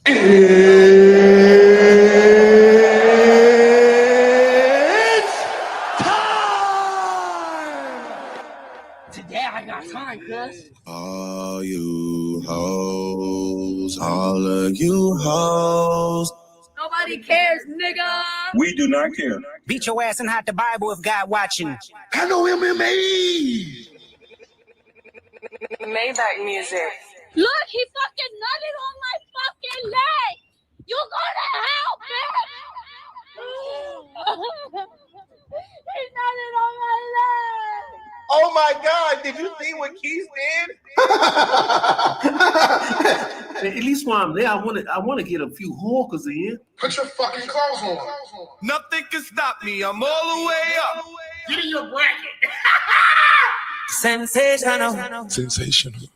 It's time! Today I got time, cuz. All you hoes, all of you hoes. Nobody cares, nigga. We do not care. Beat your ass and hide the Bible if God watching. I know MMA. Maybach music. Look, he fucking nutted on my fucking leg. You go to hell, bitch. He nutted on my leg. Oh my God! Did you see what Keith did? At least while I'm there, I want to get a few hawkers in. Put your fucking clothes on. Nothing can stop me. I'm all the way up. Get in your bracket. Sensational. Sensational.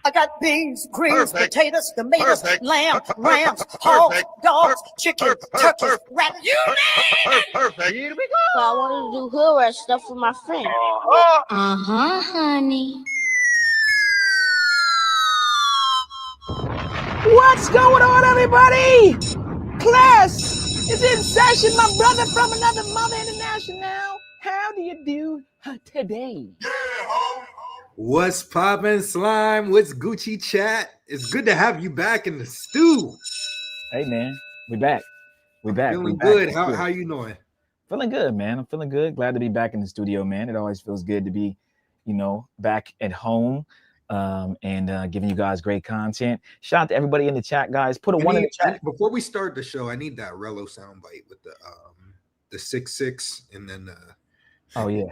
I got beans, greens, Perfect. potatoes, tomatoes, Perfect. lamb, rams, Perfect. hogs, dogs, Perfect. chicken, Perfect. turkeys, rabbits. You Perfect. Here we go. So I wanted to do hood rat stuff for my friend. Honey. What's going on, everybody? Class is in session. My brother from another mother international. How do you do today? What's poppin', slime? What's Gucci chat? It's good to have you back in the stew. Hey, man, we back. We back. Feeling we good. back. How you doing? Feeling good, man. I'm feeling good. Glad to be back in the studio, man. It always feels good to be, back at home and giving you guys great content. Shout out to everybody in the chat, guys. Put a one in the chat. Before we start the show, I need that Rello soundbite with the 6-6 and then Oh yeah.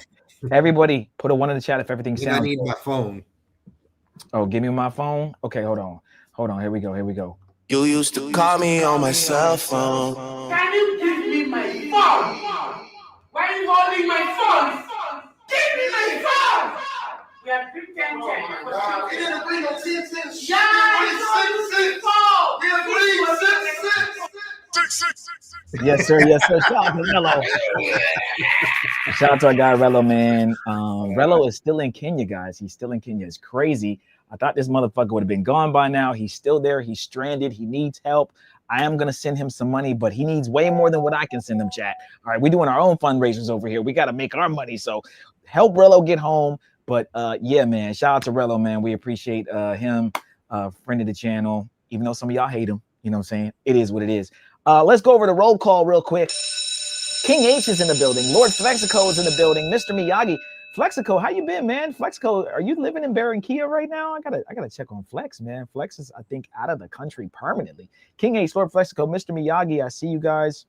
Everybody put a one in the chat if everything sounds I need good. my phone. Oh, give me my phone. Okay, hold on. Here we go. You used to call me on my cell phone. Can you give me my phone? Why are you holding my phone? Give me my phone! We are pretending. We didn't bring no 10 cents. Yeah, it's phone. We agreed 6-6. Yes, sir. Shout out to Rello. Shout out to our guy Rello, man. Rello is still in Kenya, guys. He's still in Kenya. It's crazy. I thought this motherfucker would have been gone by now. He's still there. He's stranded. He needs help. I am gonna send him some money, but he needs way more than what I can send him, chat. All right, we're doing our own fundraisers over here. We got to make our money. So help Rello get home. But yeah, man, shout out to Rello, man. We appreciate him, friend of the channel, even though some of y'all hate him. You know what I'm saying? It is what it is. Let's go over the roll call real quick. King H is in the building. Lord Flexico is in the building. Mr. Miyagi. Flexico, how you been, man? Flexico, are you living in Barranquilla right now? I gotta check on Flex, man. Flex is, I think, out of the country permanently. King H, Lord Flexico, Mr. Miyagi, I see you guys.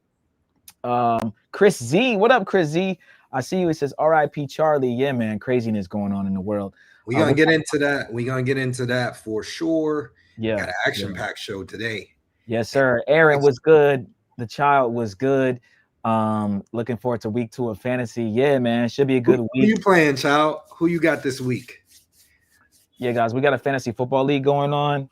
Chris Z, what up, Chris Z? I see you. It says R.I.P. Charlie. Yeah, man, craziness going on in the world. We're gonna get into that. We're gonna get into that for sure. Yeah, got an action-packed show today. Yes, sir. Aaron was good. The child was good. Looking forward to week 2 of fantasy. Yeah, man, should be a good week. Who you playing, child? Who you got this week? Yeah, guys, we got a fantasy football league going on.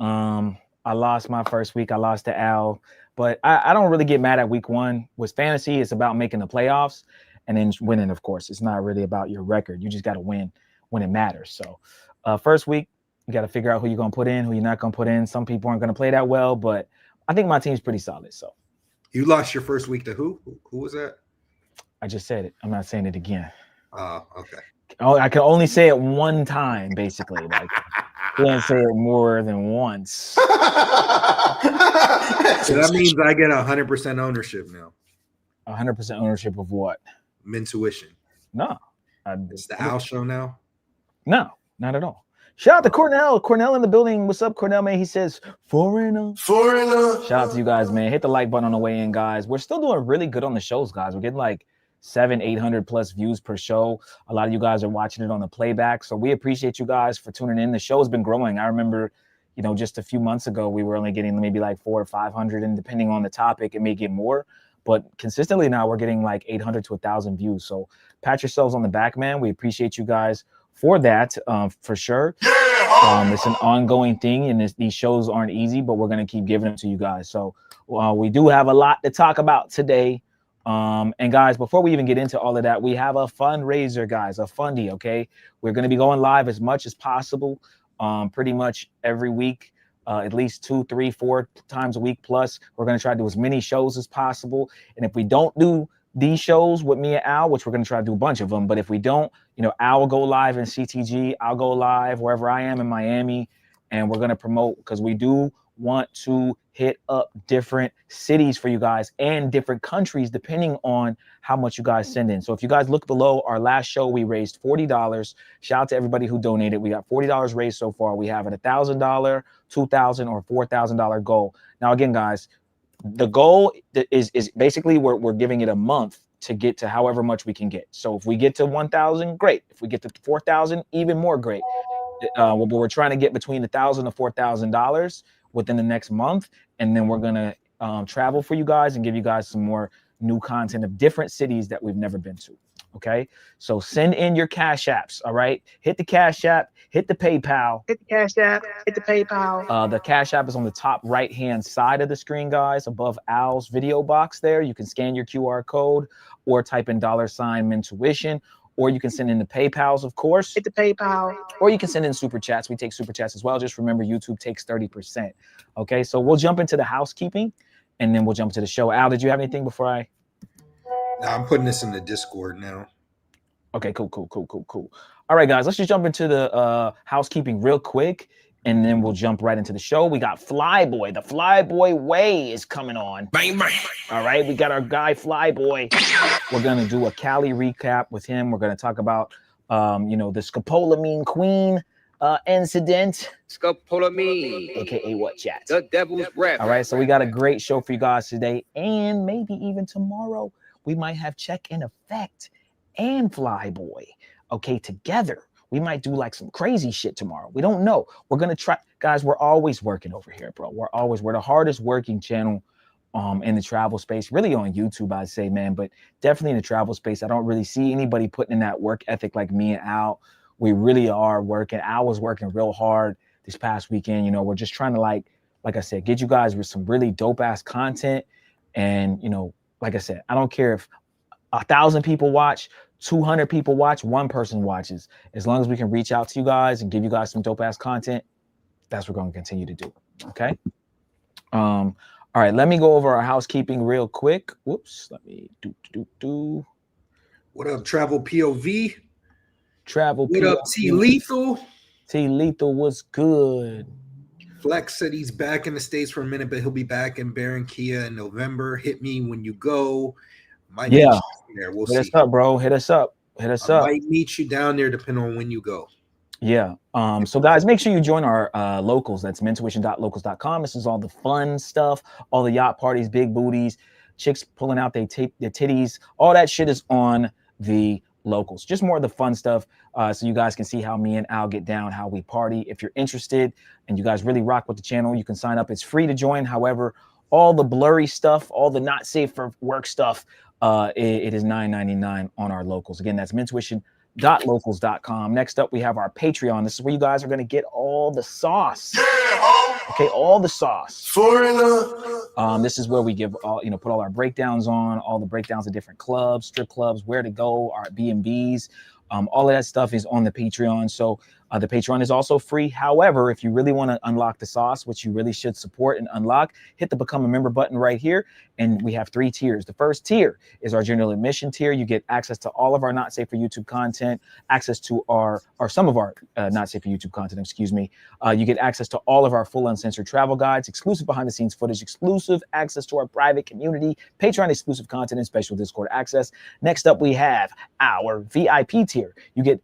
I lost my first week. I lost to Al, but I don't really get mad at week 1. With fantasy, it's about making the playoffs and then winning. Of course, it's not really about your record. You just got to win when it matters. So, first week, you got to figure out who you're gonna put in, who you're not gonna put in. Some people aren't gonna play that well, but I think my team's pretty solid. So. You lost your first week to who? Who was that? I just said it. I'm not saying it again. Oh, okay. Oh, I can only say it one time, basically. Like, you can't say it more than once. So that means I get 100% ownership now. 100% ownership of what? Mintuition. No. It's the Al show now? No, not at all. Shout out to Cornell. Cornell in the building. What's up, Cornell, man? He says, foreigner. Shout out to you guys, man. Hit the like button on the way in, guys. We're still doing really good on the shows, guys. We're getting like 700-800 plus views per show. A lot of you guys are watching it on the playback. So we appreciate you guys for tuning in. The show's been growing. I remember, just a few months ago, we were only getting maybe like 400 or 500. And depending on the topic, it may get more. But consistently now, we're getting like 800 to 1,000 views. So pat yourselves on the back, man. We appreciate you guys for that, for sure. It's an ongoing thing, and these shows aren't easy, but we're going to keep giving them to you guys. So we do have a lot to talk about today. And guys, before we even get into all of that, we have a fundraiser, guys, a fundy, okay? We're going to be going live as much as possible. pretty much every week, at least 2, 3, 4 times a week plus. We're going to try to do as many shows as possible. And if we don't do these shows with me and Al, which we're going to try to do a bunch of them, but if we don't, you know, Al will go live in CTG, I'll go live wherever I am in Miami, and we're going to promote, because we do want to hit up different cities for you guys and different countries depending on how much you guys send in. So if you guys look below our last show, we raised $40. Shout out to everybody who donated. We got $40 raised so far. We have a $1,000, $2,000, or $4,000 goal. Now again, guys, the goal is basically we're giving it a month to get to however much we can get. So if we get to 1,000, great. If we get to 4,000, even more great. But we're trying to get between $1,000 to $4,000 within the next month, and then we're gonna travel for you guys and give you guys some more new content of different cities that we've never been to. Okay, so send in your Cash Apps. All right, hit the Cash App, hit the PayPal, hit the Cash App, hit the PayPal. The Cash App is on the top right hand side of the screen, guys, above Al's video box there. You can scan your QR code or type in $Mintuition, or you can send in the PayPals, of course. Hit the PayPal. Or you can send in Super Chats. We take Super Chats as well. Just remember, YouTube takes 30%. Okay, so we'll jump into the housekeeping, and then we'll jump to the show. Al, did you have anything before I? No, I'm putting this in the Discord now. Okay, cool. All right, guys, let's just jump into the housekeeping real quick, and then we'll jump right into the show. We got Flyboy. The Flyboy Way is coming on. Bang, bang. All right, we got our guy Flyboy. We're going to do a Cali recap with him. We're going to talk about, you know, the Scopolamine Queen incident. Scopolamine. AKA what, chat? The devil's breath. All right, so we got a great show for you guys today, and maybe even tomorrow we might have Check in Effect and Flyboy, okay, together. We might do like some crazy shit tomorrow. We don't know. We're gonna try, guys. We're always working over here, bro. We're the hardest working channel in the travel space, really on YouTube, I'd say, man, but definitely in the travel space. I don't really see anybody putting in that work ethic like me and Al. We really are working. Al was working real hard this past weekend. You know, we're just trying to like I said, get you guys with some really dope ass content. And, you know, like I said, I don't care if 1,000 people watch, 200 people watch, 1 person watches. As long as we can reach out to you guys and give you guys some dope ass content, that's what we're going to continue to do. Okay. All right. Let me go over our housekeeping real quick. Whoops. Let me do. What up, Travel POV? What POV. Up, T Lethal? T Lethal, what's good? Flex said he's back in the States for a minute, but he'll be back in Barranquilla in November. Hit me when you go. Might meet you there. We'll see. Hit us up, bro. Hit us up. Might meet you down there depending on when you go. Yeah. So guys, make sure you join our locals. That's mintuition.locals.com. This is all the fun stuff, all the yacht parties, big booties, chicks pulling out their titties. All that shit is on the locals. Just more of the fun stuff, so you guys can see how me and Al get down, how we party. If you're interested and you guys really rock with the channel, you can sign up. It's free to join. However, all the blurry stuff, all the not safe for work stuff, it is $9.99 on our locals. Again, that's mintuition.locals.com. Next up, we have our Patreon. This is where you guys are going to get all the sauce. Okay, all the sauce. This is where we give all, you know, put all our breakdowns on, all the breakdowns of different clubs, strip clubs, where to go, our B&Bs. All of that stuff is on the Patreon. So the Patreon is also free. However, if you really want to unlock the sauce, which you really should support and unlock, hit the Become a Member button right here. And we have 3 tiers. The first tier is our general admission tier. You get access to all of our Not Safe for YouTube content, access to some of our Not Safe for YouTube content, excuse me. You get access to all of our full uncensored travel guides, exclusive behind the scenes footage, exclusive access to our private community, Patreon exclusive content, and special Discord access. Next up, we have our VIP tier. You get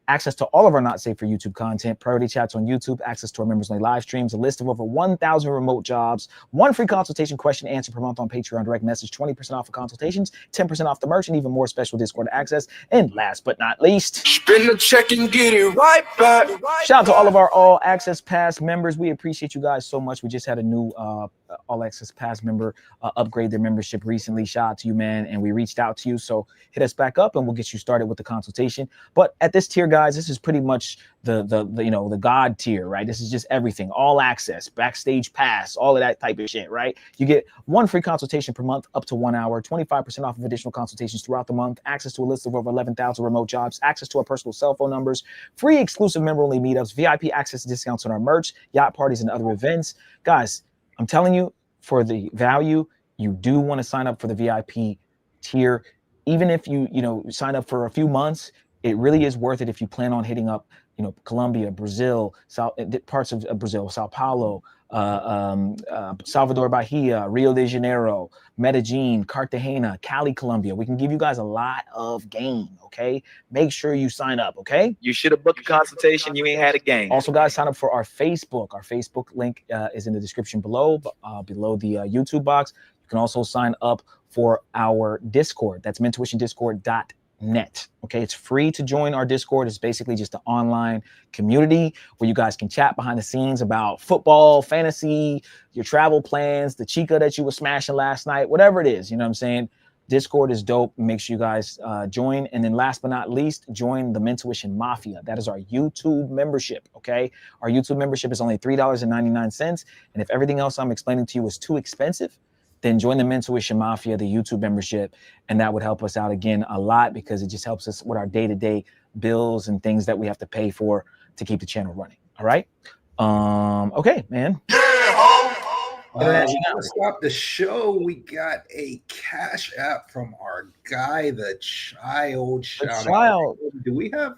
access to all of our Not Safe for YouTube content, priority chats on YouTube, access to our members-only live streams, a list of over 1,000 remote jobs, 1 free consultation question answer per month on Patreon direct message, 20% off of consultations, 10% off the merch, and even more special Discord access. And last but not least, spin the check and get it right back. Shout out to all of our All Access Pass members. We appreciate you guys so much. We just had a new All Access Pass member upgrade their membership recently. Shout out to you, man. And we reached out to you. So hit us back up and we'll get you started with the consultation. But at at this tier, guys, this is pretty much the you know, the God tier, right? This is just everything, all access, backstage pass, all of that type of shit, right? You get 1 free consultation per month, up to 1 hour, 25% off of additional consultations throughout the month, access to a list of over 11,000 remote jobs, access to our personal cell phone numbers, free exclusive member-only meetups, VIP access to discounts on our merch, yacht parties, and other events. Guys, I'm telling you, for the value, you do want to sign up for the VIP tier. Even if you know, sign up for a few months, it really is worth it if you plan on hitting up, you know, Colombia, Brazil, parts of Brazil, Sao Paulo, Salvador Bahia, Rio de Janeiro, Medellin, Cartagena, Cali, Colombia. We can give you guys a lot of game, okay? Make sure you sign up, okay? You should have booked a consultation. You ain't had a game. Also, guys, sign up for our Facebook. Our Facebook link is in the description below the YouTube box. You can also sign up for our Discord. That's mentuitiondiscord.net. Okay, it's free to join our Discord. It's basically just an online community where you guys can chat behind the scenes about football, fantasy, your travel plans, the chica that you were smashing last night, whatever it is. You know what I'm saying? Discord is dope. Make sure you guys join. And then last but not least, join the Mentuition Mafia. That is our YouTube membership, okay? Our YouTube membership is only $3.99. And if everything else I'm explaining to you is too expensive, then join the Mentuition Mafia, the YouTube membership, and that would help us out again a lot, because it just helps us with our day-to-day bills and things that we have to pay for to keep the channel running. All right. Okay, man. To stop the show, we got a cash app from our guy, the child. Shout out. Do we have?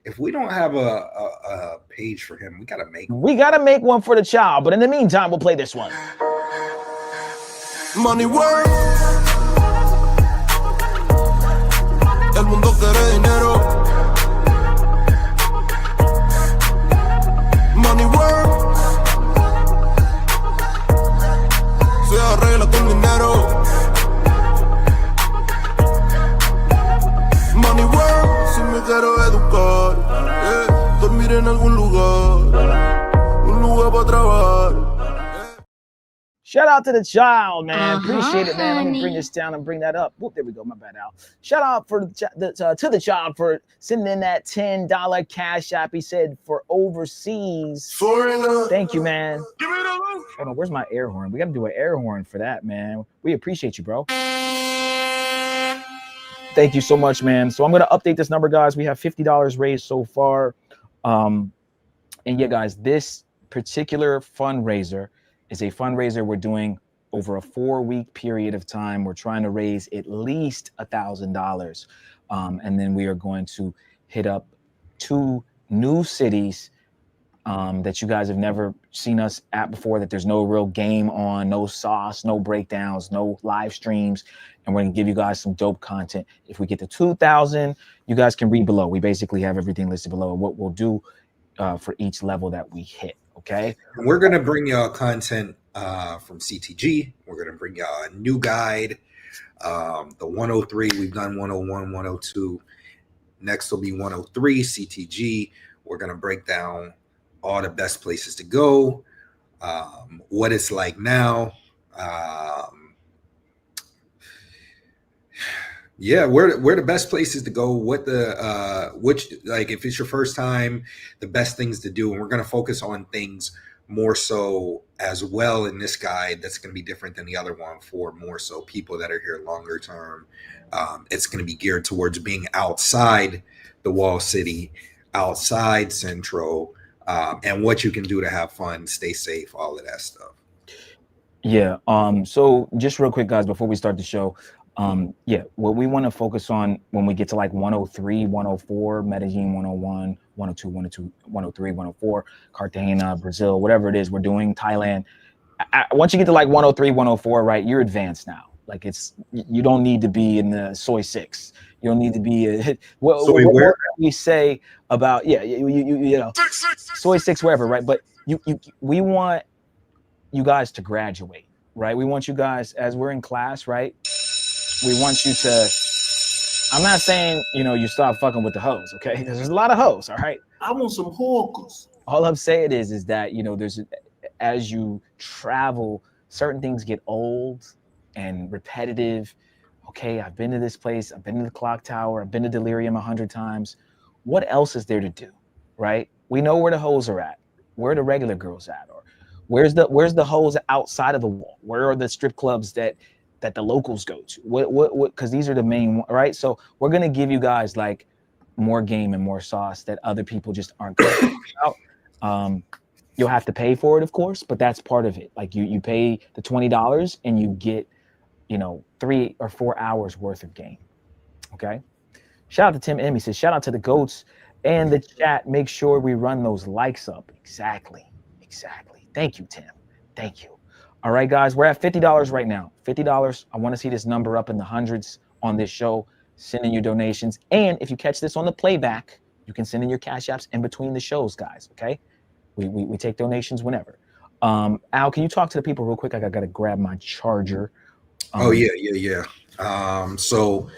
If we don't have a page for him, we gotta make one for the child. But in the meantime, we'll play this one. Money work. El mundo quiere dinero. Money work. Se arregla con dinero. Money work. Si me quiero educar, dormir en algún lugar, un lugar para trabajar. Shout out to the child, man. Appreciate it, man. Let me bring this down and bring that up. Whoop, there we go. My bad, Al. Shout out to the child for sending in that $10 cash app. He said for overseas. Thank you, man. Hold on, where's my air horn? We got to do an air horn for that, man. We appreciate you, bro. Thank you so much, man. So I'm going to update this number, guys. We have $50 raised so far. And yeah, guys, this particular fundraiser is a fundraiser we're doing over a 4-week period of time. We're trying to raise at least $1,000. And then we are going to hit up 2 new cities that you guys have never seen us at before, that there's no real game on, no sauce, no breakdowns, no live streams. And we're gonna give you guys some dope content. If we get to 2,000, you guys can read below. We basically have everything listed below, what we'll do for each level that we hit. Okay, and we're gonna bring y'all content from CTG. We're gonna bring y'all a new guide. The 103, we've done 101, 102. Next will be 103 CTG. We're gonna break down all the best places to go, what it's like now. Yeah, where the best places to go, what the which, like, if it's your first time, the best things to do. And we're going to focus on things more so as well in this guide that's going to be different than the other one, for more so people that are here longer term. It's going to be geared towards being outside the wall city, outside Central, and what you can do to have fun, stay safe, all of that stuff. Yeah. So just real quick, guys, before we start the show, yeah, what we want to focus on when we get to like 103, 104, Medellin, 101, 102, 103, 104, Cartagena, Brazil, whatever it is we're doing, Thailand. Once you get to like 103, 104, right, you're advanced now. Like, it's, you don't need to be in the soy 6. You don't need to be what we say about, yeah, you know, soy 6 wherever, right? But we want you guys to graduate, right? We want you guys, as we're in class, right? We want you to, I'm not saying, you know, you stop fucking with the hoes, okay? Because there's a lot of hoes, all right? I want some hawkers. All I'm saying is that, you know, there's, as you travel, certain things get old and repetitive. Okay, I've been to this place, I've been to the clock tower, I've been to Delirium 100 times. what else is there to do, right? We know where the hoes are at, where the regular girls at, or where's the hoes outside of the wall? Where are the strip clubs that the locals go to? What? Because these are the main, right? So we're gonna give you guys like more game and more sauce that other people just aren't going about. You'll have to pay for it, of course, but that's part of it. Like you pay the $20 and you get, 3 or 4 hours worth of game. Okay. Shout out to Tim M. He says, shout out to the GOATs and the chat. Make sure we run those likes up. Exactly. Thank you, Tim. Thank you. All right, guys, we're at $50 right now. $50. I want to see this number up in the hundreds on this show. Send in your donations. And if you catch this on the playback, you can send in your cash apps in between the shows, guys. Okay. We take donations whenever. Al, can you talk to the people real quick? I got to grab my charger. Yeah. So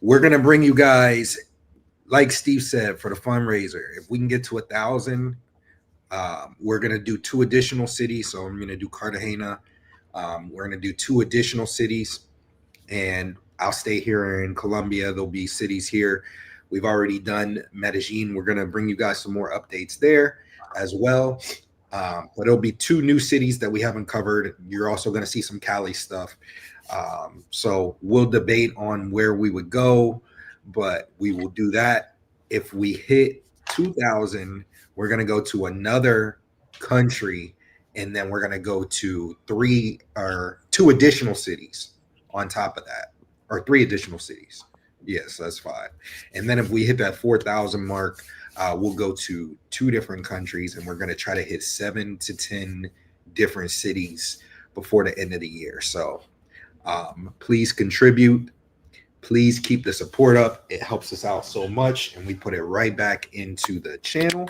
we're going to bring you guys, like Steve said, for the fundraiser. If we can get to 1,000, we're going to do 2 additional cities. So I'm going to do Cartagena. We're going to do 2 additional cities, and I'll stay here in Colombia. There'll be cities here. We've already done Medellin. We're going to bring you guys some more updates there as well. But it'll be 2 new cities that we haven't covered. You're also going to see some Cali stuff. So we'll debate on where we would go, but we will do that. If we hit 2,000, we're going to go to another country, and then we're going to go to 3 or 2 additional cities on top of that, or 3 additional cities. Yes, that's 5. And then if we hit that 4,000 mark, we'll go to 2 different countries, and we're going to try to hit 7 to 10 different cities before the end of the year. So please contribute. Please keep the support up. It helps us out so much, and we put it right back into the channel.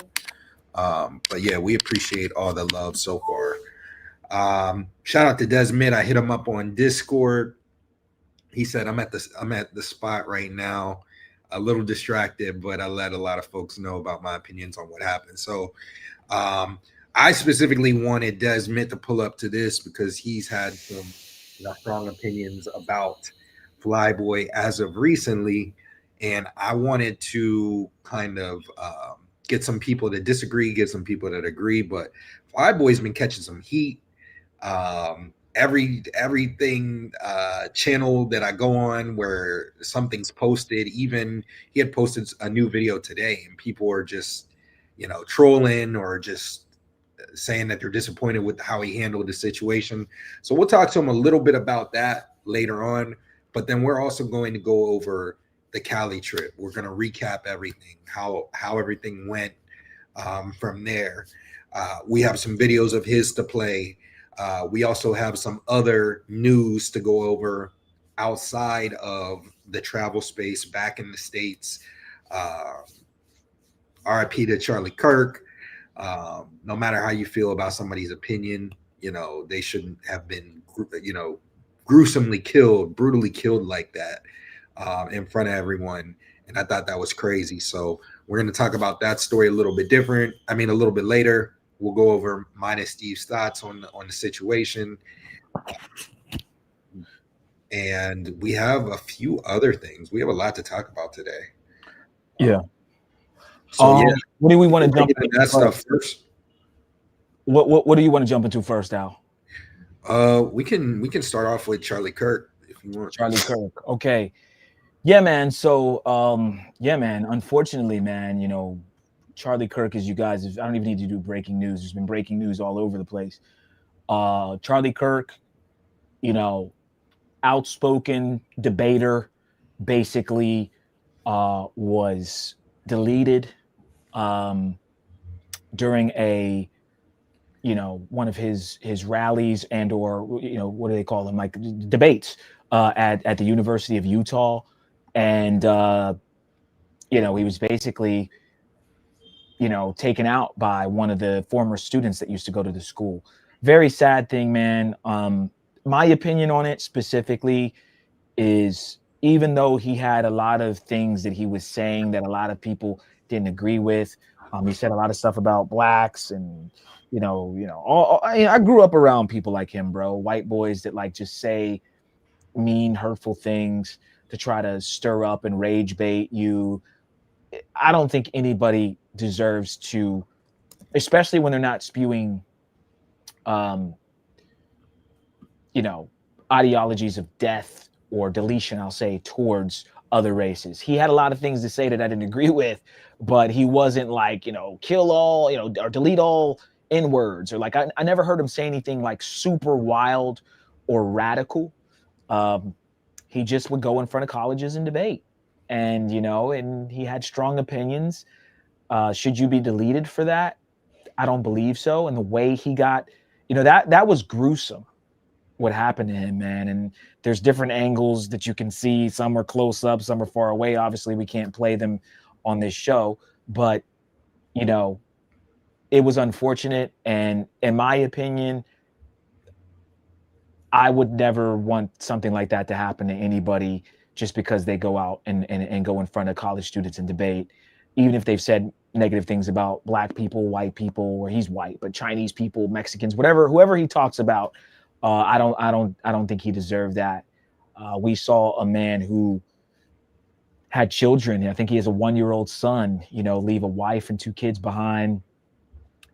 But yeah, we appreciate all the love so far. Shout out to Desmond. I hit him up on Discord. He said, I'm at the spot right now, a little distracted, but I let a lot of folks know about my opinions on what happened. So I specifically wanted Desmond to pull up to this because he's had some strong opinions about Flyboy as of recently, and I wanted to kind of get some people that disagree, get some people that agree. But Flyboy's been catching some heat. Everything channel that I go on where something's posted, even he had posted a new video today, and people are just trolling or just saying that they're disappointed with how he handled the situation. So we'll talk to him a little bit about that later on, but then we're also going to go over the Cali trip. We're going to recap everything, how everything went from there. We have some videos of his to play. We also have some other news to go over outside of the travel space back in the States. RIP to Charlie Kirk. No matter how you feel about somebody's opinion, they shouldn't have been, gruesomely killed, brutally killed like that in front of everyone. And I thought that was crazy. So we're going to talk about that story a little bit later. We'll go over mine and Steve's thoughts on the situation. And we have a few other things. We have a lot to talk about today. Yeah. So what do we want to jump into that stuff first? What do you want to jump into first, Al? We can start off with Charlie Kirk if you want. Charlie Kirk. Okay. Yeah, man. So unfortunately, man, Charlie Kirk, as you guys, I don't even need to do breaking news. There's been breaking news all over the place. Charlie Kirk, outspoken debater, basically was deleted during a one of his rallies and or what do they call them, like debates at the University of Utah, and he was basically taken out by one of the former students that used to go to the school. Very sad thing, man. My opinion on it specifically is, even though he had a lot of things that he was saying that a lot of people didn't agree with, he said a lot of stuff about blacks and I grew up around people like him, bro. White boys that like just say mean, hurtful things to try to stir up and rage bait you. I don't think anybody deserves to, especially when they're not spewing, ideologies of death or deletion, I'll say, towards other races. He had a lot of things to say that I didn't agree with, but he wasn't like, kill all, or delete all N-words, or like, I never heard him say anything like super wild or radical. He just would go in front of colleges and debate, and, and he had strong opinions. Should you be deleted for that? I don't believe so. And the way he got, that was gruesome, what happened to him, man. And there's different angles that you can see. Some are close up, some are far away. Obviously, we can't play them on this show, but, it was unfortunate. And in my opinion, I would never want something like that to happen to anybody just because they go out and go in front of college students and debate, even if they've said negative things about black people, white people, or he's white, but Chinese people, Mexicans, whoever he talks about. I don't think he deserved that. We saw a man who had children. I think he has a 1-year-old son, leave a wife and 2 kids behind,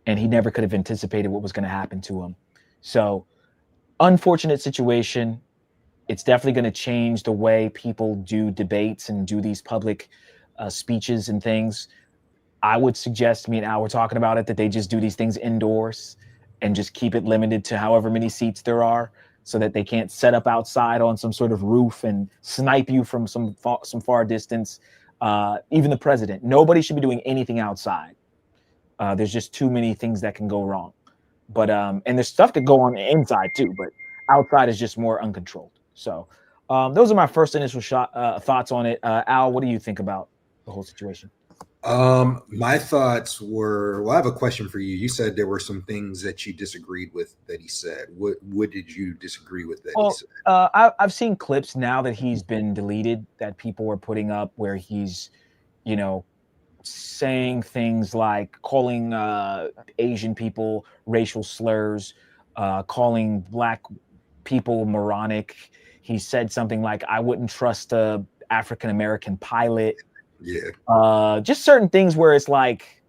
and he never could have anticipated what was going to happen to him. So unfortunate situation. It's definitely going to change the way people do debates and do these public speeches and things. I would suggest, me and Al were talking about it, that they just do these things indoors and just keep it limited to however many seats there are, so that they can't set up outside on some sort of roof and snipe you from some far distance. Even the president, nobody should be doing anything outside. There's just too many things that can go wrong. But and there's stuff that go on the inside too, but outside is just more uncontrolled. So those are my first initial thoughts on it. Al, what do you think about the whole situation? My thoughts were, I have a question for you. You said there were some things that you disagreed with that he said. What did you disagree with that he said? I've seen clips now that he's been deleted that people were putting up where he's, saying things like calling Asian people racial slurs, calling black people moronic. He said something like, I wouldn't trust a African-American pilot. Yeah. Just certain things where it's like,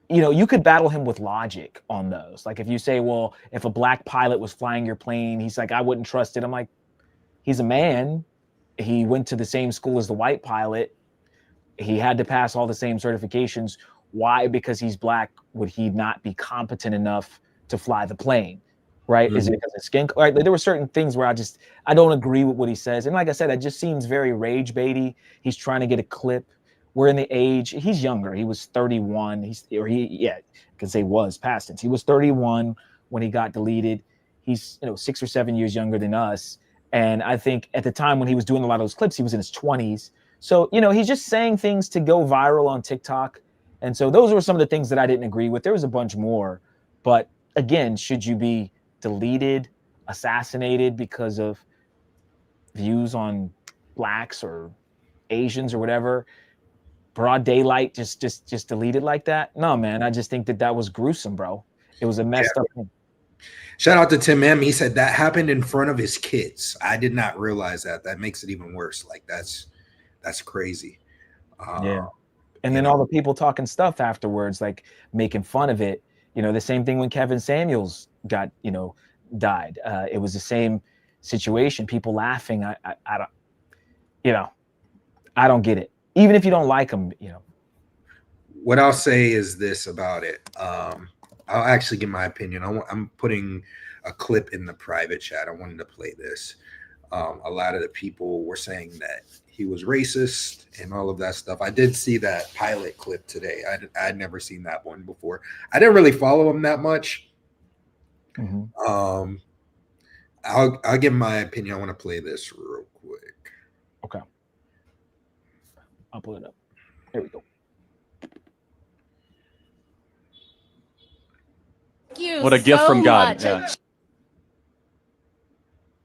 you could battle him with logic on those. Like if you say, well, if a black pilot was flying your plane, he's like, I wouldn't trust it. I'm like, he's a man. He went to the same school as the white pilot. He had to pass all the same certifications. Why? Because he's black, would he not be competent enough to fly the plane? Right? Mm-hmm. Is it because of skin? Right? There were certain things where I don't agree with what he says. And like I said, it just seems very rage baity. He's trying to get a clip. We're in the age, he's younger. He was 31. I can say was past tense. He was 31 when he got deleted. He's 6 or 7 years younger than us. And I think at the time when he was doing a lot of those clips, he was in his 20s. So, he's just saying things to go viral on TikTok. And so those were some of the things that I didn't agree with. There was a bunch more. But again, should you be deleted, assassinated because of views on blacks or Asians or whatever? Broad daylight, just deleted like that? No, man. I just think that was gruesome, bro. It was a messed up thing. Shout out to Tim M. He said that happened in front of his kids. I did not realize that. That makes it even worse. Like that's crazy. Yeah. And then all the people talking stuff afterwards, like making fun of it. The same thing when Kevin Samuels got, died. It was the same situation. People laughing. I don't get it. Even if you don't like him, What I'll say is this about it. I'll actually give my opinion. I'm putting a clip in the private chat. I wanted to play this. A lot of the people were saying that he was racist and all of that stuff. I did see that pilot clip today. I'd never seen that one before. I didn't really follow him that much. Mm-hmm. I'll give my opinion. I want to play this real quick. Okay. I'll pull it up. Here we go. Thank you. What a gift so from God. much. Yeah.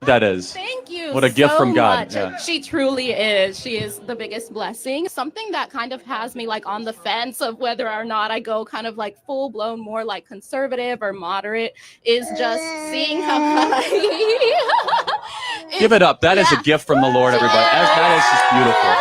That is. Thank you. What a gift so from God. much. Yeah. She truly is. She is the biggest blessing. Something that kind of has me like on the fence of whether or not I go kind of like full blown more like conservative or moderate is just seeing how Give it up. That is a gift from the Lord, everybody. That is just beautiful.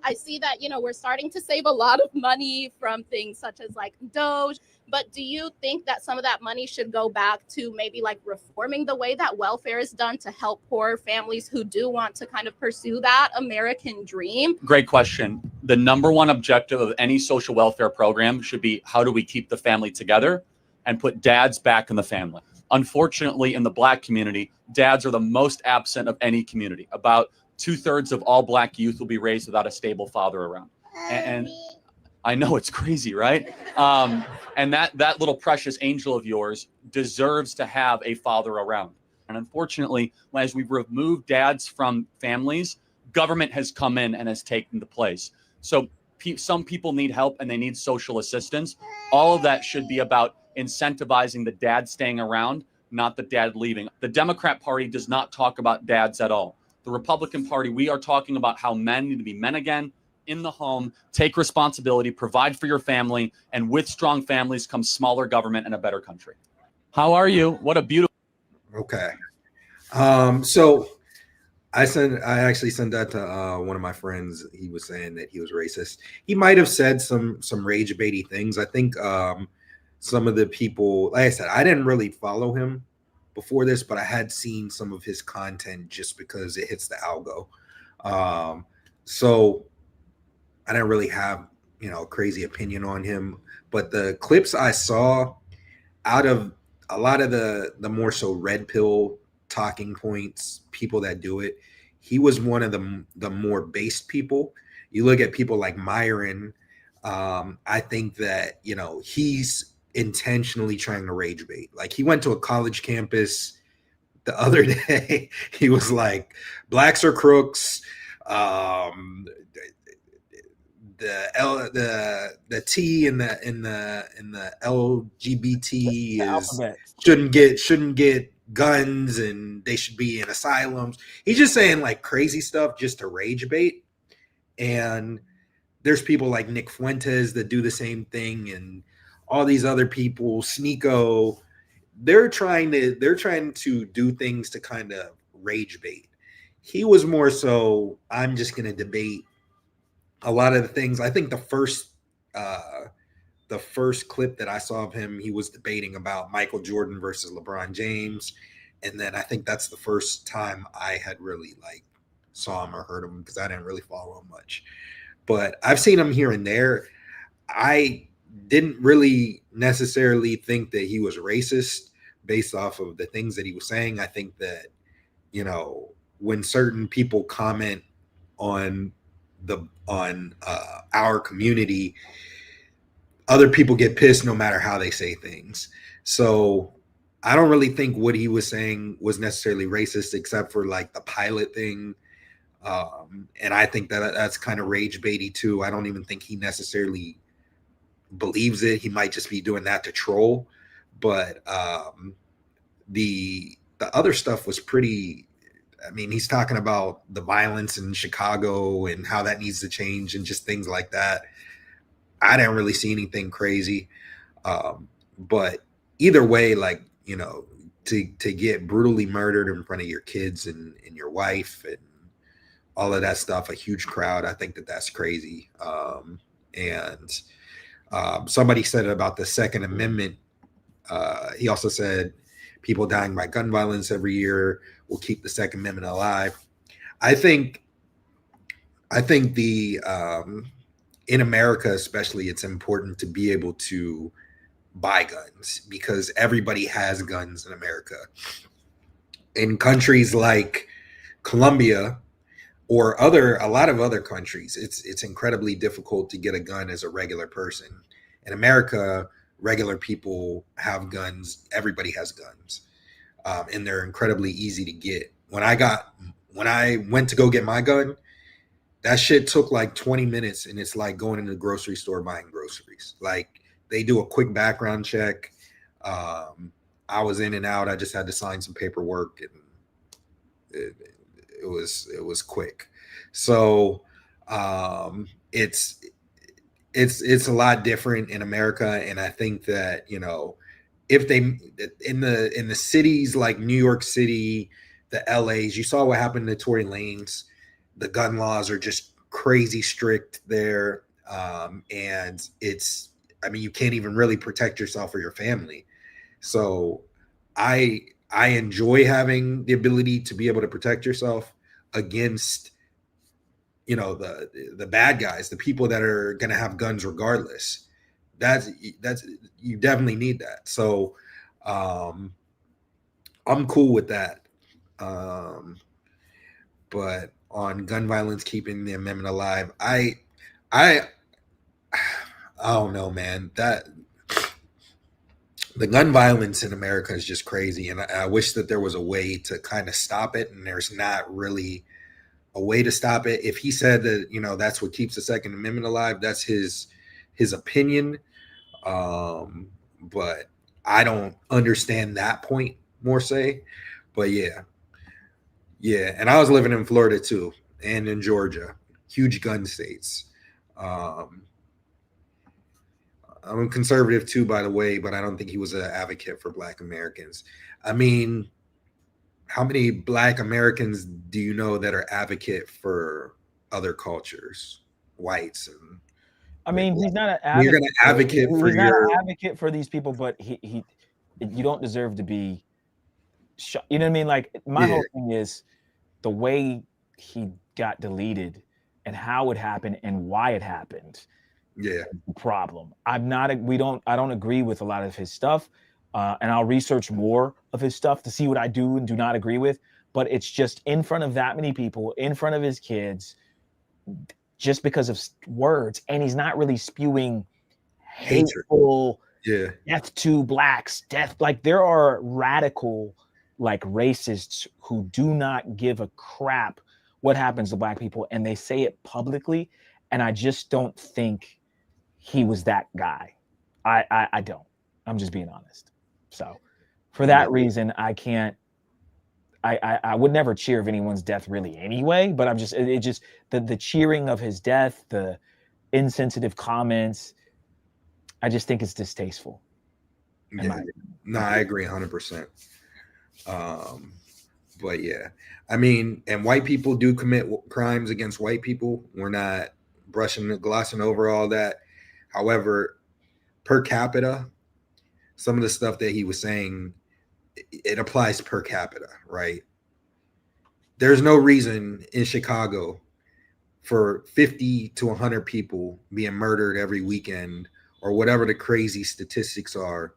I see that, we're starting to save a lot of money from things such as like Doge. But do you think that some of that money should go back to maybe like reforming the way that welfare is done to help poor families who do want to kind of pursue that American dream? Great question. The number one objective of any social welfare program should be, how do we keep the family together and put dads back in the family? Unfortunately, in the Black community, dads are the most absent of any community. About 2/3 of all Black youth will be raised without a stable father around. And I know it's crazy, right? And that little precious angel of yours deserves to have a father around. And unfortunately, as we've removed dads from families, government has come in and has taken the place. So some people need help and they need social assistance. All of that should be about incentivizing the dad staying around, not the dad leaving. The Democrat Party does not talk about dads at all. The Republican Party, we are talking about how men need to be men again, in the home, take responsibility, provide for your family, and with strong families comes smaller government and a better country. How are you? What a beautiful. Okay. So I actually sent that to one of my friends. He was saying that he was racist. He might have said some rage baity things. I think some of the people, like I said, I didn't really follow him before this, but I had seen some of his content just because it hits the algo. So I didn't really have, a crazy opinion on him, but the clips I saw out of a lot of the more so red pill talking points, people that do it, he was one of the more based people. You look at people like Myron, I think that, he's intentionally trying to rage bait. Like, he went to a college campus the other day. He was like, blacks are crooks. The T in the LGBT shouldn't get guns and they should be in asylums. He's just saying like crazy stuff just to rage bait. And there's people like Nick Fuentes that do the same thing, and all these other people, Sneeko, they're trying to do things to kind of rage bait. He was more so, I'm just going to debate a lot of the things. I think the first clip that I saw of him, he was debating about Michael Jordan versus LeBron James. And then I think that's the first time I had really like saw him or heard him, because I didn't really follow him much. But I've seen him here and there. I didn't really necessarily think that he was racist based off of the things that he was saying. I think that, when certain people comment on our community, other people get pissed no matter how they say things. So I don't really think what he was saying was necessarily racist, except for like the pilot thing. And I think that that's kind of rage baity too. I don't even think he necessarily believes it. He might just be doing that to troll. But the other stuff was pretty. I mean, he's talking about the violence in Chicago and how that needs to change and just things like that. I didn't really see anything crazy. But either way, like, to get brutally murdered in front of your kids and your wife and all of that stuff, a huge crowd, I think that that's crazy. And somebody said about the Second Amendment. He also said people dying by gun violence every year will keep the Second Amendment alive. I think the in America especially, it's important to be able to buy guns, because everybody has guns in America. In countries like Colombia or a lot of other countries, it's incredibly difficult to get a gun as a regular person. In America, regular people have guns. Everybody has guns. And they're incredibly easy to get. When I went to go get my gun, that shit took like 20 minutes, and it's like going into the grocery store buying groceries. Like, they do a quick background check. I was in and out. I just had to sign some paperwork, and it was quick. So it's a lot different in America, and I think that, if they in the cities like New York City, the LAs, you saw what happened to Tory Lanez. The gun laws are just crazy strict there. And it's, I mean, you can't even really protect yourself or your family. So I enjoy having the ability to be able to protect yourself against, you know, the bad guys, the people that are going to have guns regardless. That's you definitely need that. So I'm cool with that. But on gun violence, keeping the amendment alive, I don't know, man. That the gun violence in America is just crazy, and I wish that there was a way to kind of stop it, and there's not really a way to stop it. If he said that, you know, that's what keeps the Second Amendment alive, that's his opinion. But I don't understand that point, more say. But yeah. And I was living in Florida too, and in Georgia, huge gun states. I'm a conservative too, by the way, but I don't think he was an advocate for Black Americans. I mean, how many Black Americans do you know that are advocate for other cultures, whites? And I mean, he's not an advocate. You're going to advocate for he's your... not an advocate for these people, but you don't deserve to be shot. You know what I mean? Like, my whole thing is the way he got deleted and how it happened and why it happened. Yeah. Problem. I don't agree with a lot of his stuff. And I'll research more of his stuff to see what I do and do not agree with. But it's just in front of that many people, in front of his kids, just because of words. And he's not really spewing hateful, death to Blacks, death. Like, there are radical, like, racists who do not give a crap what happens to Black people. And they say it publicly. And I just don't think he was that guy. I don't. I'm just being honest. So for that reason, I can't, I would never cheer of anyone's death really anyway, but I'm just, it just, the cheering of his death, the insensitive comments, I just think it's distasteful. Yeah. No, I agree 100%. But yeah, I mean, and white people do commit crimes against white people. We're not glossing over all that. However, per capita, some of the stuff that he was saying, it applies per capita, right? There's no reason in Chicago for 50 to 100 people being murdered every weekend or whatever the crazy statistics are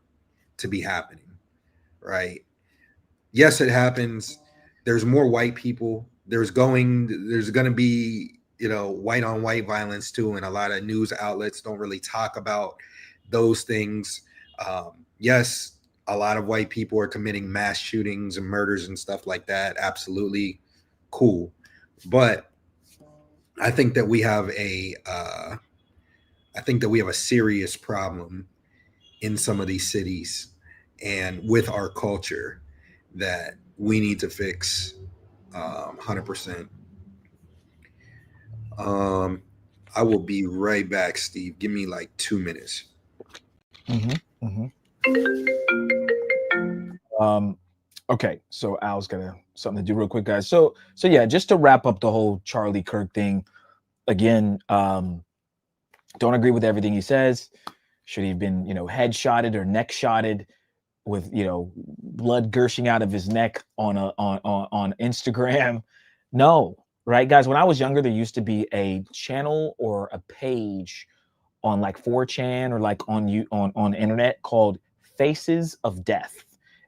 to be happening, right? Yes, it happens. There's more white people. There's going to be, you know, white on white violence too, and a lot of news outlets don't really talk about those things. Yes, a lot of white people are committing mass shootings and murders and stuff like that. Absolutely cool. But I think that we have a serious problem in some of these cities and with our culture that we need to fix 100%. I will be right back, Steve. Give me like 2 minutes. Okay, so Al's got something to do real quick, guys. So yeah, just to wrap up the whole Charlie Kirk thing, again, don't agree with everything he says. Should he have been, you know, headshotted or neck shotted with, you know, blood gushing out of his neck on Instagram? No. Right, guys, when I was younger, there used to be a channel or a page on like 4chan or like on internet called Faces of Death.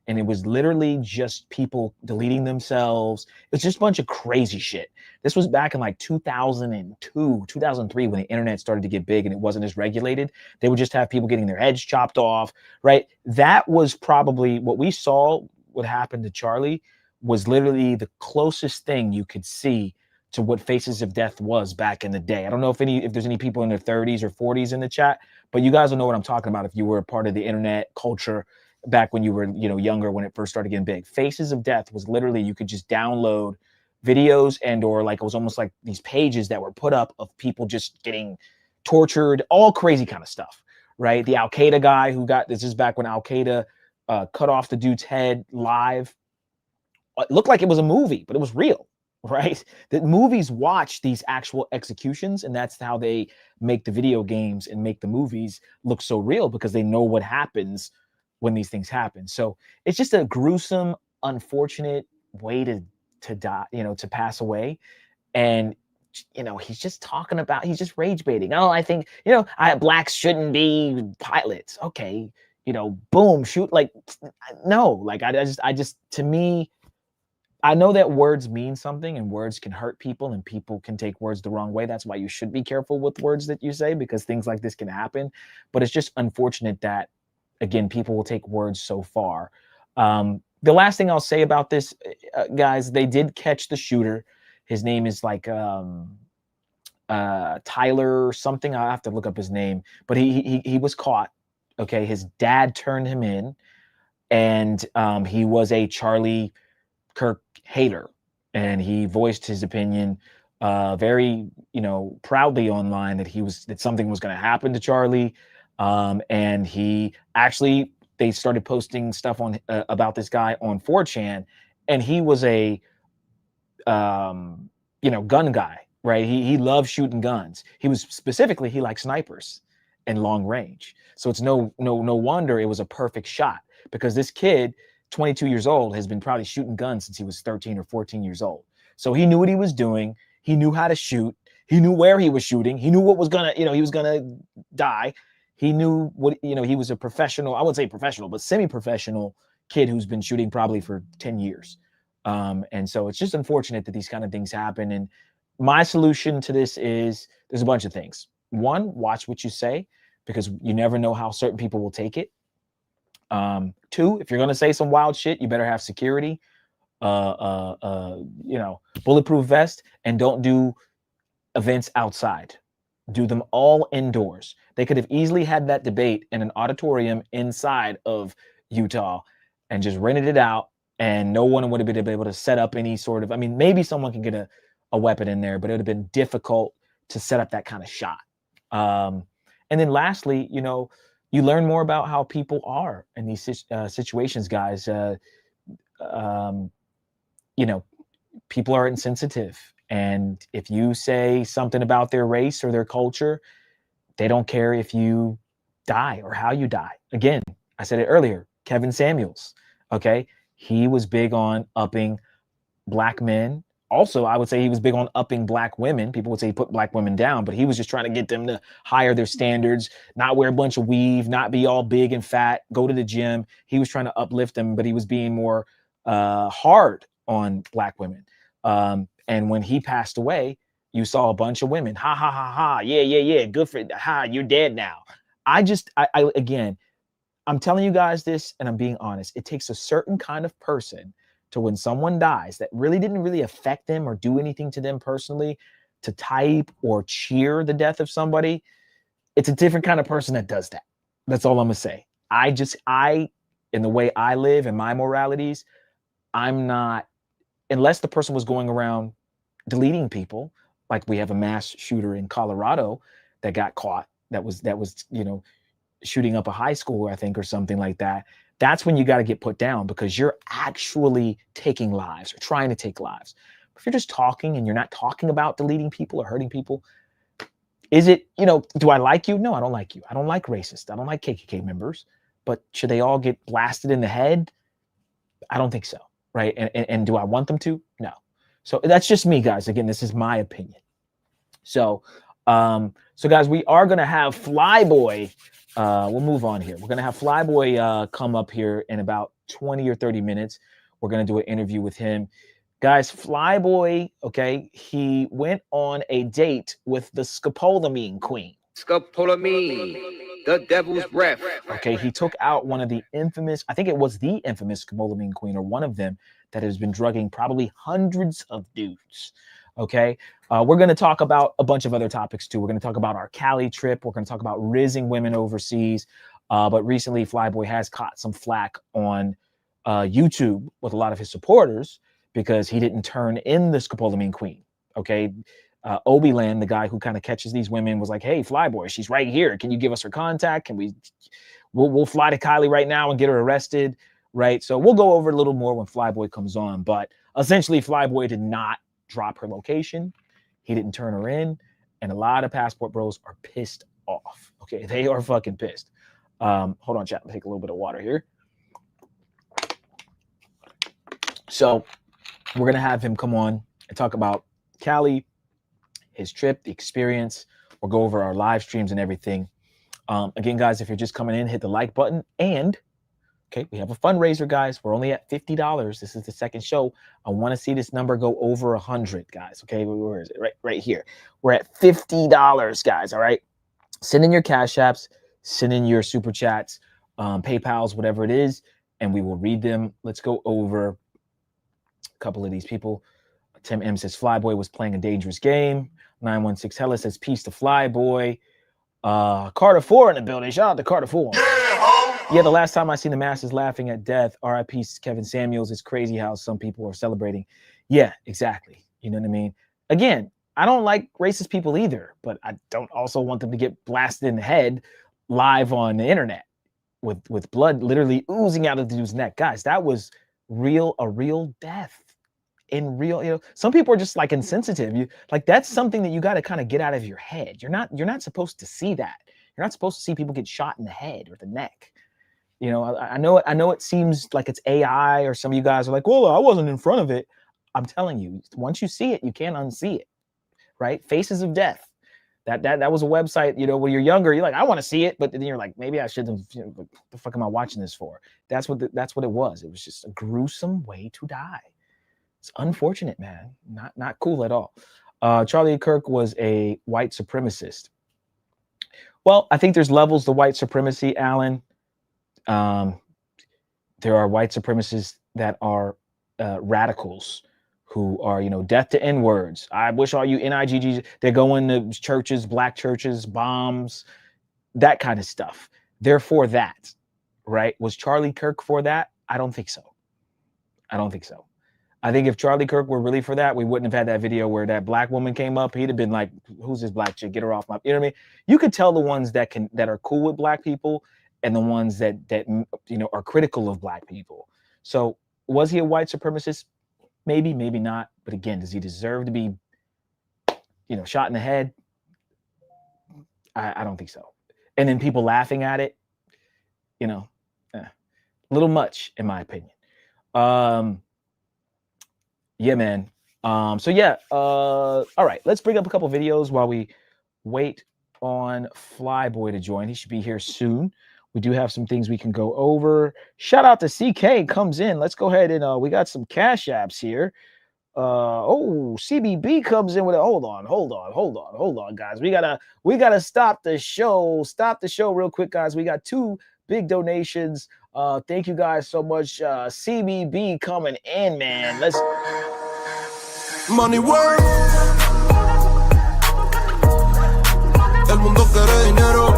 And it was literally just people deleting themselves. It was just a bunch of crazy shit. This was back in like 2002, 2003, when the internet started to get big and it wasn't as regulated. They would just have people getting their heads chopped off, right? That was probably what we saw what happened to Charlie was literally the closest thing you could see to what Faces of Death was back in the day. I don't know if there's any people in their 30s or 40s in the chat, but you guys will know what I'm talking about if you were a part of the internet culture back when you were, you know, younger, when it first started getting big. Faces of Death was literally, you could just download videos or like, it was almost like these pages that were put up of people just getting tortured, all crazy kind of stuff, right? The Al Qaeda guy this is back when Al Qaeda cut off the dude's head live. It looked like it was a movie, but it was real. right? That movies watch these actual executions, and that's how they make the video games and make the movies look so real, because they know what happens when these things happen. So it's just a gruesome, unfortunate way to die, to pass away. And he's just talking about, he's just rage baiting. Oh, I think, blacks shouldn't be pilots. Okay, boom, shoot. Like, no, like I just, to me, I know that words mean something and words can hurt people and people can take words the wrong way. That's why you should be careful with words that you say, because things like this can happen. But it's just unfortunate that, again, people will take words so far. The last thing I'll say about this, guys, they did catch the shooter. His name is like Tyler something. I have to look up his name, but he was caught. Okay, his dad turned him in, and he was a Charlie Kirk hater, and he voiced his opinion very proudly online that something was going to happen to Charlie, and they started posting stuff on about this guy on 4chan, and he was a gun guy, right? He loved shooting guns. He liked snipers and long range. So it's no wonder it was a perfect shot, because this kid, 22 years old, has been probably shooting guns since he was 13 or 14 years old. So he knew what he was doing. He knew how to shoot. He knew where he was shooting. He knew what was gonna, he was gonna die. He knew what, he was a professional, I wouldn't say professional, but semi-professional kid who's been shooting probably for 10 years. And so it's just unfortunate that these kind of things happen. And my solution to this is, there's a bunch of things. One, watch what you say, because you never know how certain people will take it. Two, if you're going to say some wild shit, you better have security, bulletproof vest, and don't do events outside. Do them all indoors. They could have easily had that debate in an auditorium inside of Utah and just rented it out, and no one would have been able to set up any sort of, maybe someone can get a weapon in there, but it would have been difficult to set up that kind of shot. And then lastly, you learn more about how people are in these situations, guys. People are insensitive. And if you say something about their race or their culture, they don't care if you die or how you die. Again, I said it earlier, Kevin Samuels, okay? He was big on upping black men. Also, I would say he was big on upping black women. People would say he put black women down, but he was just trying to get them to higher their standards, not wear a bunch of weave, not be all big and fat, go to the gym. He was trying to uplift them, but he was being more hard on black women. And when he passed away, you saw a bunch of women, ha, ha, ha, ha, yeah, good for, ha, you're dead now. Again, I'm telling you guys this, and I'm being honest. It takes a certain kind of person to, when someone dies that really didn't really affect them or do anything to them personally, to type or cheer the death of somebody. It's a different kind of person that does that. That's all I'm gonna say. In the way I live and my moralities, I'm not, unless the person was going around deleting people, like we have a mass shooter in Colorado that got caught, that was shooting up a high school, I think, or something like that. That's when you got to get put down, because you're actually taking lives or trying to take lives. If you're just talking and you're not talking about deleting people or hurting people, is it, do I like you? No, I don't like you. I don't like racists. I don't like KKK members. But should they all get blasted in the head? I don't think so, right? And do I want them to? No. So that's just me, guys. Again, this is my opinion. So guys, we are going to have Flyboy. We'll move on here. We're going to have Flyboy come up here in about 20 or 30 minutes. We're going to do an interview with him. Guys, Flyboy, okay, he went on a date with the Scapolamine queen. Scopolamine, the devil's breath. Okay, he took out one of the infamous, I think it was the infamous Scapolamine queen, or one of them, that has been drugging probably hundreds of dudes. Okay, we're going to talk about a bunch of other topics too. We're going to talk about our Cali trip. We're going to talk about rizzing women overseas. But recently, Flyboy has caught some flack on YouTube with a lot of his supporters because he didn't turn in the Scapolamine queen. Okay, Obi-Land, the guy who kind of catches these women, was like, "Hey, Flyboy, she's right here. Can you give us her contact? Can we'll fly to Cali right now and get her arrested." Right. So we'll go over a little more when Flyboy comes on. But essentially, Flyboy did not drop her location. He didn't turn her in. And a lot of passport bros are pissed off. Okay, they are fucking pissed. Hold on, chat. I'll take a little bit of water here. So we're gonna have him come on and talk about Cali, his trip, the experience. We'll go over our live streams and everything. Again, guys, if you're just coming in, hit the like button. And okay, we have a fundraiser, guys. We're only at $50. This is the second show. I want to see this number go over 100, guys. Okay, where is it? Right here. We're at $50, guys. All right. Send in your Cash Apps, send in your Super Chats, PayPals, whatever it is, and we will read them. Let's go over a couple of these people. Tim M says Flyboy was playing a dangerous game. 916 Hella says peace to Flyboy. Carter 4 in the building. Shout out to Carter 4. Yeah, the last time I seen the masses laughing at death, R.I.P. Kevin Samuels. It's crazy how some people are celebrating. Yeah, exactly. You know what I mean? Again, I don't like racist people either, but I don't also want them to get blasted in the head live on the internet with blood literally oozing out of the dude's neck. Guys, that was a real death. In real, you know, some people are just like insensitive. That's something that you got to kind of get out of your head. You're not supposed to see that. You're not supposed to see people get shot in the head or the neck. You know, I know it seems like it's AI, or some of you guys are like, well, I wasn't in front of it. I'm telling you, once you see it, you can't unsee it, right? Faces of Death. That was a website, you know, when you're younger, you're like, I want to see it, but then you're like, maybe I shouldn't. You know, what the fuck am I watching this for? That's what it was. It was just a gruesome way to die. It's unfortunate, man. Not cool at all. Charlie Kirk was a white supremacist. Well, I think there's levels to white supremacy, Alan. There are white supremacists that are radicals who are, you know, death to N-words. I wish all you NIGGs, they're going to churches, black churches, bombs, that kind of stuff. They're for that, right? Was Charlie Kirk for that? I don't think so. I think if Charlie Kirk were really for that, we wouldn't have had that video where that black woman came up. He'd have been like, who's this black chick? Get her off my, you know what I mean? You could tell the ones that are cool with black people and the ones that you know are critical of black people. So was he a white supremacist? Maybe, maybe not. But again, does he deserve to be, you know, shot in the head? I don't think so. And then people laughing at it, you know, a little much in my opinion. Yeah, man. So yeah, all right, let's bring up a couple videos while we wait on Flyboy to join. He should be here soon. We do have some things we can go over. Shout out to CK comes in. Let's go ahead and we got some Cash Apps here. Oh, CBB comes in with a hold on, guys. We gotta stop the show real quick, guys. We got 2 big donations. Thank you guys so much. CBB coming in, man. Let's Money work. El mundo quiere dinero.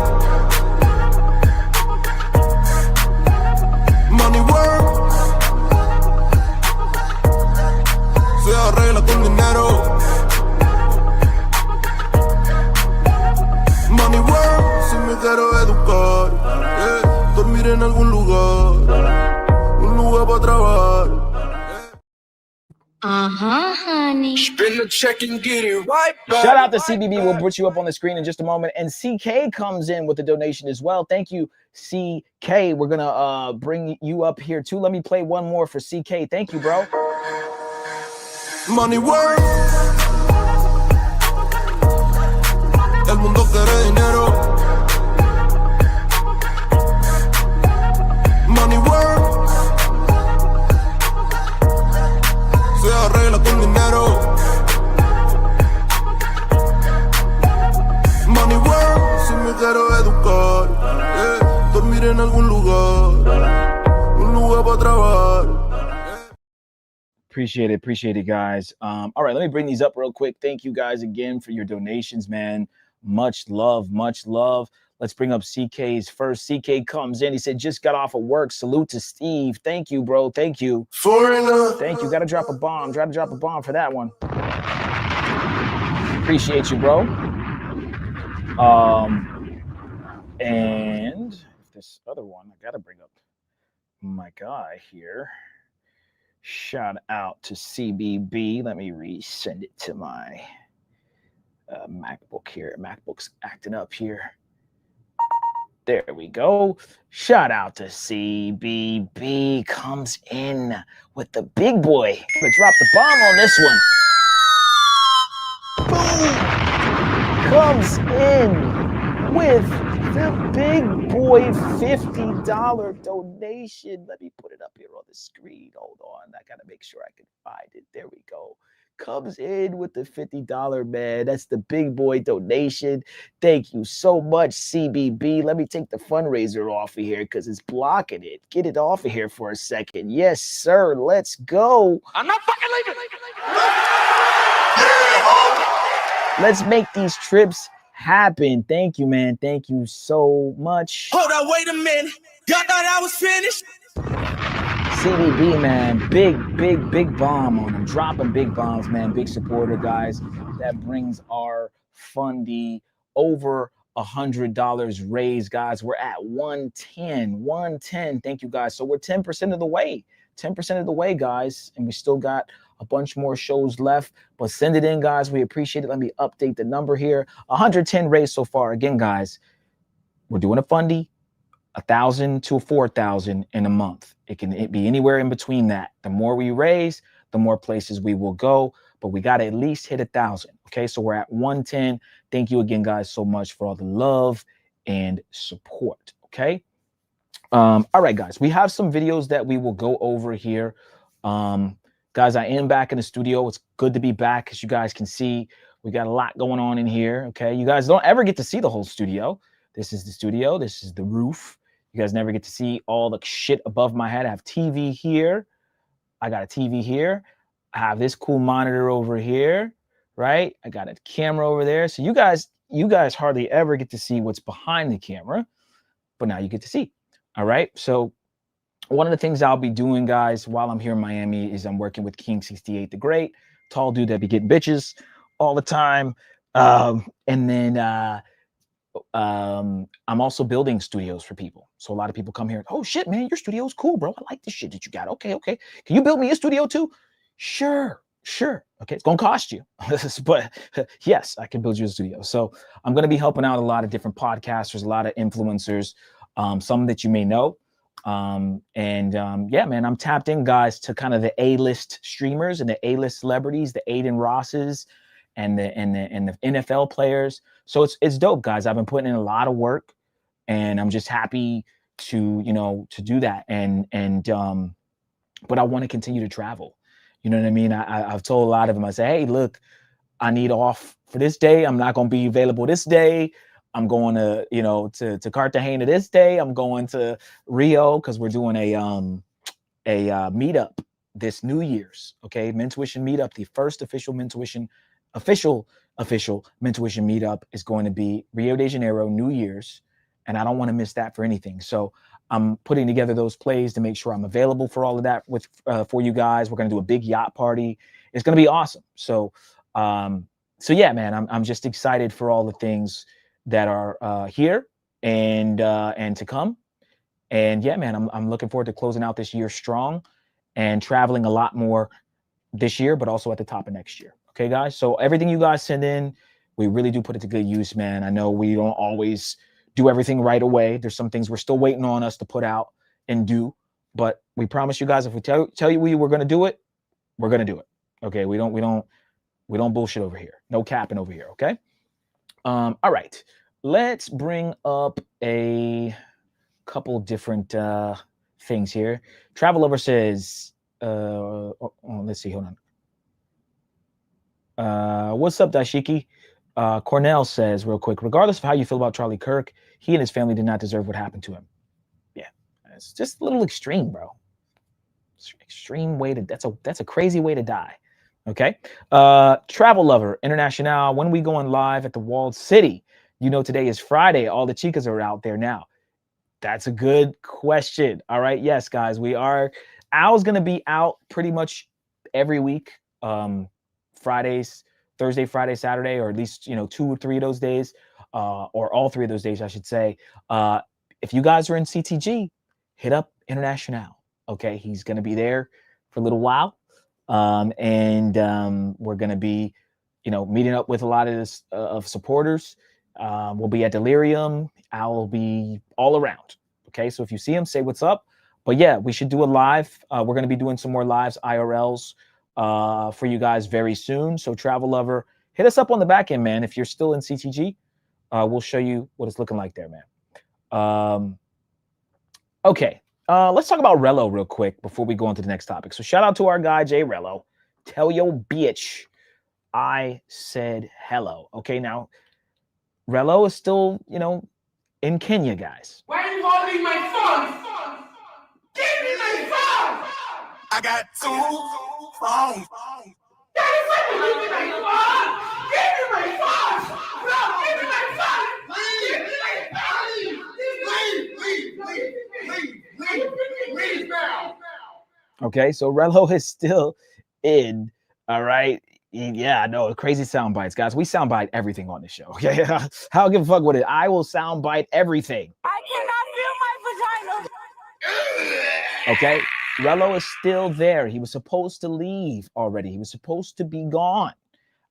Money work. Se arregla con dinero. Money work. Si me quiero educar, dormir en algún lugar, un lugar para trabajar. Honey. Spin the check and get it right back. shout out to CBB. We'll put you up on the screen in just a moment. And CK comes in with a donation as well. Thank you, CK. We're gonna bring you up here too. Let me play one more for CK. Thank you, bro. Money work. El mundo quiere dinero. Money work. Se arregla con dinero. Money work. Si me quiero educar, dormir en algún lugar, un lugar para trabajar. Appreciate it, guys. All right, let me bring these up real quick. Thank you guys again for your donations, man. Much love. Let's bring up CK's first. CK comes in. He said, just got off of work. Salute to Steve. Thank you, bro. Thank you. Thank you. Got to drop a bomb. Try to drop a bomb for that one. Appreciate you, bro. And this other one, I got to bring up my guy here. Shout out to CBB. Let me resend it to my MacBook here. MacBook's acting up here. There we go. Shout out to CBB. Comes in with the big boy. I'm gonna drop the bomb on this one. Boom! Comes in with the big boy $50 donation. Let me put it up here on the screen. Hold on. I gotta make sure I can find it. There we go. Comes in with the $50, man. That's the big boy donation. Thank you so much, CBB. Let me take the fundraiser off of here because it's blocking it. Get it off of here for a second. Yes, sir. Let's go. I'm not fucking leaving. Let's make these trips happen. Thank you, man. Thank you so much. Hold on, wait a minute. Y'all thought I was finished? CBB, man, big bomb on them. Dropping big bombs, man. Big supporter, guys. That brings our fundie over $100 raised, guys. We're at 110. Thank you, guys. So we're 10% of the way. 10% of the way, guys. And we still got a bunch more shows left, but send it in, guys. We appreciate it. Let me update the number here. 110 raised so far. Again, guys, we're doing a fundie. 1,000 to 4,000 in a month. It can be anywhere in between that. The more we raise, the more places we will go, but we got to at least hit 1,000. Okay, so we're at 110. Thank you again, guys, so much for all the love and support. Okay. All right, guys, we have some videos that we will go over here. Guys, I am back in the studio. It's good to be back. As you guys can see, we got a lot going on in here. Okay, you guys don't ever get to see the whole studio. This is the studio. This is the roof. You guys never get to see all the shit above my head. I have TV here. I got a TV here. I have this cool monitor over here, right? I got a camera over there. So you guys hardly ever get to see what's behind the camera, but now you get to see. All right. So one of the things I'll be doing, guys, while I'm here in Miami is I'm working with King 68 the Great, tall dude that be getting bitches all the time. And then I'm also building studios for people. So a lot of people come here. Oh shit, man, your studio's cool, bro. I like this shit that you got. Okay. Can you build me a studio too? Sure. Okay, it's gonna cost you. But yes, I can build you a studio. So I'm gonna be helping out a lot of different podcasters, a lot of influencers, some that you may know. Yeah, man, I'm tapped in, guys, to kind of the A-list streamers and the A-list celebrities, the Aiden Rosses and the NFL players. So it's dope, guys. I've been putting in a lot of work, and I'm just happy to do that. But I want to continue to travel. You know what I mean? I've told a lot of them. I say, hey, look, I need off for this day. I'm not going to be available this day. I'm going to to Cartagena this day. I'm going to Rio because we're doing a meetup this New Year's. Okay, Mentuition meetup, the first official Mentuition meetup is going to be Rio de Janeiro, New Year's, and I don't want to miss that for anything. So I'm putting together those plays to make sure I'm available for all of that for you guys. We're going to do a big yacht party. It's going to be awesome. So yeah, man, I'm just excited for all the things that are here and to come. And yeah, man, I'm looking forward to closing out this year strong and traveling a lot more this year, but also at the top of next year. Okay, guys. So everything you guys send in, we really do put it to good use, man. I know we don't always do everything right away. There's some things we're still waiting on us to put out and do, but we promise you guys, if we tell you we were going to do it, we're going to do it. Okay. We don't bullshit over here. No capping over here. Okay. All right. Let's bring up a couple different things here. Travel Lover says, let's see. Hold on. What's up, Dashiki? Cornell says real quick, regardless of how you feel about Charlie Kirk, he and his family did not deserve what happened to him. Yeah, it's just a little extreme, bro. Extreme way to, that's a crazy way to die. Okay. Travel Lover International, when are we going live at the Walled City? You know, today is Friday. All the chicas are out there now. That's a good question. All right. Yes, guys, we are. Al's going to be out pretty much every week. Fridays, Thursday, Friday, Saturday, or at least, 2 or 3 of those days, or all 3 of those days, I should say. If you guys are in CTG, hit up International. Okay. He's going to be there for a little while. We're going to be, meeting up with a lot of supporters. We'll be at Delirium. I'll be all around. Okay, so if you see him, say what's up. But yeah, we should do a live. We're going to be doing some more lives, IRLs, for you guys very soon. So Travel Lover, hit us up on the back end, man. If you're still in CTG, we'll show you what it's looking like there, man. Okay, let's talk about Rello real quick before we go on to the next topic. So shout out to our guy, Jay Rello. Tell your bitch I said hello. Okay, now, Rello is still, in Kenya, guys. Why are you holding my phone? Give me my phone! I got 2 phones. Daddy, why are you holding my phone? Give me my phone! No, give me my phone! Leave now! Okay, so Rello is still in, all right? Yeah, I know, crazy sound bites, guys. We sound bite everything on this show, okay? I don't give a fuck with it. I will sound bite everything. I cannot feel my vagina. Okay, Rello is still there. He was supposed to leave already. He was supposed to be gone.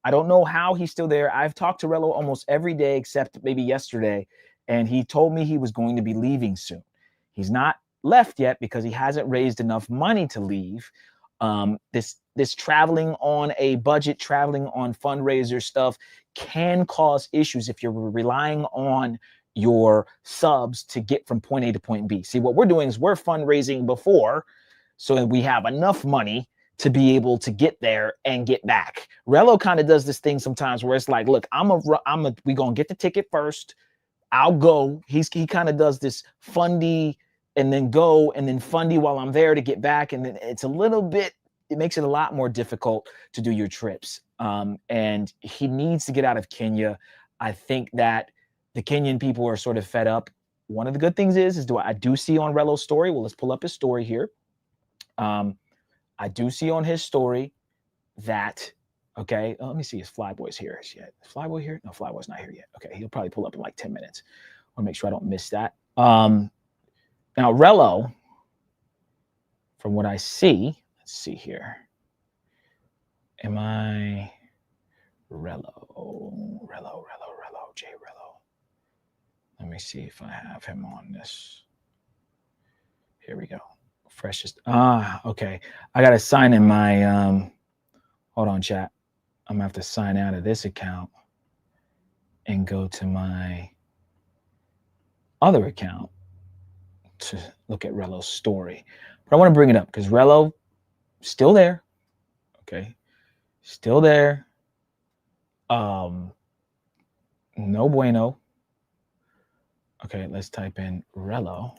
I don't know how he's still there. I've talked to Rello almost every day except maybe yesterday, and he told me he was going to be leaving soon. He's not left yet because he hasn't raised enough money to leave. This traveling on a budget, traveling on fundraiser stuff can cause issues if you're relying on your subs to get from point A to point B. See, what we're doing is we're fundraising before, so we have enough money to be able to get there and get back. Rello kind of does this thing sometimes where it's like, look, we gonna get the ticket first. I'll go. He kind of does this fundy and then go and then fundy while I'm there to get back. And then it's a little bit, it makes it a lot more difficult to do your trips. And he needs to get out of Kenya. I think that the Kenyan people are sort of fed up. One of the good things is I do see on Rello's story. Well, let's pull up his story here. I do see on his story that, okay, let me see, is Flyboy's here yet? Is Flyboy here? No, Flyboy's not here yet. Okay, he'll probably pull up in like 10 minutes. I want to make sure I don't miss that. Now, Rello, from what I see, let's see here. Am I Rello, J Rello? Let me see if I have him on this. Here we go. Freshest. Okay. I got to sign in my, hold on, chat. I'm going to have to sign out of this account and go to my other account to look at Rello's story. But I want to bring it up because Rello still there. Okay. Still there. No bueno. Okay, let's type in Rello.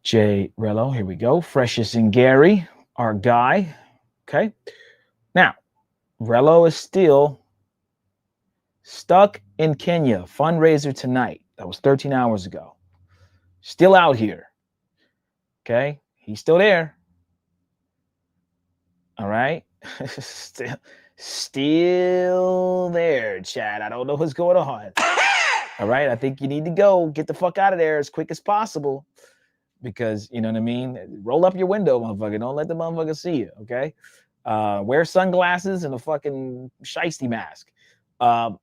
J Rello, here we go. Freshest and Gary, our guy. Okay. Now, Rello is still stuck in Kenya. Fundraiser tonight. That was 13 hours ago. Still out here. Okay. He's still there. All right. Still there, Chad. I don't know what's going on. All right. I think you need to go. Get the fuck out of there as quick as possible. Because, you know what I mean? Roll up your window, motherfucker. Don't let the motherfucker see you, okay? Wear sunglasses and a fucking shiesty mask.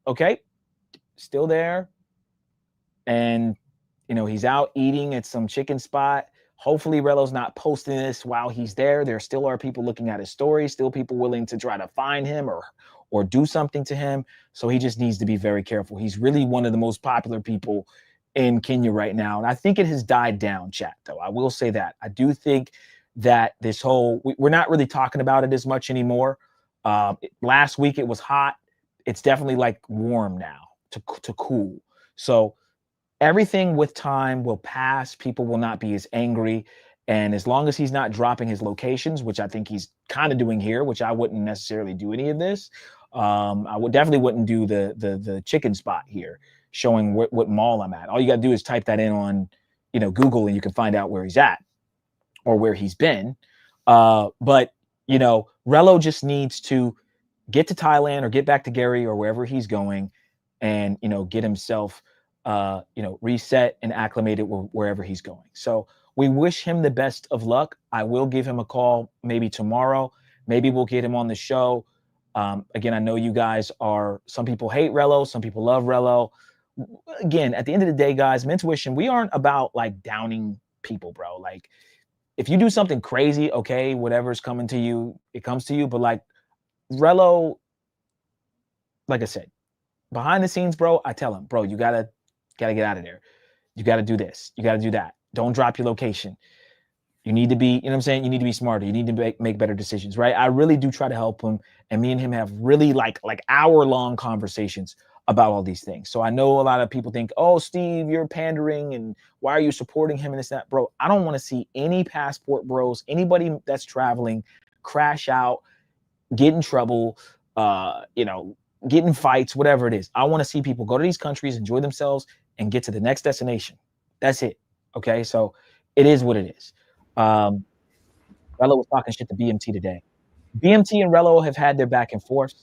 Okay? Still there. And, he's out eating at some chicken spot. Hopefully, Rello's not posting this while he's there. There still are people looking at his story, still people willing to try to find him or do something to him. So he just needs to be very careful. He's really one of the most popular people in Kenya right now. And I think it has died down, chat, though. I will say that. I do think that this whole, we're not really talking about it as much anymore. Last week it was hot. It's definitely like warm now to cool. So everything with time will pass. People will not be as angry. And as long as he's not dropping his locations, which I think he's kind of doing here, which I wouldn't necessarily do any of this. I definitely wouldn't do the chicken spot here, showing what mall I'm at. All you got to do is type that in on, Google, and you can find out where he's at or where he's been. But, Rello just needs to get to Thailand or get back to Gary or wherever he's going and, get himself reset and acclimated wherever he's going. So we wish him the best of luck. I will give him a call maybe tomorrow. Maybe we'll get him on the show. Again, I know you guys some people hate Rello, some people love Rello. Again, at the end of the day, guys, Mentuition, we aren't about like downing people, bro. Like, if you do something crazy, okay, whatever's coming to you, it comes to you. But like Rello, like I said, behind the scenes, bro, I tell him, bro, you gotta get out of there. You gotta do this. You gotta do that. Don't drop your location. You need to be, you know what I'm saying? You need to be smarter. You need to make better decisions, right? I really do try to help him. And me and him have really like hour-long conversations about all these things. So I know a lot of people think, oh, Steve, you're pandering and why are you supporting him and this, that? Bro, I don't want to see any passport bros, anybody that's traveling, crash out, get in trouble, get in fights, whatever it is. I want to see people go to these countries, enjoy themselves, and get to the next destination. That's it. Okay, so it is what it is. Rello was talking shit to BMT today. BMT and Rello have had their back and forth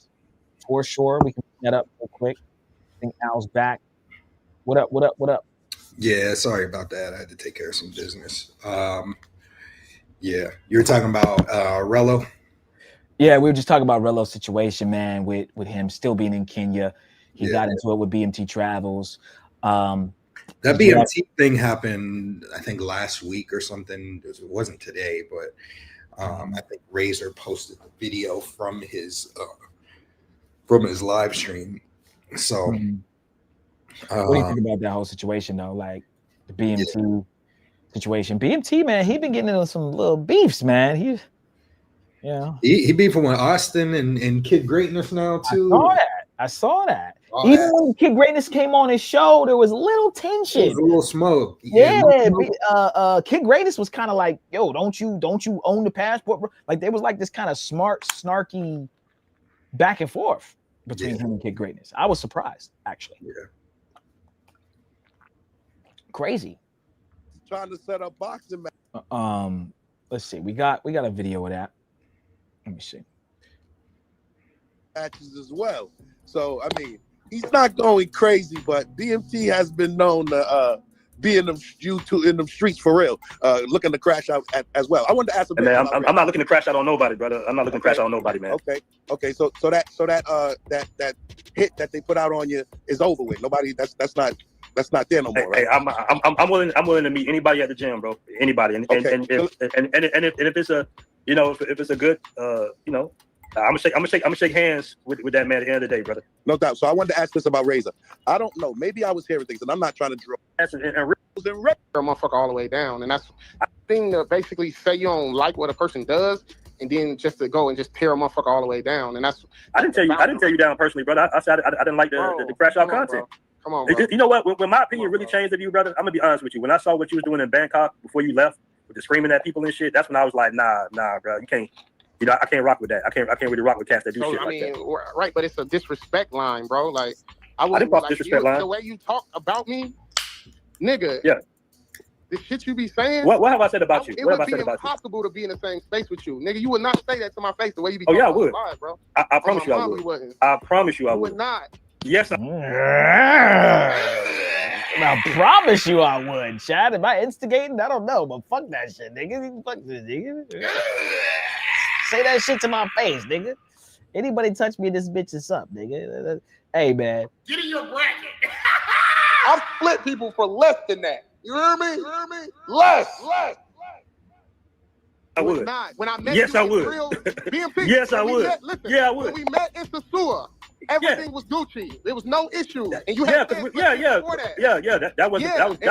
for sure. We can bring that up real quick. I think Al's back. What up? Yeah, sorry about that. I had to take care of some business. Yeah, you were talking about Rello. Yeah, we were just talking about Rello's situation, man, with him still being in Kenya. He got into it with BMT Travels. That BMT thing happened, I think, last week or something. It wasn't today, but I think Razor posted the video from his live stream. So, what do you think about that whole situation, though? Like the BMT situation. BMT, man, he been getting into some little beefs, man. He beefing with Austin and Kid Greatness now too. I saw that. Even when Kid Greatness came on his show, there was a little tension. There was a little smoke. Kid Greatness was kind of like, "Yo, don't you own the passport, bro?" Like there was like this kind of smart, snarky back and forth between him and Kid Greatness. I was surprised, actually. Yeah. Crazy. Trying to set up boxing match. Let's see. We got a video of that. Let me see. Matches as well. So I mean, he's not going crazy, but BMT has been known to be in them streets for real, looking to crash out as well. I wanted to ask him. Man, I'm not looking to crash out on nobody, brother. I'm not looking to crash out on nobody, man. Okay. So that hit that they put out on you is over with. Nobody. That's not there no more. Right? Hey, I'm willing to meet anybody at the gym, bro. Anybody, and if it's a, if it's a good, I'm gonna shake hands with that man at the end of the day, brother. No doubt. So I wanted to ask this about Razor. I don't know. Maybe I was hearing things, and I'm not trying to draw. A motherfucker all the way down, and that's a thing to basically say you don't like what a person does, and then just to go and just tear a motherfucker all the way down, and that's. I didn't tell you down personally, brother. I said I didn't like the crash out content. Come on, bro. You know what? When my opinion really changed of you, brother, I'm gonna be honest with you. When I saw what you was doing in Bangkok before you left with the screaming at people and shit, that's when I was like, nah, bro, you can't. I can't rock with that. I can't really rock with cats that do shit like that. Right, but it's a disrespect line, bro. Like I didn't cross disrespect line. The way you talk about me, nigga. Yeah. The shit you be saying. What have I said about you? It What would have I said be about you? impossible to be in the same space with you, nigga. You would not say that to my face the way you be. Oh yeah, I would. Live, bro. I promise you, I would. I promise you, I would. You would not. Yes. I promise you I would, Chad. Am I instigating? I don't know, but fuck that shit, nigga. Fuck this, nigga. Say that shit to my face, nigga. Anybody touch me, this bitch is up, nigga. Hey, man. Get in your bracket. I've split people for less than that. You hear me? Less. I would. When I met yes, you I would. Real, BMP, yes, I would. Yeah, I would. When we met in the sewer, everything was Gucci. There was no issue, and you had that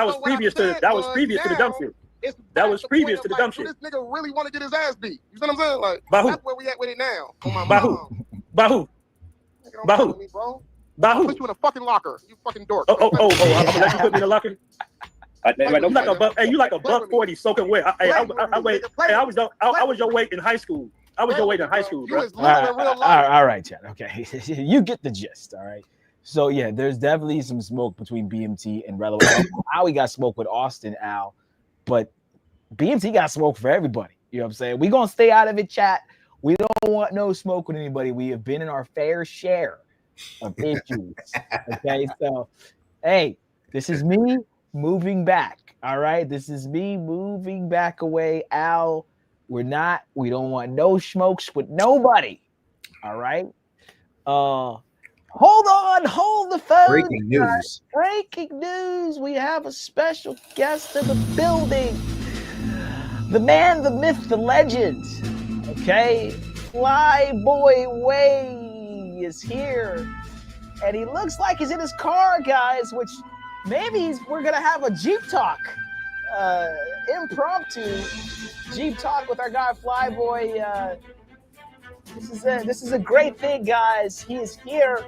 was previous to the dumb shit. That was previous to the dumb shit. This nigga really want to get his ass beat. You see what I'm saying? Like that's where we at with it now. By who? I'll put you in a fucking locker. You fucking dork. I'm gonna let you put me in a locker. You like a buck 40 soaking wet. I was your weight in high school. I was your weight in high school, bro. All right, Chad. Okay, you get the gist. All right. So yeah, there's definitely some smoke between BMT and Rello. How we got smoke with Austin, Al, but BMT got smoke for everybody. You know what I'm saying? We gonna stay out of it, chat. We don't want no smoke with anybody. We have been in our fair share of issues. Okay, so hey, This is me moving back. All right. This is me moving back away. Al, we don't want no smokes with nobody. All right. Hold on, hold the phone. Breaking news. Breaking news. We have a special guest in the building. The man, the myth, the legend. Okay. Flyboy Way is here. And he looks like he's in his car, guys, which maybe we're going to have a Jeep talk. Impromptu Jeep talk with our guy Flyboy. This is a great thing, guys. He is here.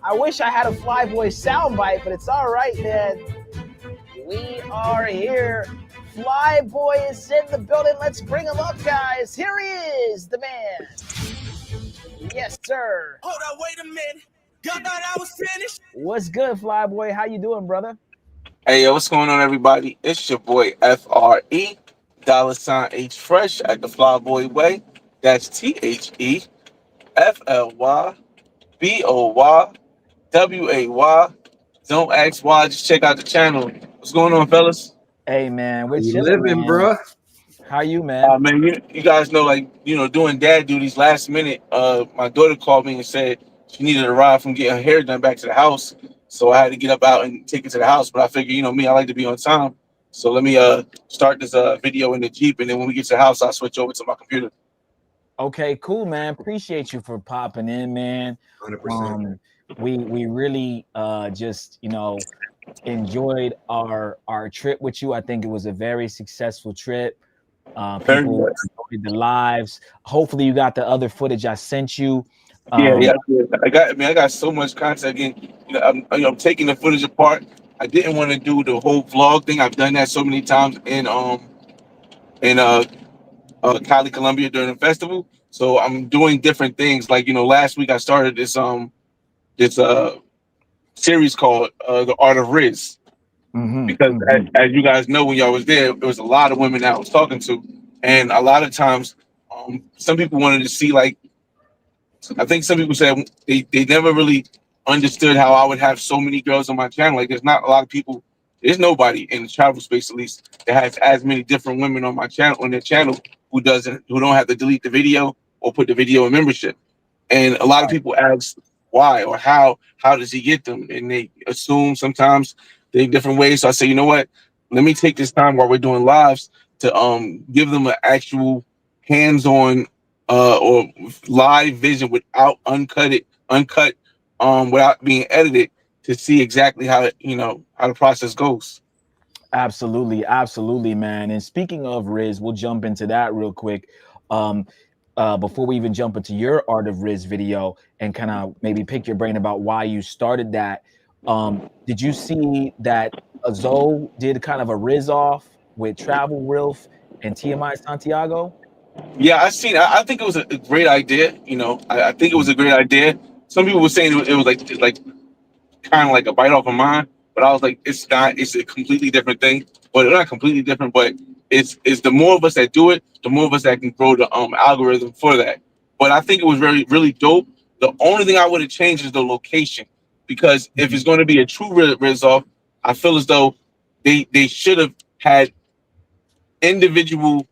I wish I had a Flyboy soundbite, but it's all right, man. We are here. Flyboy is in the building. Let's bring him up, guys. Here he is, the man. Yes, sir. Hold on, wait a minute. Y'all thought I was finished? What's good, Flyboy? How you doing, brother? Hey, yo, what's going on, everybody? It's your boy FRE, $H Fresh at the Flyboy Way. That's THEFLYBOYWAY. Don't ask why, just check out the channel. What's going on, fellas? Hey, man, we're You chilling, living, man. bro? How you, man? Man, you guys know, like, doing dad duties last minute. My daughter called me and said she needed a ride from getting her hair done back to the house. So I had to get up out and take it to the house. But I figured, me, I like to be on time. So let me start this video in the Jeep. And then when we get to the house, I'll switch over to my computer. Okay, cool, man. Appreciate you for popping in, man. 100%. We really just enjoyed our trip with you. I think it was a very successful trip. People enjoyed the lives. Hopefully, you got the other footage I sent you. Yeah. I got so much content. Again, I'm taking the footage apart. I didn't want to do the whole vlog thing. I've done that so many times in Cali, Colombia during the festival. So I'm doing different things. Like, last week I started this series called The Art of Riz. Because as you guys know, when y'all was there was a lot of women that I was talking to. And a lot of times, some people wanted to see, like, I think some people said they never really understood how I would have so many girls on my channel. Like, there's not a lot of people, there's nobody in the travel space, at least, that has as many different women on their channel who don't have to delete the video or put the video in membership. And a lot of people ask why or how does he get them? And they assume sometimes they're different ways. So I say, you know what? Let me take this time while we're doing lives to give them an actual hands-on or live vision without uncut, without being edited, to see exactly how the process goes. Absolutely, man. And speaking of Riz, we'll jump into that real quick. Before we even jump into your Art of Riz video and kind of maybe pick your brain about why you started that. Did you see that Zoe did kind of a Riz off with Travel Rilf and TMI Santiago? Yeah, I seen. I think it was a great idea. I think it was a great idea. Some people were saying it was like kind of like a bite off of mine, but I was like, it's not. It's a completely different thing. But it's not completely different. But it's the more of us that do it, the more of us that can grow the algorithm for that. But I think it was really dope. The only thing I would have changed is the location, because if it's going to be a true Riz off, I feel as though they should have had individual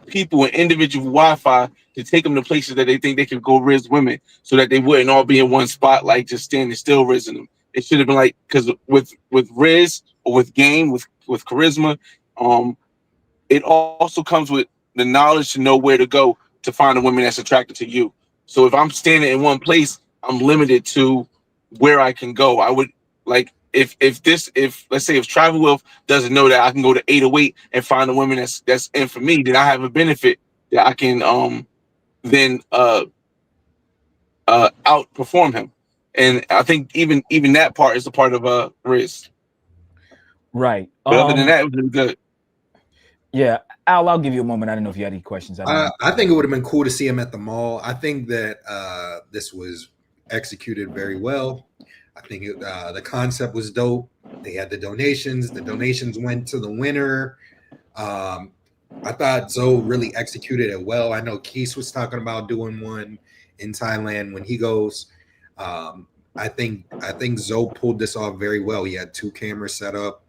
people and individual Wi-Fi to take them to places that they think they can go Riz women, so that they wouldn't all be in one spot, like just standing still rizzing them. It should have been like, because with Riz or with game, with charisma, it also comes with the knowledge to know where to go to find a woman that's attracted to you. So if I'm standing in one place, I'm limited to where I can go. I would like if let's say if Travel Wealth doesn't know that I can go to 808 and find a woman that's in for me, then I have a benefit that I can then outperform him. And I think even that part is a part of Riz. Right. But other than that, it was really good. Yeah, Al, I'll give you a moment. I don't know if you had any questions. I think it would have been cool to see him at the mall. I think that this was executed very well. I think the concept was dope. They had the donations. The donations went to the winner. I thought Zoe really executed it well. I know Keith was talking about doing one in Thailand when he goes. I think Zoe pulled this off very well. He had 2 cameras set up.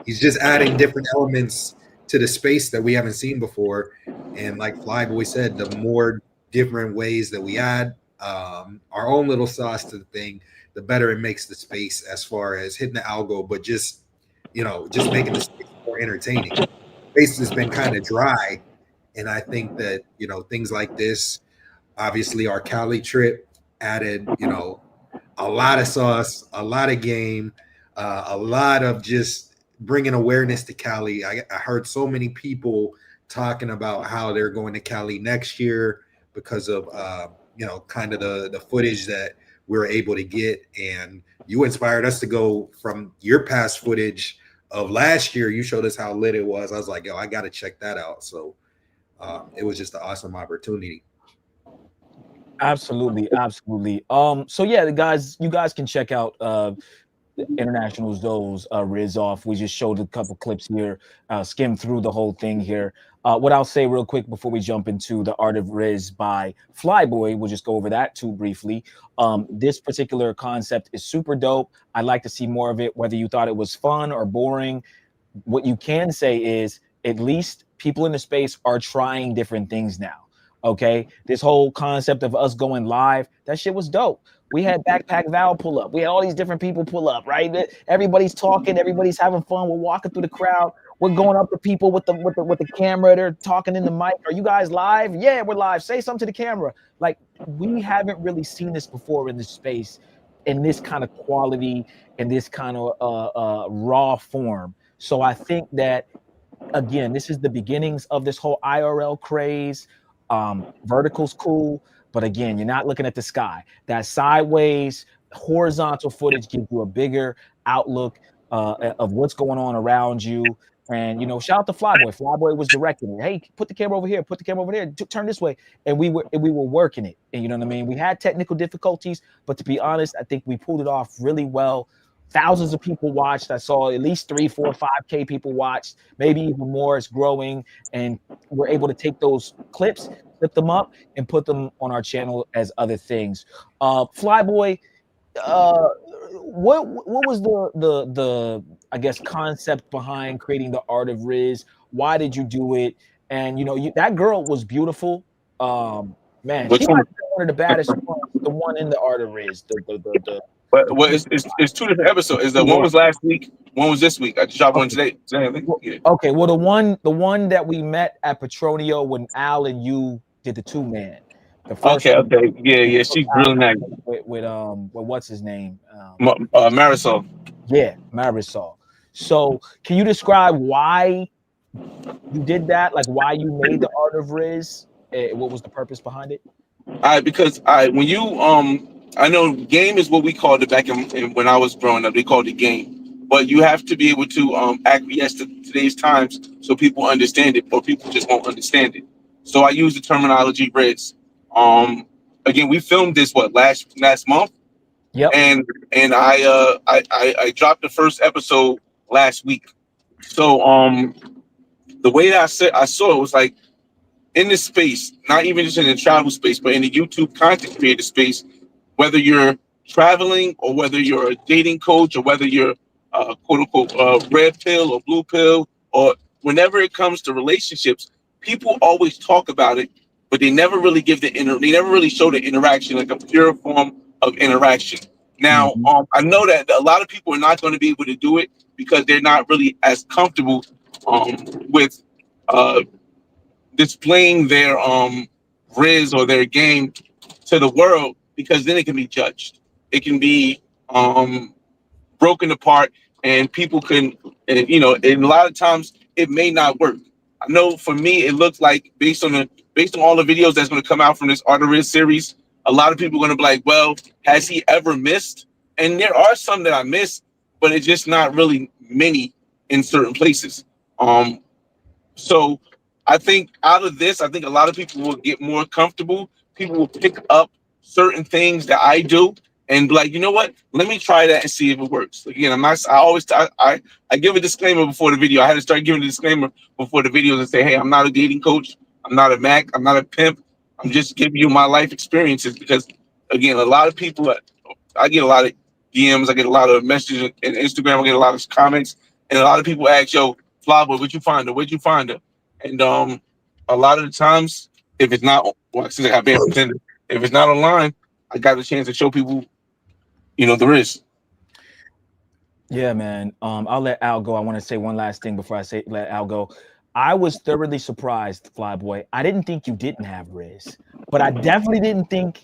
He's just adding different elements to the space that we haven't seen before. And like Flyboy said, the more different ways that we add our own little sauce to the thing, the better it makes the space as far as hitting the algo, but just making the space more entertaining. Space has been kind of dry, and I think that things like this, obviously our Cali trip added a lot of sauce, a lot of game, a lot of just bringing awareness to Cali. I heard so many people talking about how they're going to Cali next year because of kind of the footage that we're able to get. And you inspired us to go from your past footage of last year. You showed us how lit it was. I was like, yo, I got to check that out. So it was just an awesome opportunity. Absolutely. So yeah, you guys can check out International Zoe's Riz off. We just showed a couple clips here, skimmed through the whole thing here. What I'll say real quick before we jump into the Art of Riz by Flyboy, we'll just go over that too briefly. This particular concept is super dope. I'd like to see more of it, whether you thought it was fun or boring. What you can say is at least people in the space are trying different things now. Okay, this whole concept of us going live, that shit was dope. We had Backpack Val pull up. We had all these different people pull up, right? Everybody's talking, everybody's having fun. We're walking through the crowd. We're going up to people with the camera. They're talking in the mic. Are you guys live? Yeah, we're live. Say something to the camera. Like, we haven't really seen this before in this space, in this kind of quality, in this kind of raw form. So I think that, again, this is the beginnings of this whole IRL craze. Vertical's cool, but again, you're not looking at the sky. That sideways horizontal footage gives you a bigger outlook of what's going on around you. And shout out to Flyboy. Flyboy was directing it. Hey, put the camera over here, put the camera over there, turn this way. And we were working it. And you know what I mean? We had technical difficulties, but to be honest, I think we pulled it off really well. Thousands of people watched. I saw at least 3, 4, 5K people watched, maybe even more. It's growing, and we're able to take those clips, flip them up, and put them on our channel as other things. Flyboy, what was the I guess concept behind creating the Art of Riz? Why did you do it? And that girl was beautiful. Man, she might be one of the baddest ones, the one in the Art of Riz. But it's 2 different episodes. Is the one was last week, one was this week. I just shot one today. Yeah. Okay, well the one that we met at Petronio when Al and you did the 2-man. Okay, yeah, she's really nice. With what's his name? Marisol. Yeah, Marisol. So can you describe why you did that? Like why you made the Art of Riz? What was the purpose behind it? Because when you I know game is what we called it back in when I was growing up. They called it game, but you have to be able to acquiesce to today's times so people understand it, or people just won't understand it. So I use the terminology Riz. Again, we filmed this last month. Yep. And I dropped the first episode last week. So the way that I saw it was like in this space, not even just in the travel space, but in the YouTube content creator space. Whether you're traveling or whether you're a dating coach or whether you're quote unquote red pill or blue pill, or whenever it comes to relationships, people always talk about it, but they never really they never really show the interaction, like a pure form of interaction. Now, I know that a lot of people are not going to be able to do it because they're not really as comfortable with displaying their Riz or their game to the world, because then it can be judged. It can be broken apart, and people can, and a lot of times it may not work. I know for me, it looks like based on all the videos that's going to come out from this Art of Riz series, a lot of people are going to be like, well, has he ever missed? And there are some that I missed, but it's just not really many in certain places. So I think out of this, I think a lot of people will get more comfortable. People will pick up certain things that I do and be like, you know what? Let me try that and see if it works. Again, I give a disclaimer before the video. I had to start giving a disclaimer before the videos and say, hey, I'm not a dating coach. I'm not a Mac. I'm not a pimp. I'm just giving you my life experiences, because again, a lot of people I get a lot of DMs, I get a lot of messages in Instagram, I get a lot of comments, and a lot of people ask, "Yo, Flyboy, where'd you find her? Where'd you find her?" And a lot of the times, if it's not, well, since I got banned from Tinder, if it's not online, I got the chance to show people, the risk. Yeah, man. I'll let Al go. I want to say one last thing before I let Al go. I was thoroughly surprised, Flyboy. I didn't think you didn't have Riz, but I definitely didn't think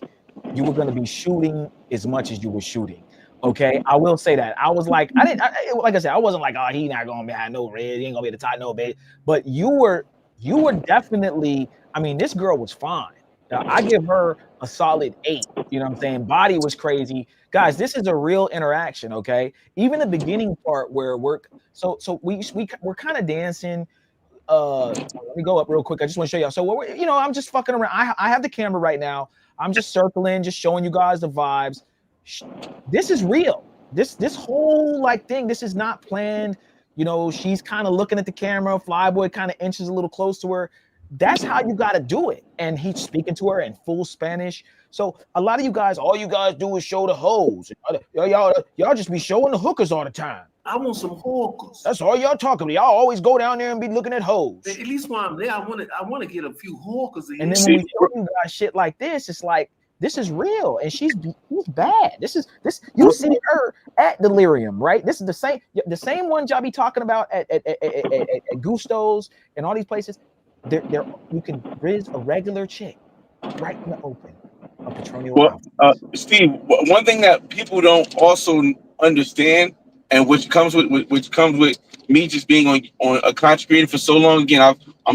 you were going to be shooting as much as you were shooting. Okay, I will say that. I was like, like I said, I wasn't like, oh, he not going to have no Riz, he ain't going to be the top no bait. But you were definitely. I mean, this girl was fine. I give her a solid 8. You know what I'm saying? Body was crazy. Guys, this is a real interaction, okay? Even the beginning part where we're kind of dancing. Let me go up real quick. I just want to show y'all. So I'm just fucking around. I have the camera right now. I'm just circling, just showing you guys the vibes. This is real. This whole thing, this is not planned. She's kind of looking at the camera. Flyboy kind of inches a little close to her. That's how you got to do it. And he's speaking to her in full Spanish. So a lot of you guys, all you guys do is show the hoes. Y'all just be showing the hookers all the time. I want some hookers. That's all y'all talking about. Y'all always go down there and be looking at hoes. At least while I'm there, I want to get a few hookers. And then when we show you guys shit like this, it's like, this is real, and she's bad. This you see her at Delirium, right? This is the same one y'all be talking about at Gusto's and all these places. You can Riz a regular chick right in the open. A Petroleum. Well, Steve, one thing that people don't also understand, and which comes with me just being on a content creator for so long. Again, I've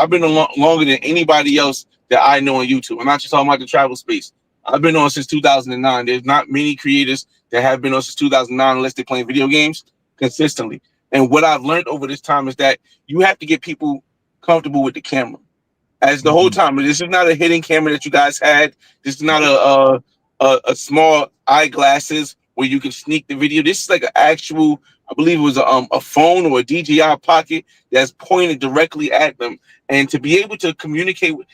been longer than anybody else that I know on YouTube. I'm not just talking about the travel space. I've been on since 2009. There's not many creators that have been on since 2009 unless they're playing video games consistently. And what I've learned over this time is that you have to get people comfortable with the camera. As the whole time, this is not a hidden camera that you guys had. This is not a small eyeglasses where you can sneak the video. This is like an actual, I believe it was a phone or a DJI pocket that's pointed directly at them. And to be able to communicate with,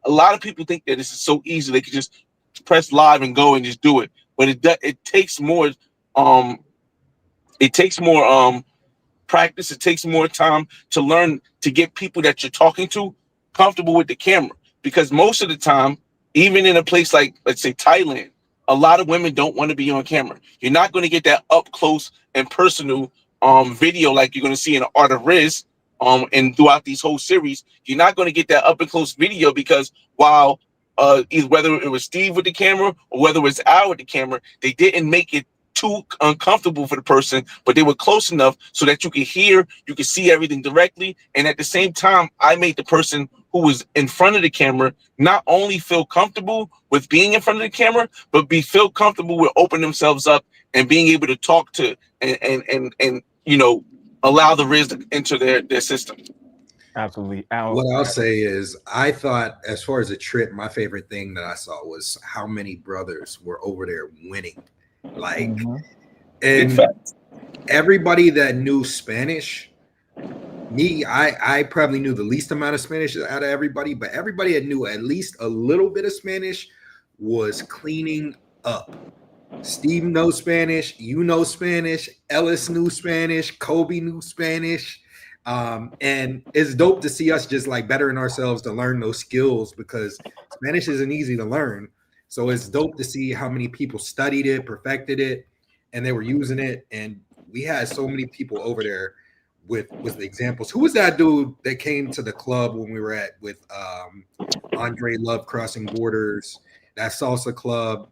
a lot of people think that this is so easy. They can just press live and go and just do it. But it takes more practice. It takes more time to learn to get people that you're talking to comfortable with the camera, because most of the time, even in a place like, let's say, Thailand, a lot of women don't want to be on camera. You're not going to get that up close and personal video like you're going to see in Art of Riz and throughout these whole series. You're not going to get that up and close video because while whether it was Steve with the camera or whether it was Al with the camera, they didn't make it too uncomfortable for the person, but they were close enough so that you could hear, you could see everything directly. And at the same time, I made the person who was in front of the camera not only feel comfortable with being in front of the camera, but feel comfortable with opening themselves up and being able to talk to and allow the Riz to enter their system. Absolutely. What I'll say is, I thought, as far as a trip, my favorite thing that I saw was how many brothers were over there winning. Like, and everybody that knew Spanish, I probably knew the least amount of Spanish out of everybody, but everybody that knew at least a little bit of Spanish was cleaning up. Steve knows Spanish, you know Spanish, Ellis knew Spanish, Kobe knew Spanish. And it's dope to see us just like bettering ourselves to learn those skills, because Spanish isn't easy to learn. So it's dope to see how many people studied it, perfected it, and they were using it. And we had so many people over there with the examples. Who was that dude that came to the club when we were with Andre Love Crossing Borders, that salsa club,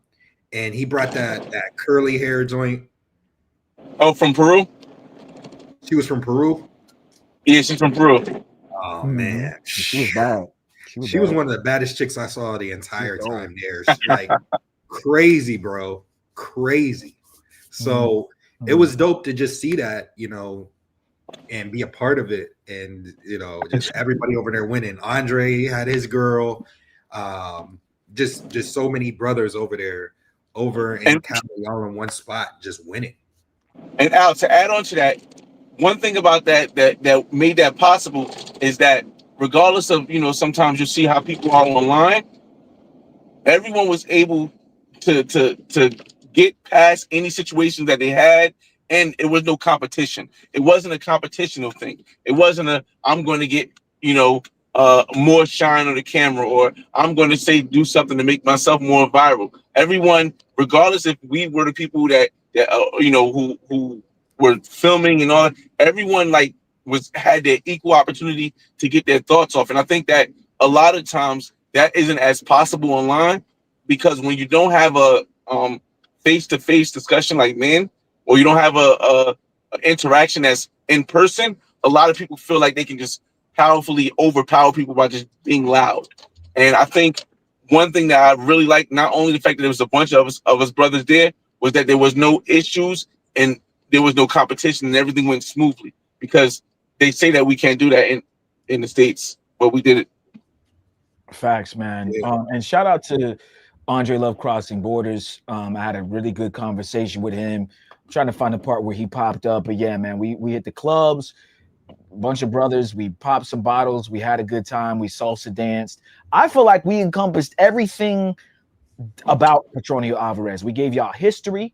and he brought that curly hair joint? Oh, from Peru? She was from Peru? Yeah, she's from Peru. Oh, man. She was bad. She was one of the baddest chicks I saw the entire time there. She's like crazy, bro. Crazy. So it was dope to just see that, and be a part of it. And, just everybody over there winning. Andre had his girl. Just so many brothers over there, in Cali, all in one spot, just winning. And Al, to add on to that, one thing about that made that possible is that regardless of, sometimes you see how people are online, everyone was able to get past any situations that they had, and it was no competition. It wasn't a competitional thing. It wasn't a I'm going to get, you know, more shine on the camera, or I'm going to do something to make myself more viral. Everyone, regardless if we were the people that you know, who were filming and all, everyone like had their equal opportunity to get their thoughts off. And I think that a lot of times that isn't as possible online, because when you don't have a face-to-face discussion like men, or you don't have a interaction that's in person, a lot of people feel like they can just powerfully overpower people by just being loud. And I think one thing that I really like, not only the fact that there was a bunch of us brothers there, was that there was no issues and there was no competition, and everything went smoothly, because they say that we can't do that in the States, but we did it. Facts, man. And shout out to Andre Love Crossing Borders. I had a really good conversation with him. I'm trying to find the part where he popped up, but yeah, man, we hit the clubs, a bunch of brothers, we popped some bottles, we had a good time, we salsa danced. I feel like we encompassed everything about Petronio Alvarez. We gave y'all history,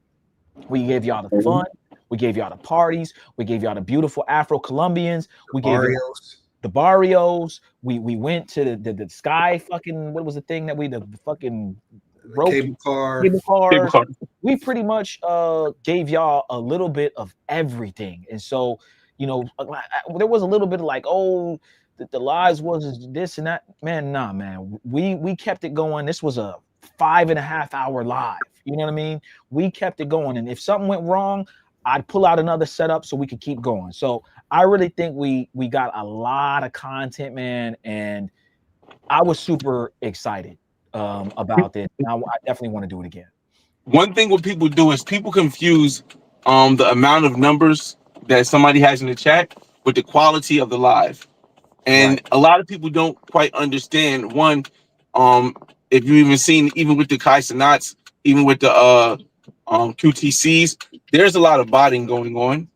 we gave y'all the fun, we gave y'all the parties, we gave y'all the beautiful Afro-Colombians, we gave y'all the barrios. We went to the sky fucking, what was the thing that the fucking rope cable cars. We pretty much gave y'all a little bit of everything. And so, you know, there was a little bit of like, oh, the lives was this and that. Man, nah, man. We kept it going. This was a 5.5 hour live. You know what I mean? We kept it going. And if something went wrong, I'd pull out another setup so we could keep going. So I really think we got a lot of content, man, and I was super excited about this. I definitely want to do it again. One thing what people do is people confuse the amount of numbers that somebody has in the chat with the quality of the live. And a lot of people don't quite understand. One, if you even seen, even with the Kai Cenats, even with the QTCs, there's a lot of botting going on,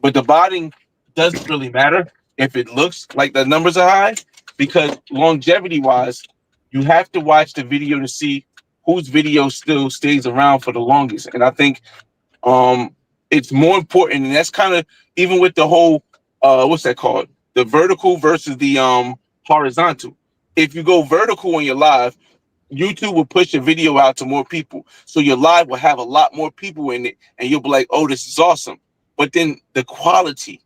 but the botting doesn't really matter if it looks like the numbers are high, because longevity wise, you have to watch the video to see whose video still stays around for the longest. And I think it's more important, and that's kind of even with the whole what's that called, the vertical versus the horizontal. If you go vertical on your live, YouTube will push your video out to more people, so your live will have a lot more people in it, and you'll be like, oh, this is awesome. But then the quality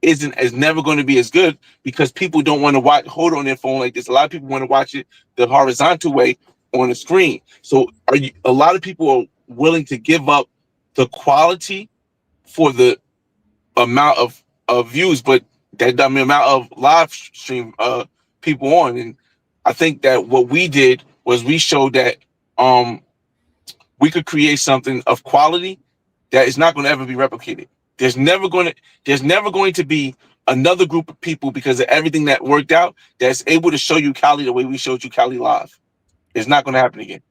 is never going to be as good, because people don't want to hold on their phone like this. A lot of people want to watch it the horizontal way on the screen. So a lot of people are willing to give up the quality for the amount of views, but that the amount of live stream people on. And I think that what we did was we showed that we could create something of quality that is not going to ever be replicated. There's never going to be another group of people, because of everything that worked out, that's able to show you Cali the way we showed you Cali live. It's not going to happen again.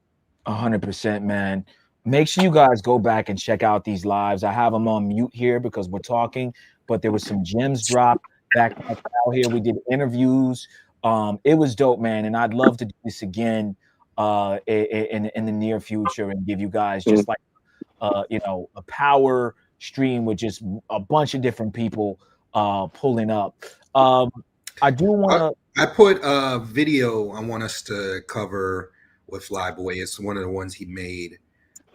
100%, man. Make sure you guys go back and check out these lives. I have them on mute here because we're talking, but there was some gems dropped back out here. We did interviews. It was dope, man, and I'd love to do this again in the near future and give you guys just like you know, a power stream with just a bunch of different people pulling up. I do want to. I put a video I want us to cover with Flyboy. It's one of the ones he made.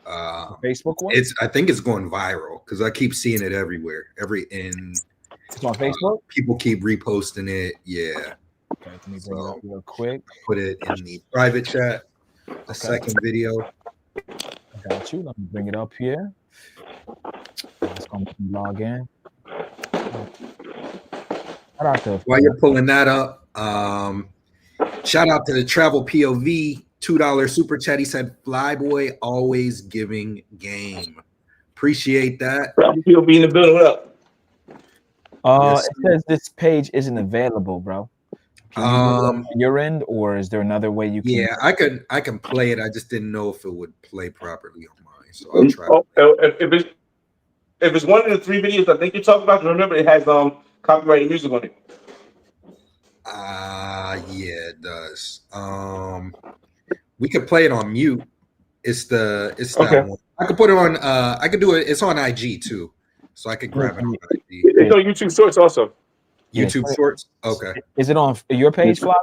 Facebook one. I think it's going viral because I keep seeing it everywhere. It's on Facebook. People keep reposting it. Yeah. Okay, let me bring it up real quick. Put it in the private chat. The second video. I got you. Let me bring it up here. Let's go log in. While you're pulling that up, shout out to the Travel POV $2 super chat. He said, "Flyboy always giving game." Appreciate that. Travel POV in the building. What up? It says this page isn't available, bro. Can you do it on your end, or is there another way you can? Yeah, I can play it. I just didn't know if it would play properly on mine, so I'll try. If it's one of the 3 videos I think you're talking about, remember it has copyrighted music on it. Yeah, it does. We could play it on mute. It's that one. I could put it on. I could do it. It's on IG too, so I could grab it on IG. It's on YouTube Shorts also. YouTube Shorts. Okay. Is it on your page, Flyboy?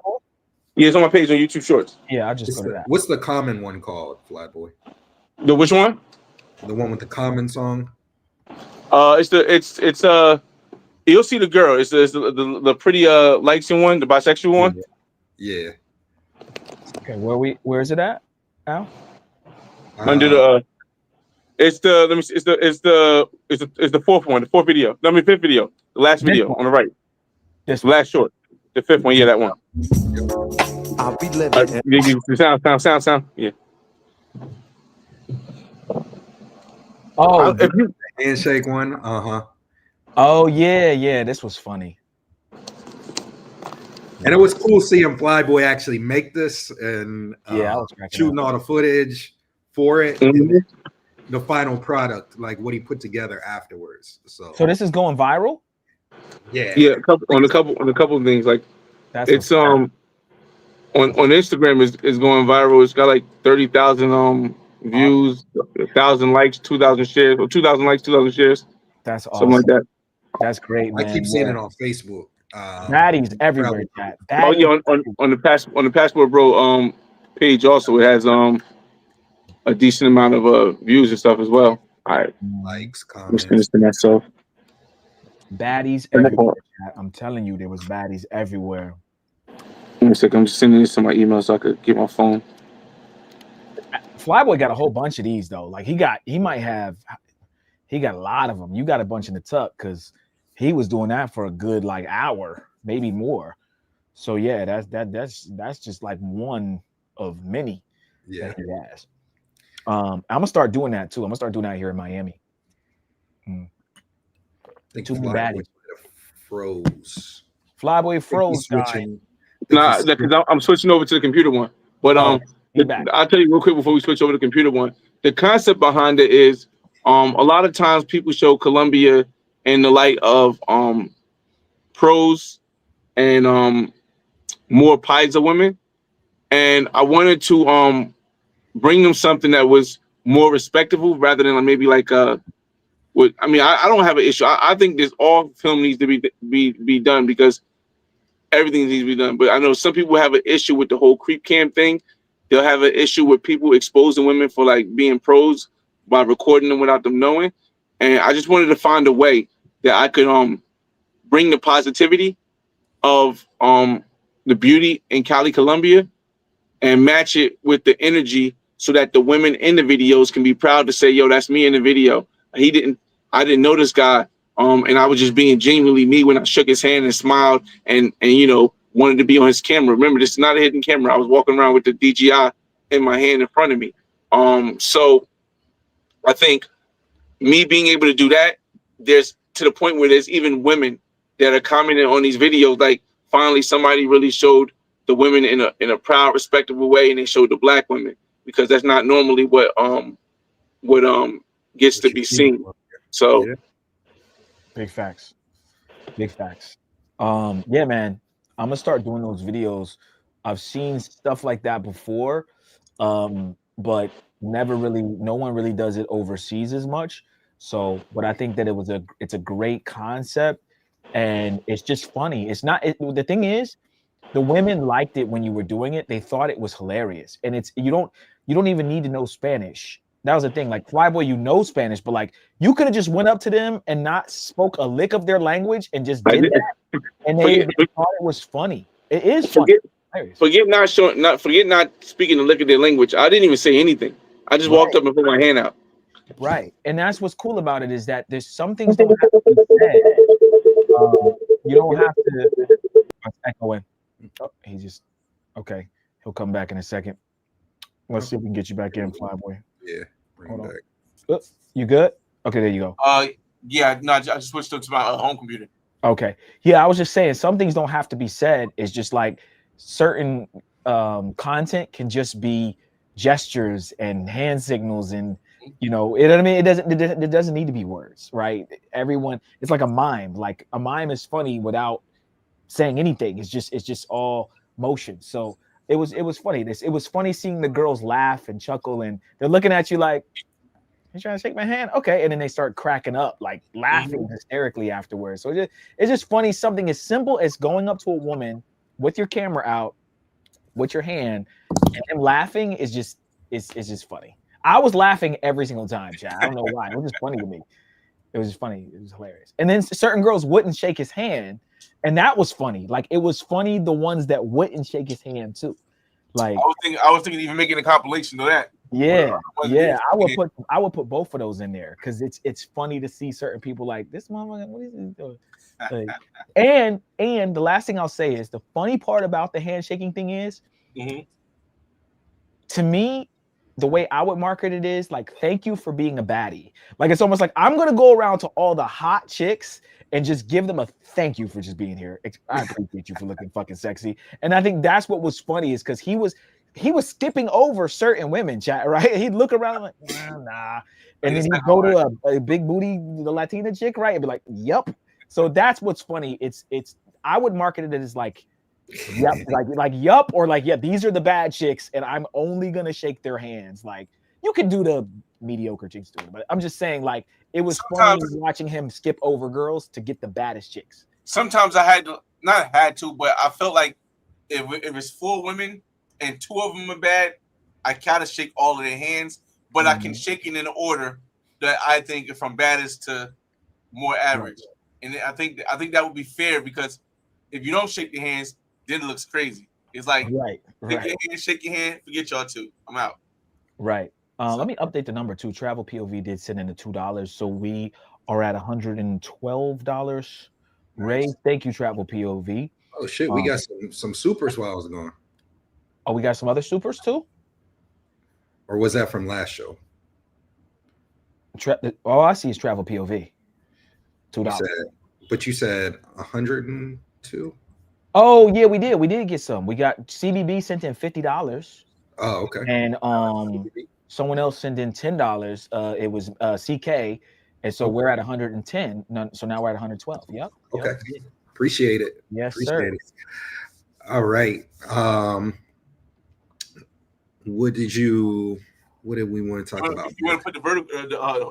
Yeah, it's on my page on YouTube Shorts. Yeah, I'll just go to that. What's the common one called, Flyboy? The which one? The one with the common song. It's you'll see the girl. It's the pretty likesome one, the bisexual one. Yeah. Okay, where is it at? Al? Under the it's the let me see, it's the fourth one, the fourth video. No, I mean fifth video, the last video on the right. This last short, the fifth one. Yeah, that one. I'll be living. Sound. Yeah. Oh, if you handshake one. Oh yeah. This was funny. And it was cool seeing Flyboy actually make this and I was shooting all the footage for it. And the final product, like what he put together afterwards. So this is going viral. Yeah. On a couple of things. Like it's on Instagram is going viral. It's got like 30,000 views, 1,000 likes, 2,000 shares, or 2,000 likes, 2,000 shares. That's awesome. Something like that. That's great, man. I keep seeing it on Facebook. Baddies everywhere, chat. Oh yeah, on the Passport Bro page also it has a decent amount of views and stuff as well. All right, likes, I'm comments. just finishing myself. Baddies everywhere, chat. I'm telling you, there was baddies everywhere. One second, I'm just sending this to my email so I could get my phone. Flyboy got a whole bunch of these though. Like he got a lot of them. You got a bunch in the tuck because he was doing that for a good like hour, maybe more. So yeah, that's just like one of many that he has. I'm gonna start doing that too. I'm gonna start doing that here in Miami. Too many baddies. Froze. Flyboy froze. Switching. Nah, because I'm switching over to the computer one. But I'll tell you real quick before we switch over to the computer one. The concept behind it is a lot of times people show Colombia in the light of pros and more pies of women, and I wanted to bring them something that was more respectable rather than maybe like what I mean. I don't have an issue. I think this all film needs to be done because everything needs to be done. But I know some people have an issue with the whole creep cam thing. They'll have an issue with people exposing women for like being pros by recording them without them knowing. And I just wanted to find a way that I could bring the positivity of the beauty in Cali, Colombia, and match it with the energy so that the women in the videos can be proud to say, yo, that's me in the video. I didn't know this guy. And I was just being genuinely me when I shook his hand and smiled and wanted to be on his camera. Remember, this is not a hidden camera. I was walking around with the DJI in my hand in front of me. So I think me being able to do that, there's to the point where there's even women that are commenting on these videos. Like finally somebody really showed the women in a proud, respectable way, and they showed the black women because that's not normally what gets to be seen. So big facts. Yeah, man. I'm gonna start doing those videos. I've seen stuff like that before, but no one really does it overseas as much. So, but I think that it's a great concept, and it's just funny. The thing is, the women liked it when you were doing it. They thought it was hilarious, and you don't even need to know Spanish. That was the thing. Like Flyboy, you know Spanish, but like you could have just went up to them and not spoke a lick of their language and just did that, and they thought it was funny. It is funny. Forget not speaking the lick of their language. I didn't even say anything. I just walked up and put my hand out. Right, and that's what's cool about it is that there's some things don't have to be said. You don't have to. Echoing. Oh, he just okay. He'll come back in a second. Let's see if we can get you back in, Flyboy. Yeah, bring Hold back. on. You good? Okay, there you go. Yeah, no, I just switched to my home computer. Okay. Yeah, I was just saying some things don't have to be said. It's just like certain content can just be gestures and hand signals and you know what I mean? It doesn't need to be words, right? Everyone, it's like a mime. Like a mime is funny without saying anything. It's just all motion. So it was funny. It was funny seeing the girls laugh and chuckle and they're looking at you like, You trying to shake my hand? Okay. And then they start cracking up, like laughing hysterically afterwards. So it's just funny. Something as simple as going up to a woman with your camera out, with your hand, and them laughing is just it's just funny. I was laughing every single time, Chad. I don't know why. It was just funny to me. It was just funny. It was hilarious. And then certain girls wouldn't shake his hand, and that was funny. Like it was funny the ones that wouldn't shake his hand too. Like I was thinking even making a compilation of that. yeah, yeah. I would put both of those in there because it's funny to see certain people like this motherfucker. What is he doing? Like, and the last thing I'll say is the funny part about the handshaking thing is, to me, the way I would market it is like, thank you for being a baddie. Like it's almost like I'm gonna go around to all the hot chicks and just give them a thank you for just being here. I appreciate you for looking fucking sexy. And I think that's what was funny is because he was skipping over certain women, chat, right? He'd look around like, nah. And then he'd go to a big booty, the Latina chick, right? And be like, yup. So that's what's funny. It's I would market it as like, yep, like yup, or like, yeah, these are the bad chicks, and I'm only gonna shake their hands. Like you could do the mediocre chicks too, but I'm just saying, like, it was funny watching him skip over girls to get the baddest chicks. Sometimes I had to, not had to, but I felt like if it's 4 women and 2 of them are bad, I kind of shake all of their hands, but I can shake it in an order that I think from baddest to more average. And I think that would be fair, because if you don't shake the hands, then it looks crazy. It's like, shake your hand, forget y'all two. I'm out. Right. Let me update the number too. Travel POV did send in the $2, so we are at $112. Ray, thank you, Travel POV. Oh shit, we got some supers while I was gone. Oh, we got some other supers too? Or was that from last show? All I see is Travel POV. $2. But you said 102? Oh yeah, we did. We did get some. We got CBB sent in $50. Oh, okay. And someone else sent in $10. It was CK, and so we're at 110. So now we're at 112. Yep. Okay. Appreciate it. Yes, Appreciate sir. it. All right. What did we want to talk about? You want to put the vertical,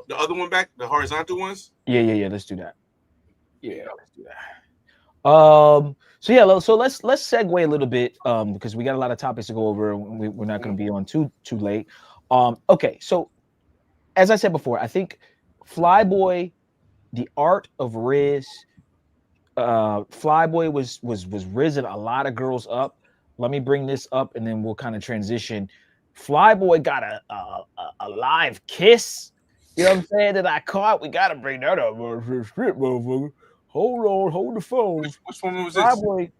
the other one back, the horizontal ones? Yeah. Let's do that. Yeah, let's do that. So yeah, so let's segue a little bit because we got a lot of topics to go over. And we're not going to be on too late. Okay, so as I said before, I think Flyboy, the Art of Riz, Flyboy was rizzing a lot of girls up. Let me bring this up and then we'll kind of transition. Flyboy got a live kiss. You know what I'm saying? That I caught. We got to bring that up. Hold on, hold the phone. Which one was Flyboy,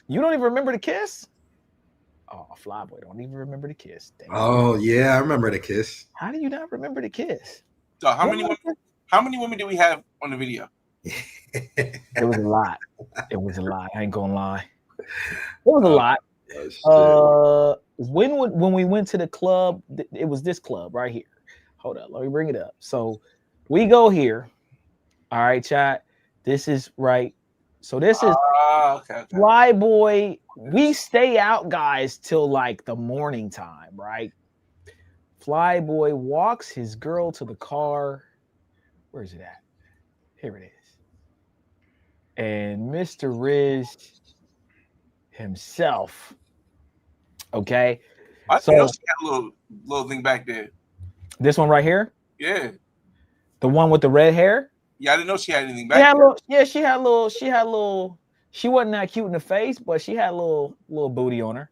you don't even remember the kiss? Oh, Flyboy don't even remember the kiss. Damn. Oh yeah, I remember the kiss. How do you not remember the kiss? So how many women do we have on the video? It was a lot. It was a lot. I ain't gonna lie. It was a lot. When we went to the club, it was this club right here. Hold up, let me bring it up. So we go here. All right, chat. This is right. So this is okay. Flyboy. We stay out, guys, till like the morning time, right? Flyboy walks his girl to the car. Where is it at? Here it is. And Mr. Riz himself. Okay. I think she had a little thing back there. This one right here? Yeah. The one with the red hair? Yeah, I didn't know she had anything back there. She had a little. She wasn't that cute in the face, but she had a little booty on her.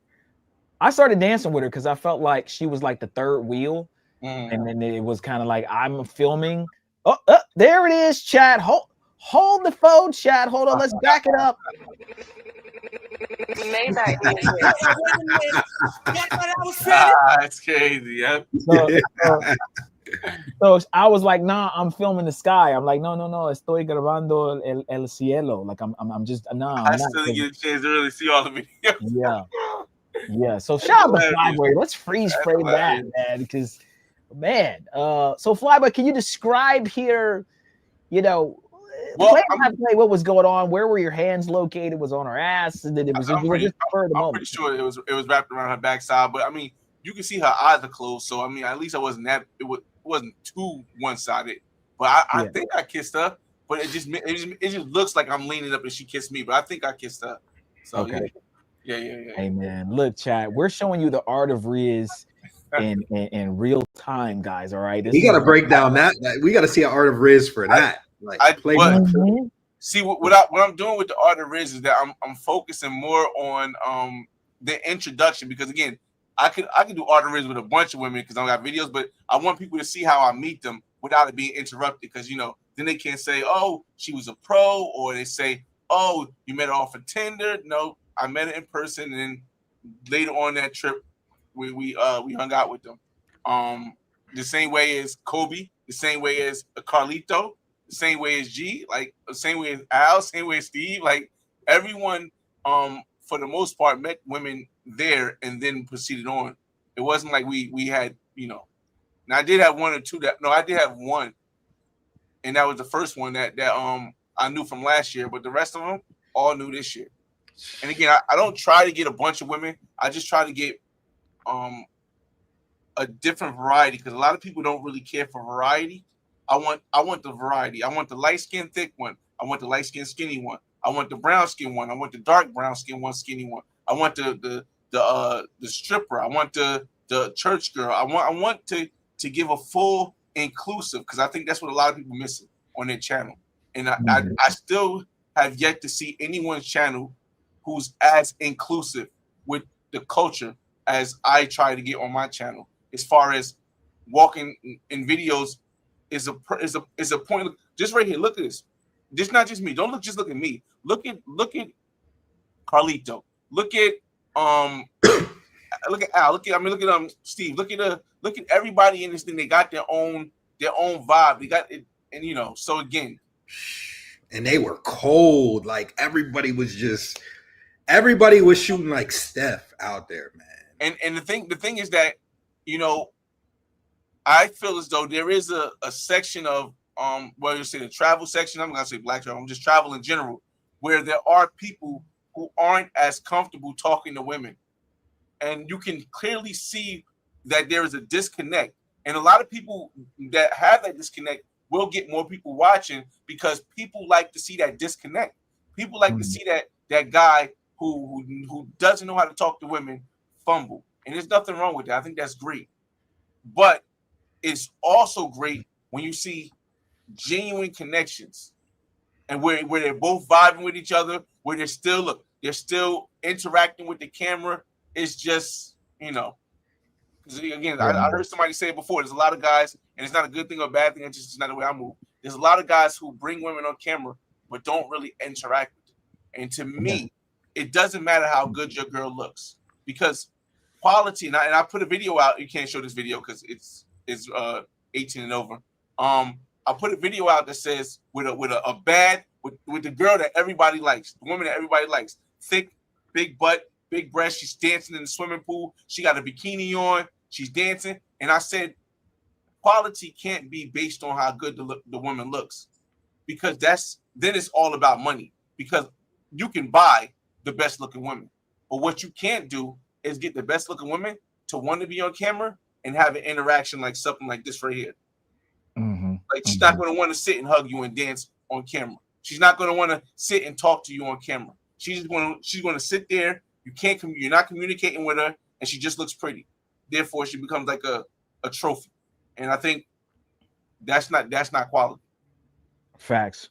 I started dancing with her because I felt like she was like the third wheel. And then it was kind of like I'm filming. Oh, there it is, Chad. Hold the phone, Chad. Hold on, let's back it up. That's crazy. Yep. So I was like, nah, I'm filming the sky. I'm like, no, estoy grabando el cielo. Like I'm just I still didn't get a chance to really see all the videos. Yeah. So shout out to Flyboy. Let's freeze frame that, man, because man. So Flyboy, can you describe here? You know, play what was going on. Where were your hands located? Was on her ass, and then it was. I'm pretty sure it was wrapped around her backside, but I mean, you can see her eyes are closed. So I mean, at least I wasn't that. It wasn't too one-sided. But I think I kissed her. But it just looks like I'm leaning up and she kissed me. But I think I kissed her. So Okay. Yeah. Hey man, look, Chad, we're showing you the art of Riz in real time, guys. All right, We got to break down that. We got to see an Art of Riz for that. See what I'm doing with the Art of Riz is that I'm focusing more on the introduction, because again, I could do Art of Riz with a bunch of women because I got videos, but I want people to see how I meet them without it being interrupted, because then they can't say, oh, she was a pro, or they say, oh, you met her off of Tinder. No, I met her in person, and then later on that trip, we hung out with them. The same way as Kobe, the same way as Carlito, the same way as G, like the same way as Al, same way as Steve. Like everyone, for the most part, met women there and then proceeded on. It wasn't like we had, Now I did have one or two I did have one, and that was the first one that I knew from last year, but the rest of them all knew this year. And again, I don't try to get a bunch of women. I just try to get a different variety, because a lot of people don't really care for variety. I want the variety. I want the light skin thick one. I want the light skin skinny one. I want the brown skin one. I want the dark brown skin one, skinny one. I want the stripper. I want the church girl. I want to give a full inclusive, because I think that's what a lot of people missing on their channel. And I still have yet to see anyone's channel who's as inclusive with the culture as I try to get on my channel. As far as walking in videos is a point. Just right here, look at this. This not just me. Don't just look at me. Look at Carlito. Look at look at Al. Look at Steve. Look at everybody in this thing. They got their own vibe. They got it, and so again. And they were cold. Like everybody was shooting like Steph out there, man. And the thing is that, I feel as though there is a section of you say the travel section. I'm not gonna say black travel. I'm just travel in general, where there are people who aren't as comfortable talking to women, and you can clearly see that there is a disconnect. And a lot of people that have that disconnect will get more people watching, because people like to see that disconnect. People like to see that guy who doesn't know how to talk to women fumble. And there's nothing wrong with that. I think that's great. But it's also great when you see genuine connections, and where they're both vibing with each other, where they're still interacting with the camera. It's just, again, I heard somebody say it before. There's a lot of guys, and it's not a good thing or a bad thing. It's just not the way I move. There's a lot of guys who bring women on camera but don't really interact with them. And to me, it doesn't matter how good your girl looks, because quality. And I put a video out. You can't show this video because it's 18 and over. I put a video out that says with the girl that everybody likes, the woman that everybody likes, thick, big butt, big breast. She's dancing in the swimming pool. She got a bikini on. She's dancing. And I said, quality can't be based on how good the woman looks, because then it's all about money, because you can buy the best looking women. But what you can't do is get the best looking women to want to be on camera and have an interaction like something like this right here. Like she's not going to want to sit and hug you and dance on camera. She's not going to want to sit and talk to you on camera. She's going to sit there. You're not communicating with her, and she just looks pretty. Therefore, she becomes like a trophy. And I think that's not quality. Facts,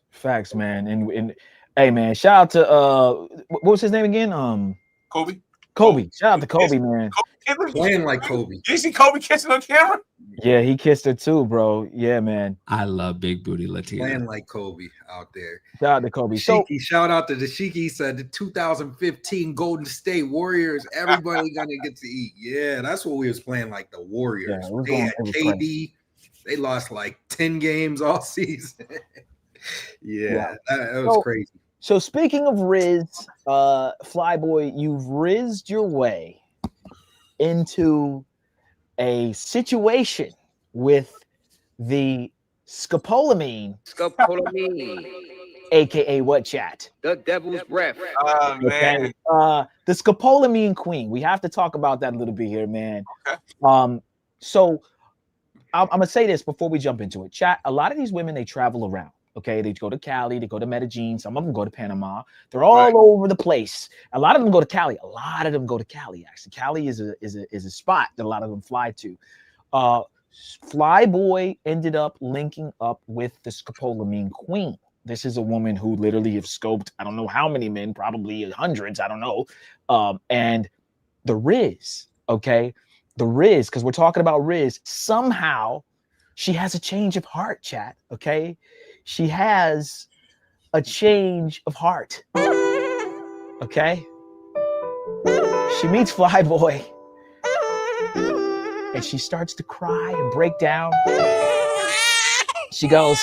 man. And hey, man, shout out to what was his name again? Kobe. Shout out to Kobe, man. Playing like Kobe. Did you see Kobe kissing on camera? Yeah, he kissed her too, bro. Yeah, man. I love big booty Latina. Playing like Kobe out there. Shout out to Kobe. Shiki, shout out to the Shiki. Said the 2015 Golden State Warriors. Everybody gonna get to eat. Yeah, that's what we was playing, like the Warriors. Yeah, they had KD. They lost like 10 games all season. That was crazy. So speaking of Riz, Flyboy, you've rizzed your way into a situation with the scopolamine, aka what, chat? The devil's breath. Oh man. The scopolamine queen. We have to talk about that a little bit here, man. Okay. So I'm gonna say this before we jump into it. Chat. A lot of these women, they travel around. Okay, they go to Cali, they go to Medellin. Some of them go to Panama. They're all over the place. A lot of them go to Cali. A lot of them go to Cali. Actually, Cali is a spot that a lot of them fly to. Flyboy ended up linking up with the Scapolamine Queen. This is a woman who literally have scoped, I don't know how many men, probably hundreds, I don't know. And the Riz, okay? The Riz, because we're talking about Riz, somehow she has a change of heart, chat, okay? She has a change of heart, okay? She meets Flyboy, and she starts to cry and break down. She goes,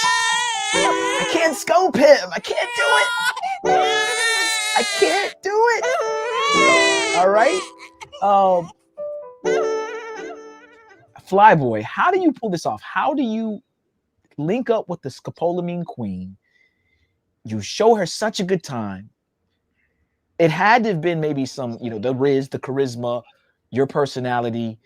I can't scope him. I can't do it. I can't do it. All right. Flyboy, how do you pull this off? How do you link up with the Scapolamine Queen? You show her such a good time. It had to have been maybe some, the Riz, the charisma, your personality.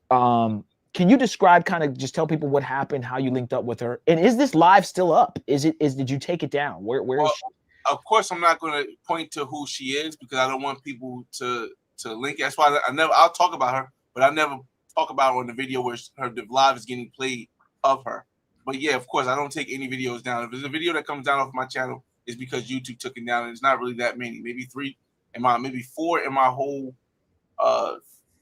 Can you describe, kind of just tell people what happened, how you linked up with her? And is this live still up? Did you take it down? Where is she? Of course, I'm not going to point to who she is because I don't want people to link it. That's why I'll talk about her, but I never talk about her on the video where the live is getting played of her. But yeah, of course, I don't take any videos down. If there's a video that comes down off my channel, it's because YouTube took it down, and it's not really that many. Maybe 4 in my whole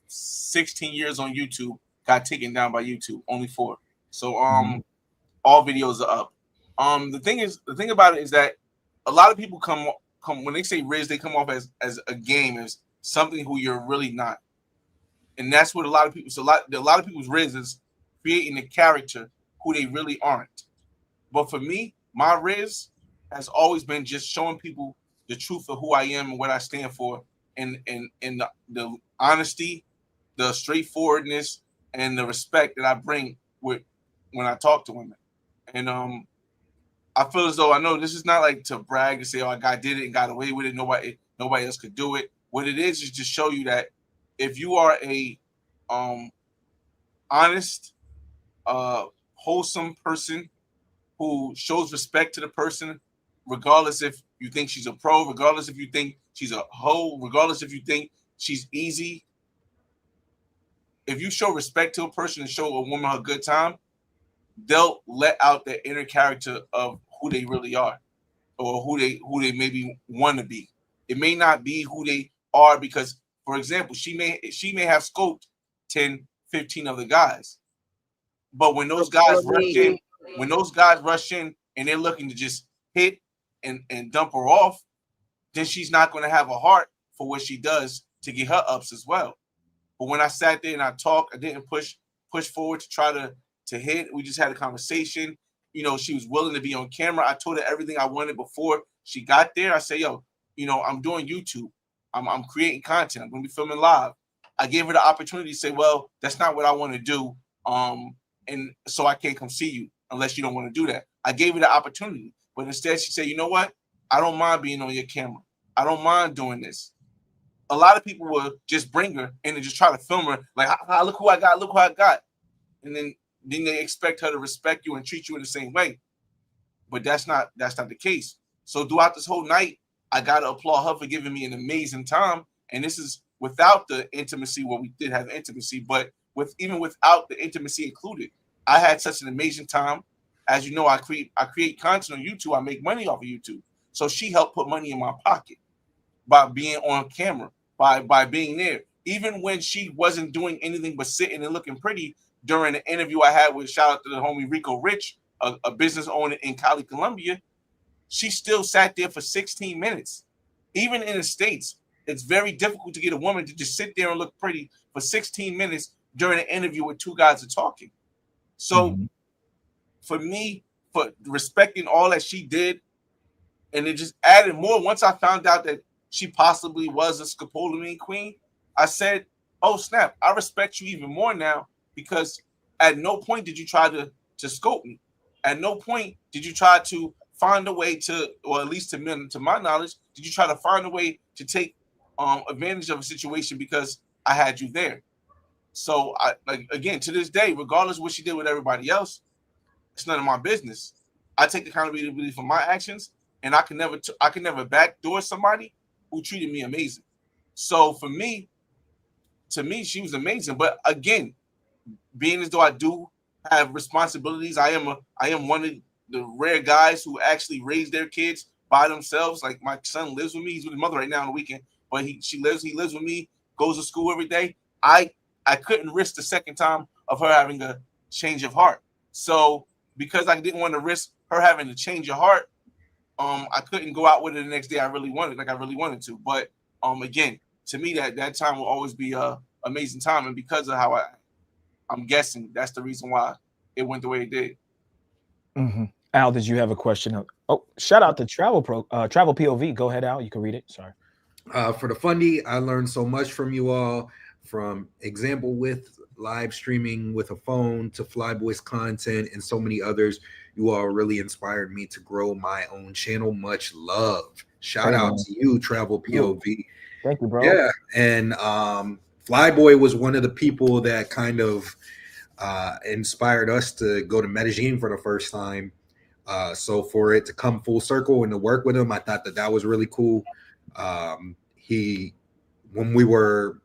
16 years on YouTube got taken down by YouTube. Only 4. So all videos are up. The thing about it is that a lot of people come when they say Riz, they come off as a game, as something who you're really not. And that's what a lot of people. So a lot of people's Riz is creating a character who they really aren't. But for me, my Riz has always been just showing people the truth of who I am and what I stand for, and the honesty, the straightforwardness, and the respect that I bring with when I talk to women. And I feel as though I know this is not like to brag and say, "Oh, I did it and got away with it. Nobody else could do it." What it is to show you that if you are a honest, wholesome person who shows respect to the person, regardless if you think she's a pro, regardless if you think she's a hoe, regardless if you think she's easy. If you show respect to a person and show a woman a good time, they'll let out their inner character of who they really are, or who they maybe want to be. It may not be who they are because, for example, she may have scoped 10, 15 other guys, but when those guys rush in and they're looking to just hit and dump her off, then she's not going to have a heart for what she does to get her ups as well. But when I sat there and I talked, I didn't push forward to try to hit. We just had a conversation. She was willing to be on camera. I told her everything I wanted before she got there. I said, yo, I'm doing YouTube. I'm creating content. I'm going to be filming live. I gave her the opportunity to say, well, that's not what I want to do. And so I can't come see you unless you don't want to do that. I gave her the opportunity. But instead she said, you know what? I don't mind being on your camera. I don't mind doing this. A lot of people will just bring her and just try to film her like, look who I got. And then they expect her to respect you and treat you in the same way. But that's not the case. So throughout this whole night, I got to applaud her for giving me an amazing time. And this is without the intimacy. Well, we did have intimacy, but even without the intimacy included, I had such an amazing time. As you know, I create content on YouTube. I make money off of YouTube. So she helped put money in my pocket by being on camera, by being there. Even when she wasn't doing anything but sitting and looking pretty during the interview I had with, shout out to the homie Rico Rich, a business owner in Cali, Colombia, she still sat there for 16 minutes. Even in the States, it's very difficult to get a woman to just sit there and look pretty for 16 minutes during an interview where 2 guys are talking. So for me, for respecting all that she did, and it just added more. Once I found out that she possibly was a Scapolamine queen, I said, oh snap, I respect you even more now, because at no point did you try to scope me. At no point did you try to find a way to, or at least to my knowledge, did you try to find a way to take advantage of a situation because I had you there. So I like again to this day, regardless of what she did with everybody else, it's none of my business. I take accountability for my actions, and I can never backdoor somebody who treated me amazing. So for me, to me, she was amazing. But again, being as though I do have responsibilities, I am one of the rare guys who actually raise their kids by themselves. Like my son lives with me; he's with his mother right now on the weekend, but he lives with me, goes to school every day. I couldn't risk the second time of her having a change of heart. So because I didn't want to risk her having a change of heart, I couldn't go out with her the next day. I really wanted to. But again, to me that time will always be a amazing time, and because of how I'm guessing that's the reason why it went the way it did. Al, did you have a question? Oh, shout out to Travel POV. Go ahead, Al. You can read it. Sorry. For the fundy, I learned so much from you all, from example with live streaming with a phone to Flyboys content and so many others. You all really inspired me to grow my own channel. Much love. Shout out to you, Travel POV. Thank you, bro. Yeah, and Flyboy was one of the people that kind of inspired us to go to Medellin for the first time. So for it to come full circle and to work with him, I thought that was really cool. When we were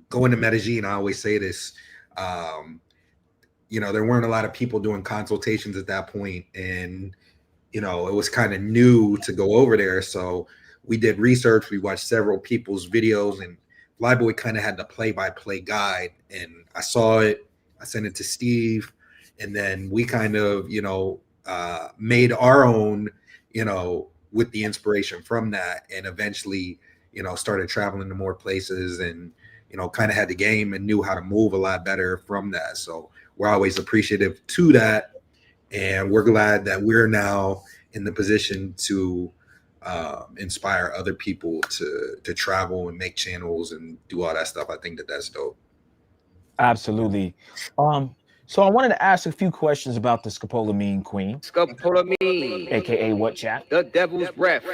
going to Medellin, I always say this, there weren't a lot of people doing consultations at that point, and it was kind of new to go over there. So we did research. We watched several people's videos, and Flyboy kind of had the play-by-play guide. And I saw it. I sent it to Steve, and then we kind of, made our own, with the inspiration from that, and eventually, started traveling to more places, and kind of had the game and knew how to move a lot better from that. So we're always appreciative to that, and we're glad that we're now in the position to inspire other people to travel and make channels and do all that stuff. I think that's dope. Absolutely. So I wanted to ask a few questions about the Scapolamine Queen. Scapolamine, aka what, chat? The devil's breath.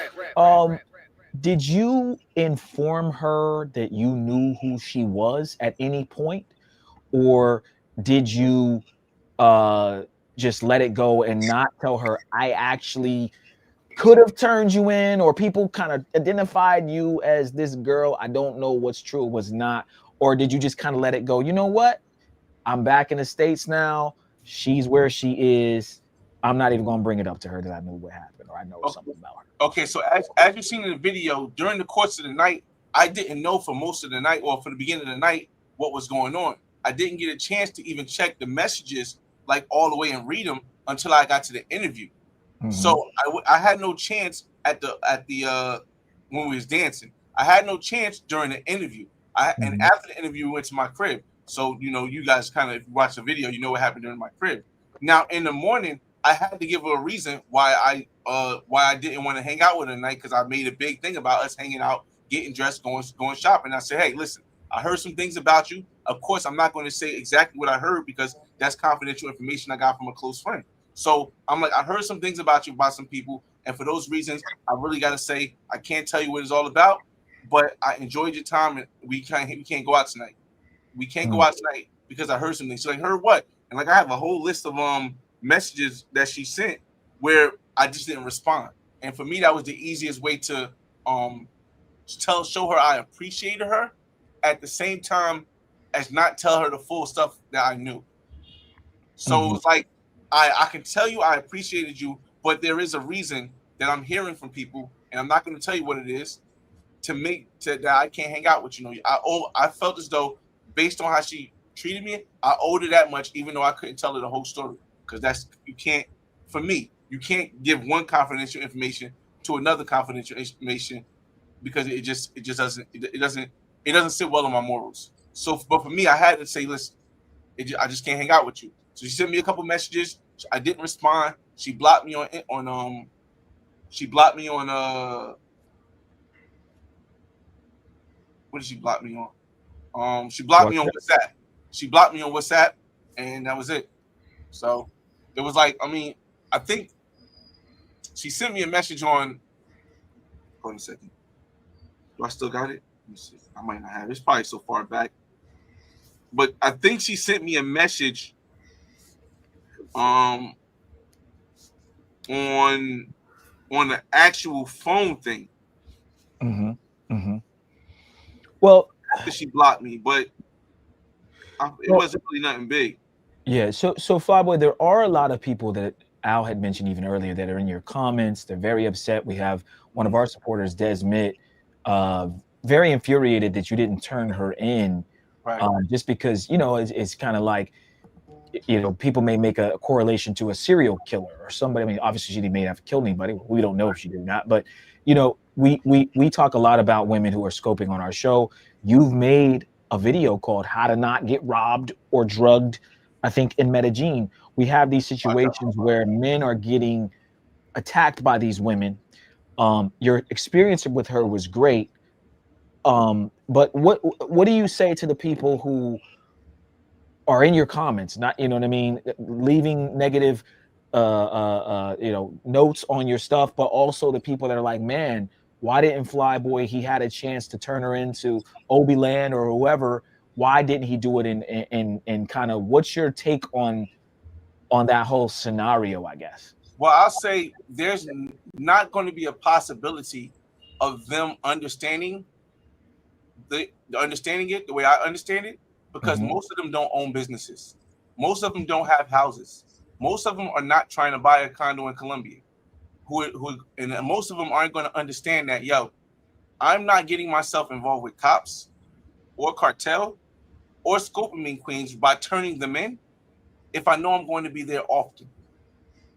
Did you inform her that you knew who she was at any point, or did you just let it go and not tell her, I actually could have turned you in, or people kind of identified you as this girl, I don't know what's true or what's not? Or did you just kind of let it go? You know what? I'm back in the States now. She's where she is. I'm not even going to bring it up to her that I knew what happened or I know something about her. Okay, so as you've seen in the video, during the course of the night, I didn't know for most of the night, or for the beginning of the night, what was going on. I didn't get a chance to even check the messages like all the way and read them until I got to the interview. So I had no chance at the when we was dancing. I had no chance during the interview. And after the interview, we went to my crib. So you guys kind of, if you watch the video, you know what happened during my crib. Now in the morning, I had to give her a reason why I didn't want to hang out with her tonight, because I made a big thing about us hanging out, getting dressed, going shopping. I said, hey, listen, I heard some things about you. Of course, I'm not going to say exactly what I heard, because that's confidential information I got from a close friend. So I'm like, I heard some things about you, about some people, and for those reasons, I really got to say I can't tell you what it's all about, but I enjoyed your time, and we can't go out tonight. We can't go out tonight because I heard something. She's like, heard what? And like I have a whole list of messages that she sent where I just didn't respond. And for me, that was the easiest way to show her I appreciated her, at the same time as not tell her the full stuff that I knew. So it was like, I can tell you I appreciated you, but there is a reason that I'm hearing from people, and I'm not going to tell you what it is, that I can't hang out with you. I felt as though, based on how she treated me, I owed her that much, even though I couldn't tell her the whole story. Because you can't give one confidential information to another confidential information, because it doesn't sit well on my morals. So, but for me, I had to say, listen, I just can't hang out with you. So she sent me a couple messages. I didn't respond. She blocked me on what did she block me on? She blocked me on WhatsApp. She blocked me on WhatsApp, and that was it. So it was like, I think she sent me a message on. Hold on a second. Do I still got it? Let me see. I might not have it. It's probably so far back. but I think she sent me a message on the actual phone thing. Well, after she blocked me, but it wasn't really nothing big. Yeah, so Flyboy, there are a lot of people that Al had mentioned even earlier that are in your comments. They're very upset. We have one of our supporters, Des Mitt, very infuriated that you didn't turn her in, Right. just because, you know, it's kind of like, you know, people may make a correlation to a serial killer or somebody. I mean, obviously she may have killed anybody. We don't know if she did not, but you know, we talk a lot about women who are scoping on our show. You've made a video called "How to Not Get Robbed or Drugged." I think in Medellin, we have these situations where men are getting attacked by these women. Your experience with her was great. But what do you say to the people who are in your comments, not, you know what I mean, leaving negative you know, notes on your stuff, but also the people that are like, man, why didn't Flyboy, he had a chance to turn her into Obi Land or whoever, why didn't he do it in kind of, what's your take on that whole scenario, I guess? Well, I'll say there's not going to be a possibility of them understanding it the way I understand it, because most of them don't own businesses. Most of them don't have houses. Most of them are not trying to buy a condo in Colombia. And most of them aren't going to understand that, yo, I'm not getting myself involved with cops or cartel or Scopolamine queens by turning them in if I know I'm going to be there often.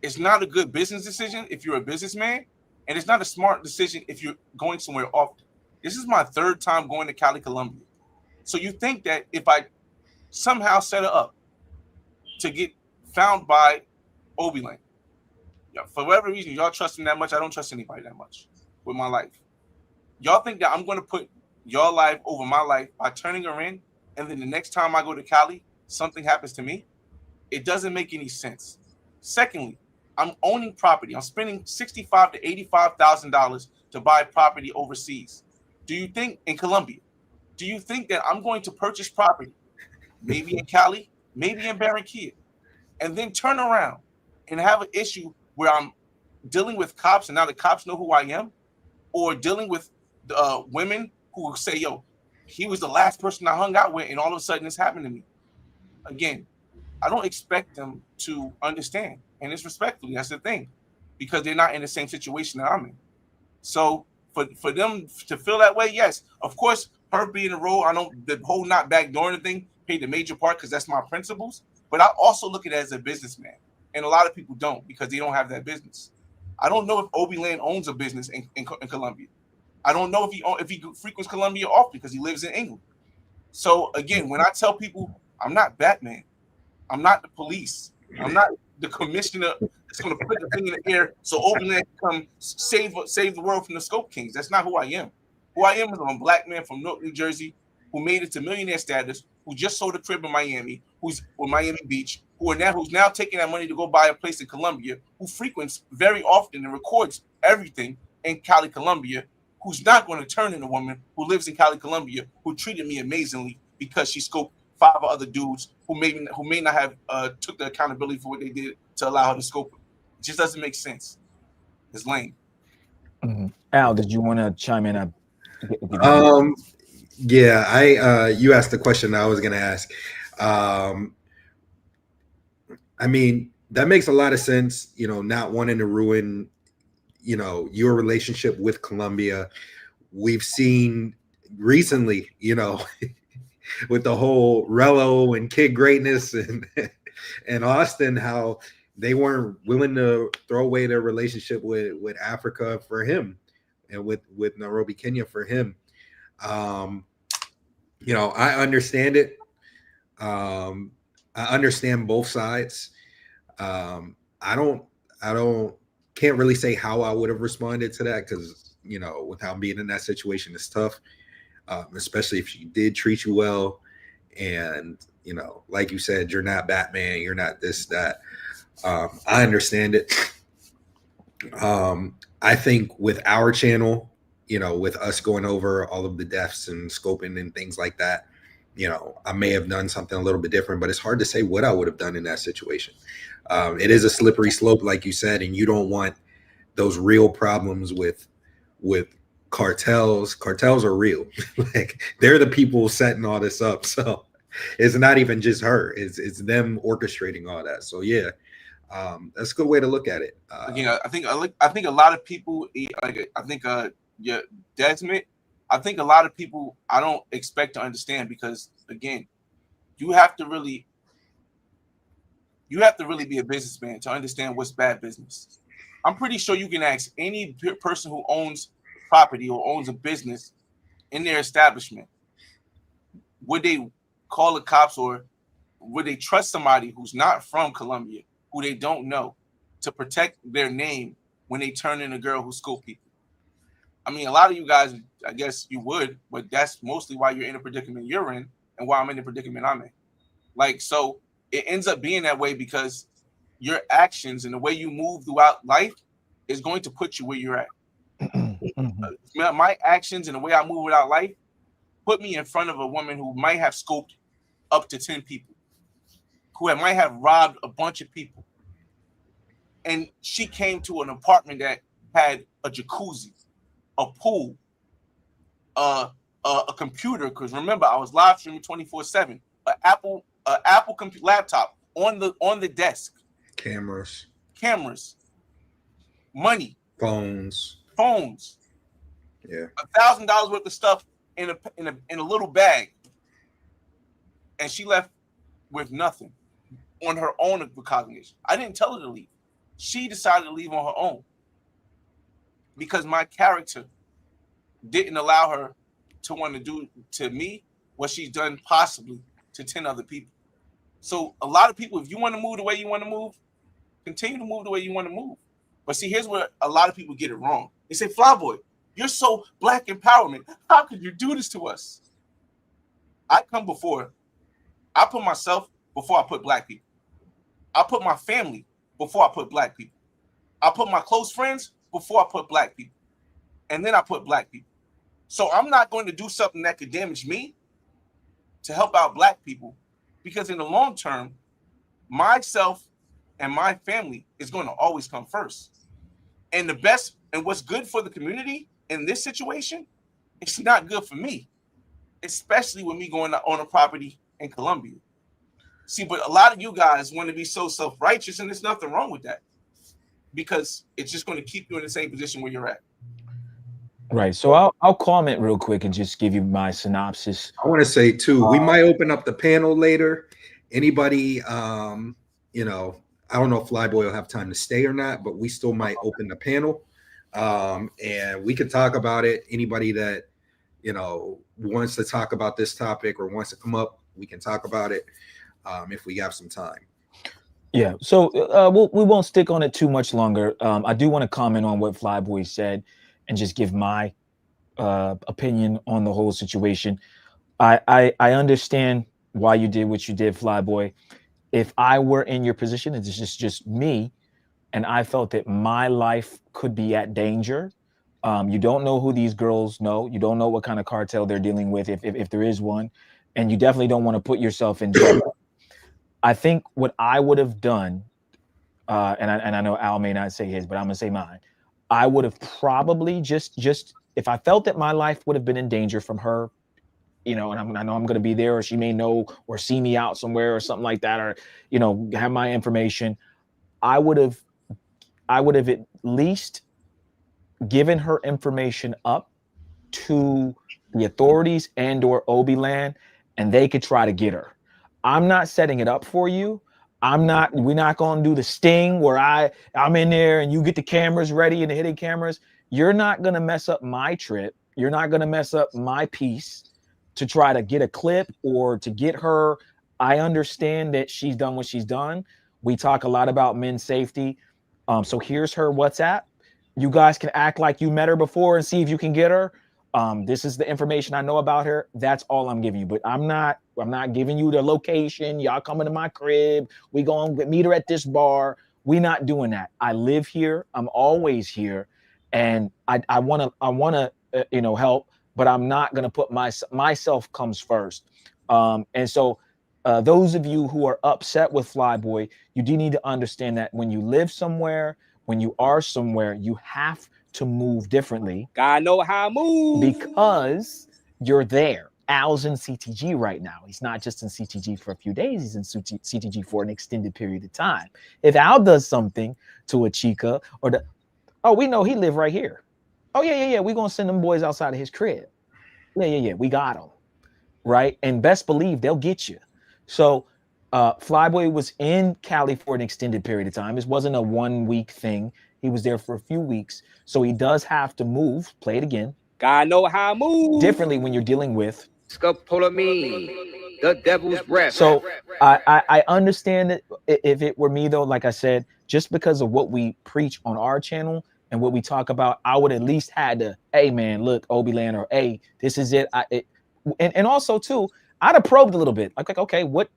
It's not a good business decision if you're a businessman, and it's not a smart decision if you're going somewhere often. This is my third time going to Cali, Colombia. So you think that if I somehow set it up to get found by Obi Land, for whatever reason, y'all trust him that much, I don't trust anybody that much with my life. Y'all think that I'm going to put your life over my life by turning her in, and then the next time I go to Cali, something happens to me? It doesn't make any sense. Secondly, I'm owning property. I'm spending $65,000 to $85,000 to buy property overseas. Do you think in Colombia? Do you think that I'm going to purchase property, maybe in Cali, maybe in Barranquilla, and then turn around and have an issue where I'm dealing with cops and now the cops know who I am, or dealing with women who say, yo, he was the last person I hung out with, and all of a sudden this happened to me? Again, I don't expect them to understand, and it's respectfully, that's the thing, because they're not in the same situation that I'm in. So for them to feel that way, yes, of course, her being a role, I know the whole not backdooring thing played the major part because that's my principles, but I also look at it as a businessman, and a lot of people don't because they don't have that business. I don't know if Obi Land owns a business in Colombia. I don't know if he frequents Colombia often because he lives in England. So again, when I tell people I'm not Batman, I'm not the police, I'm not the commissioner that's going to put the thing in the air so Obi Land can come save the world from the Scope Kings. That's not who I am. Who I am is I'm a black man from Newark, New Jersey, who made it to millionaire status, who just sold a crib in Miami, who's on Miami Beach, who's now taking that money to go buy a place in Colombia, who frequents very often and records everything in Cali, Colombia, who's not going to turn in a woman who lives in Cali, Colombia, who treated me amazingly because she scoped 5 other dudes who may not have took the accountability for what they did to allow her to scope it. It just doesn't make sense. It's lame. Al, did you want to chime in? Yeah, you asked the question I was going to ask. I mean, that makes a lot of sense, you know, not wanting to ruin, you know, your relationship with Colombia. We've seen recently, you know, with the whole Rello and Kid Greatness and Austin, how they weren't willing to throw away their relationship with Africa for him and with Nairobi, Kenya for him. You know, I understand it. I understand both sides. Can't really say how I would have responded to that because, you know, without being in that situation, it's tough, especially if she did treat you well. And, you know, like you said, you're not Batman, you're not this, that. I understand it. I think with our channel, you know, with us going over all of the deaths and scoping and things like that, I may have done something a little bit different, but it's hard to say what I would have done in that situation. It is a slippery slope, like you said, and you don't want those real problems with cartels. Cartels are real. Like, they're the people setting all this up. So it's not even just her. It's them orchestrating all that. So yeah, that's a good way to look at it. I think a lot of people, Desmond, I think a lot of people I don't expect to understand, because again, you have to really be a businessman to understand what's bad business. I'm pretty sure you can ask any person who owns property or owns a business in their establishment, would they call the cops, or would they trust somebody who's not from Colombia, who they don't know, to protect their name when they turn in a girl who scope people? I mean, a lot of you guys, I guess you would, but that's mostly why you're in the predicament you're in and why I'm in the predicament I'm in. Like, so it ends up being that way because your actions and the way you move throughout life is going to put you where you're at. My actions and the way I move without life put me in front of a woman who might have scoped up to 10 people, who might have robbed a bunch of people. And she came to an apartment that had a jacuzzi, a pool, a computer, because remember, I was live streaming 24/7, an Apple laptop on the desk, cameras, money, phones, yeah, $1,000 worth of stuff in a little bag, and she left with nothing on her own recognization. I didn't tell her to leave. She decided to leave on her own because my character didn't allow her to want to do to me what she's done possibly to 10 other people. So a lot of people, if you want to move the way you want to move, continue to move the way you want to move. But see, here's where a lot of people get it wrong. They say, Flyboy, you're so black empowerment. How could you do this to us? I put myself before I put black people. I put my family before I put black people. I put my close friends before I put black people. And then I put black people. So I'm not going to do something that could damage me to help out black people, because in the long term, myself and my family is going to always come first. And the best and what's good for the community in this situation, it's not good for me, especially with me going on a property in Colombia. See, but a lot of you guys want to be so self-righteous, and there's nothing wrong with that, because it's just going to keep you in the same position where you're at. Right. So I'll comment real quick and just give you my synopsis. I want to say too, we might open up the panel later. Anybody, I don't know if Flyboy will have time to stay or not, but we still might open the panel, and we could talk about it. Anybody that wants to talk about this topic or wants to come up, we can talk about it if we have some time. Yeah. So we won't stick on it too much longer. I do want to comment on what Flyboy said and just give my opinion on the whole situation. I understand why you did what you did, Flyboy. If I were in your position, and this is just me, and I felt that my life could be at danger, you don't know who these girls know. You don't know what kind of cartel they're dealing with, if there is one, and you definitely don't want to put yourself in trouble. I think what I would have done, and I know Al may not say his, but I'm gonna say mine. I would have probably just if I felt that my life would have been in danger from her, and I know I'm going to be there, or she may know or see me out somewhere or something like that, or have my information, I would have at least given her information up to the authorities and or Obi-Land, and they could try to get her. I'm not setting it up for you. We're not going to do the sting where I'm in there and you get the cameras ready and the hidden cameras. You're not going to mess up my trip. You're not going to mess up my piece to try to get a clip or to get her. I understand that she's done what she's done. We talk a lot about men's safety. So here's her WhatsApp. You guys can act like you met her before and see if you can get her. This is the information I know about her. That's all I'm giving you. But I'm not giving you the location. Y'all coming to my crib. We going to meet her at this bar. We not doing that. I live here. I'm always here. And I want to help, but I'm not going to put myself comes first. And so those of you who are upset with Flyboy, you do need to understand that when you live somewhere, when you are somewhere, you have to move differently. Gotta know how to move because you're there. Al's in CTG right now. He's not just in CTG for a few days. He's in CTG for an extended period of time. If Al does something to a chica or we know he live right here. Oh, yeah. We're going to send them boys outside of his crib. Yeah. We got them. Right. And best believe they'll get you. So Flyboy was in Cali for an extended period of time. This wasn't a 1 week thing. He was there for a few weeks. So he does have to move. Play it again. Gotta know how to move differently when you're dealing with Scapolamine, the devil's breath. So I understand that if it were me, though, like I said, just because of what we preach on our channel and what we talk about, I would at least had to, hey, man, look, Obi-Lan, or hey, this is it. And also, too, I'd have probed a little bit. Like, okay, what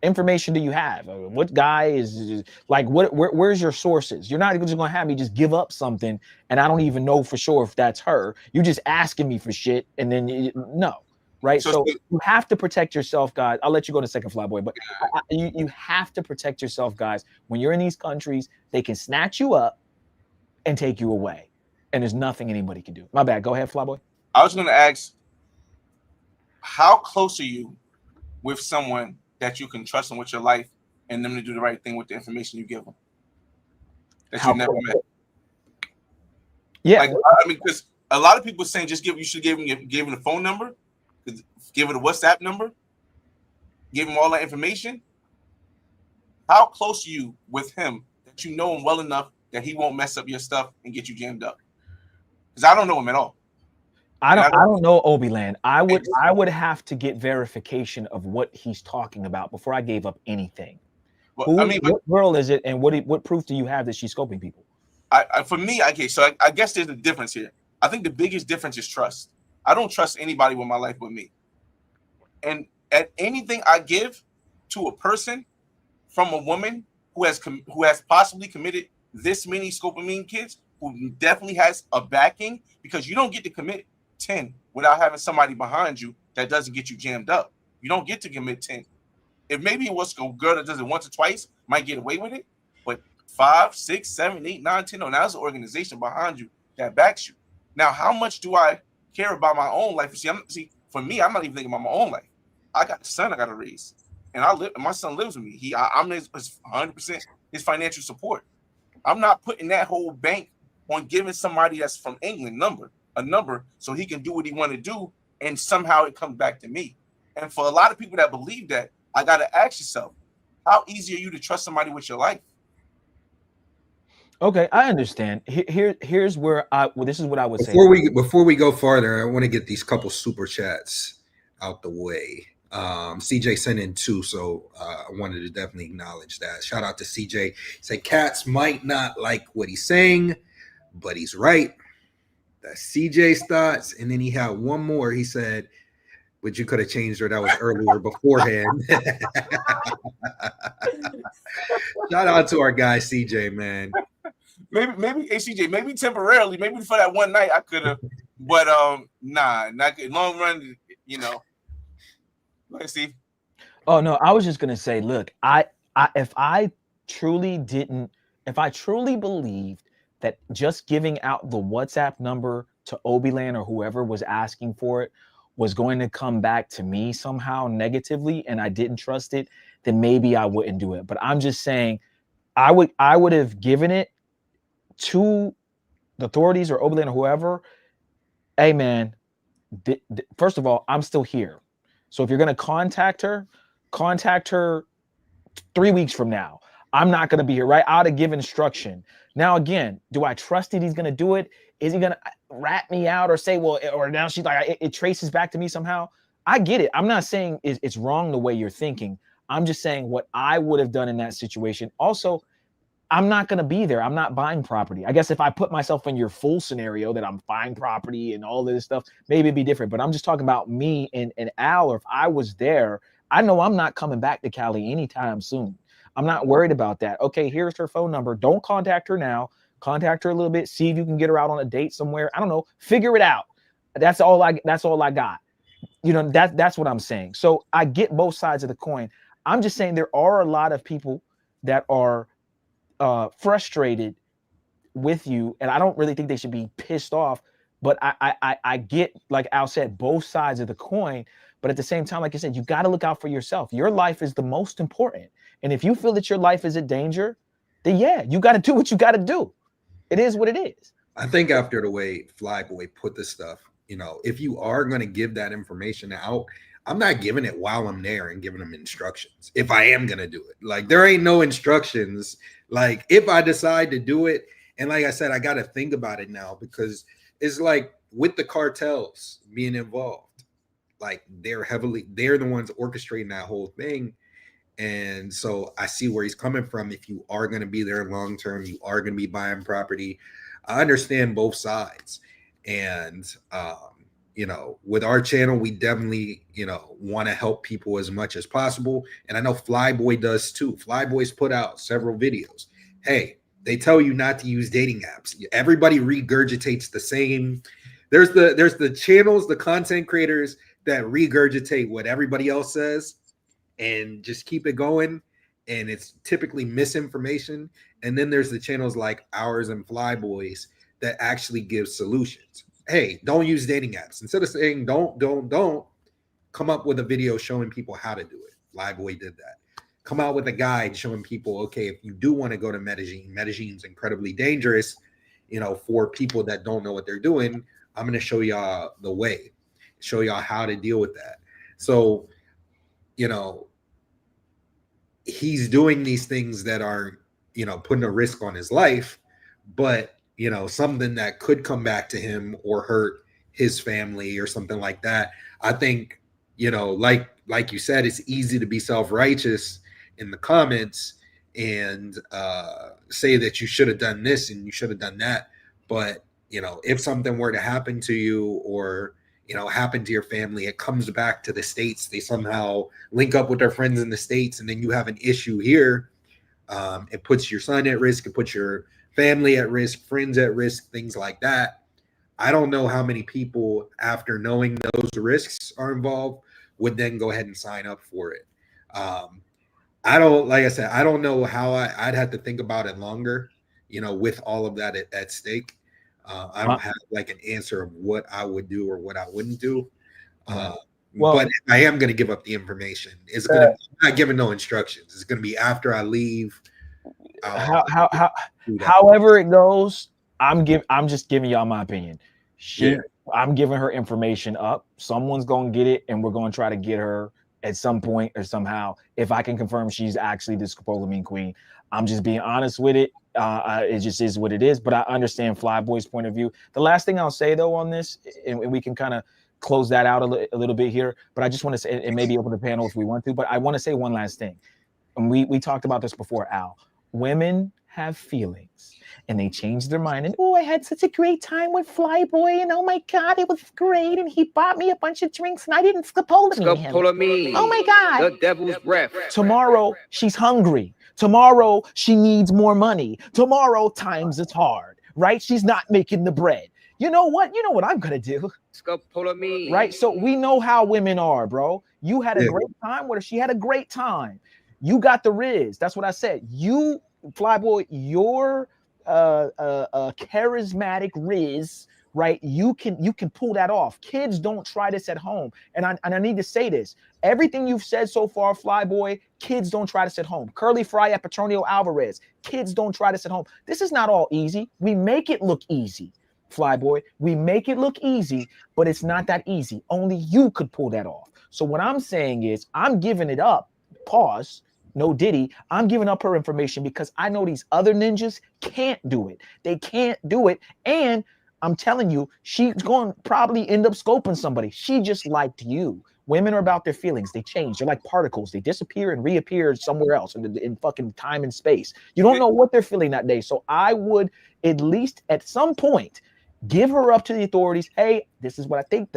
information do you have? What guy is like, where's your sources? You're not just going to have me just give up something and I don't even know for sure if that's her. You're just asking me for shit. And then no. Right. So you have to protect yourself, guys. I'll let you go in a second, Flyboy, but you have to protect yourself, guys. When you're in these countries, they can snatch you up and take you away. And there's nothing anybody can do. My bad. Go ahead, Flyboy. I was going to ask, how close are you with someone that you can trust them with your life and them to do the right thing with the information you give them that you never met? Yeah. Like, I mean, because a lot of people saying you should give him the phone number. Give it a WhatsApp number. Give him all that information. How close are you with him that you know him well enough that he won't mess up your stuff and get you jammed up? Because I don't know him at all. I don't know Obi-Lan. I would have to get verification of what he's talking about before I gave up anything. Well, what girl is it, and what proof do you have that she's scoping people? For me, okay, so I guess there's a difference here. I think the biggest difference is trust. I don't trust anybody with my life but me. And at anything I give to a person from a woman who has possibly committed this many Scapolamine kids, who definitely has a backing, because you don't get to commit 10 without having somebody behind you that doesn't get you jammed up. You don't get to commit 10. If maybe it was a girl that does it once or twice, might get away with it, but 5, 6, 7, 8, 9, 10, no, now there's an organization behind you that backs you. Now, how much do I care about my own life? See, for me, I'm not even thinking about my own life. I got a son I got to raise, and my son lives with me. I'm his 100% his financial support. I'm not putting that whole bank on giving somebody that's from England a number so he can do what he want to do, and somehow it comes back to me. And for a lot of people that believe that, I got to ask yourself, how easy are you to trust somebody with your life? Okay, I understand. Here's where this is what I would say. Before we go farther, I want to get these couple super chats out the way. CJ sent in 2, so I wanted to definitely acknowledge that. Shout out to CJ. He said cats might not like what he's saying, but he's right. That's CJ's thoughts. And then he had one more. He said, but you could have changed her. That was earlier beforehand. Shout out to our guy CJ, man. Maybe hey, CJ, maybe temporarily, maybe for that one night I could have, but nah, not good. Long run, you know. Let's see. Oh no, I was just gonna say, look, if I truly believed that just giving out the WhatsApp number to Obi-Lan or whoever was asking for it was going to come back to me somehow negatively, and I didn't trust it, then maybe I wouldn't do it. But I'm just saying, I would have given it to the authorities or Obi-Lan or whoever. Hey man, first of all, I'm still here. So if you're going to contact her 3 weeks from now. I'm not going to be here, right? I ought to give instruction. Now, again, do I trust that he's going to do it? Is he going to rat me out or say, well, or now she's like, it traces back to me somehow? I get it. I'm not saying it's wrong the way you're thinking. I'm just saying what I would have done in that situation. Also, I'm not going to be there. I'm not buying property. I guess if I put myself in your full scenario that I'm buying property and all this stuff, maybe it'd be different. But I'm just talking about me and Al, or if I was there, I know I'm not coming back to Cali anytime soon. I'm not worried about that. Okay, here's her phone number. Don't contact her now. Contact her a little bit. See if you can get her out on a date somewhere. I don't know. Figure it out. That's all I got. You know, that's what I'm saying. So I get both sides of the coin. I'm just saying there are a lot of people that are frustrated with you, and I don't really think they should be pissed off. But I get, like Al said, both sides of the coin. But at the same time, like I said, you got to look out for yourself. Your life is the most important. And if you feel that your life is in danger, then yeah, you got to do what you got to do. It is what it is. I think after the way Flyboy put this stuff, you know, if you are going to give that information out, I'm not giving it while I'm there and giving them instructions. If I am going to do it, like there ain't no instructions. Like if I decide to do it, and like I said, I got to think about it now, because it's like with the cartels being involved, like they're the ones orchestrating that whole thing. And so I see where he's coming from. If you are going to be there long term, you are going to be buying property. I understand both sides. And, you know, with our channel, we definitely, you know, want to help people as much as possible. And I know Flyboy does too. Flyboy's put out several videos. Hey, they tell you not to use dating apps. Everybody regurgitates the same. There's the channels, the content creators that regurgitate what everybody else says and just keep it going. And it's typically misinformation. And then there's the channels like ours and Flyboys that actually give solutions. Hey, don't use dating apps. Instead of saying don't, come up with a video showing people how to do it. Flyboy did that. Come out with a guide showing people, okay, if you do want to go to Medelline's incredibly dangerous, you know, for people that don't know what they're doing. I'm going to show y'all the way, show y'all how to deal with that. So, you know, he's doing these things that are, you know, putting a risk on his life, but, you know, something that could come back to him or hurt his family or something like that. I think, you know, like you said, it's easy to be self-righteous in the comments and say that you should have done this and you should have done that. But, you know, if something were to happen to you or, you know, happen to your family, it comes back to the States. They somehow link up with their friends in the States, and then you have an issue here. It puts your son at risk. It puts your family at risk, friends at risk, things like that. I don't know how many people, after knowing those risks are involved, would then go ahead and sign up for it. I don't, like I said, I don't know how I'd have to think about it longer, you know, with all of that at stake. I don't have like an answer of what I would do or what I wouldn't do. But if I am going to give up the information, it's going to be not giving no instructions. It's going to be after I leave. However it goes, I'm just giving y'all my opinion. I'm giving her information up. Someone's going to get it, and we're going to try to get her at some point or somehow. If I can confirm she's actually the scopolamine queen, I'm just being honest with it. It just is what it is. But I understand Flyboy's point of view. The last thing I'll say though on this, and we can kind of close that out a little bit here, but I just want to say, and maybe open the panel if we want to, but I want to say one last thing. And we talked about this before, Al. Women have feelings and they change their mind. And oh, I had such a great time with Flyboy, and oh my God, it was great. And he bought me a bunch of drinks and I didn't scopolamine him. Oh my God. The devil's breath. Tomorrow she's hungry. Tomorrow she needs more money. Tomorrow times it's hard, right? She's not making the bread. You know what? You know what I'm gonna do. Scapolamine. Right? So we know how women are, bro. You had a great time with her. She had a great time. You got the Riz. That's what I said. You, Flyboy, your charismatic Riz, right? You can pull that off. Kids don't try this at home. And I need to say this. Everything you've said so far, Flyboy, kids don't try this at home. Curly Fry at Petronio Alvarez, kids don't try this at home. This is not all easy. We make it look easy, Flyboy. We make it look easy, but it's not that easy. Only you could pull that off. So what I'm saying is I'm giving it up. Pause. No Diddy. I'm giving up her information because I know these other ninjas can't do it. They can't do it. And I'm telling you, she's going to probably end up scoping somebody. She just liked you. Women are about their feelings. They change. They're like particles. They disappear and reappear somewhere else in fucking time and space. You don't know what they're feeling that day. So I would at least at some point give her up to the authorities. Hey, this is what I think.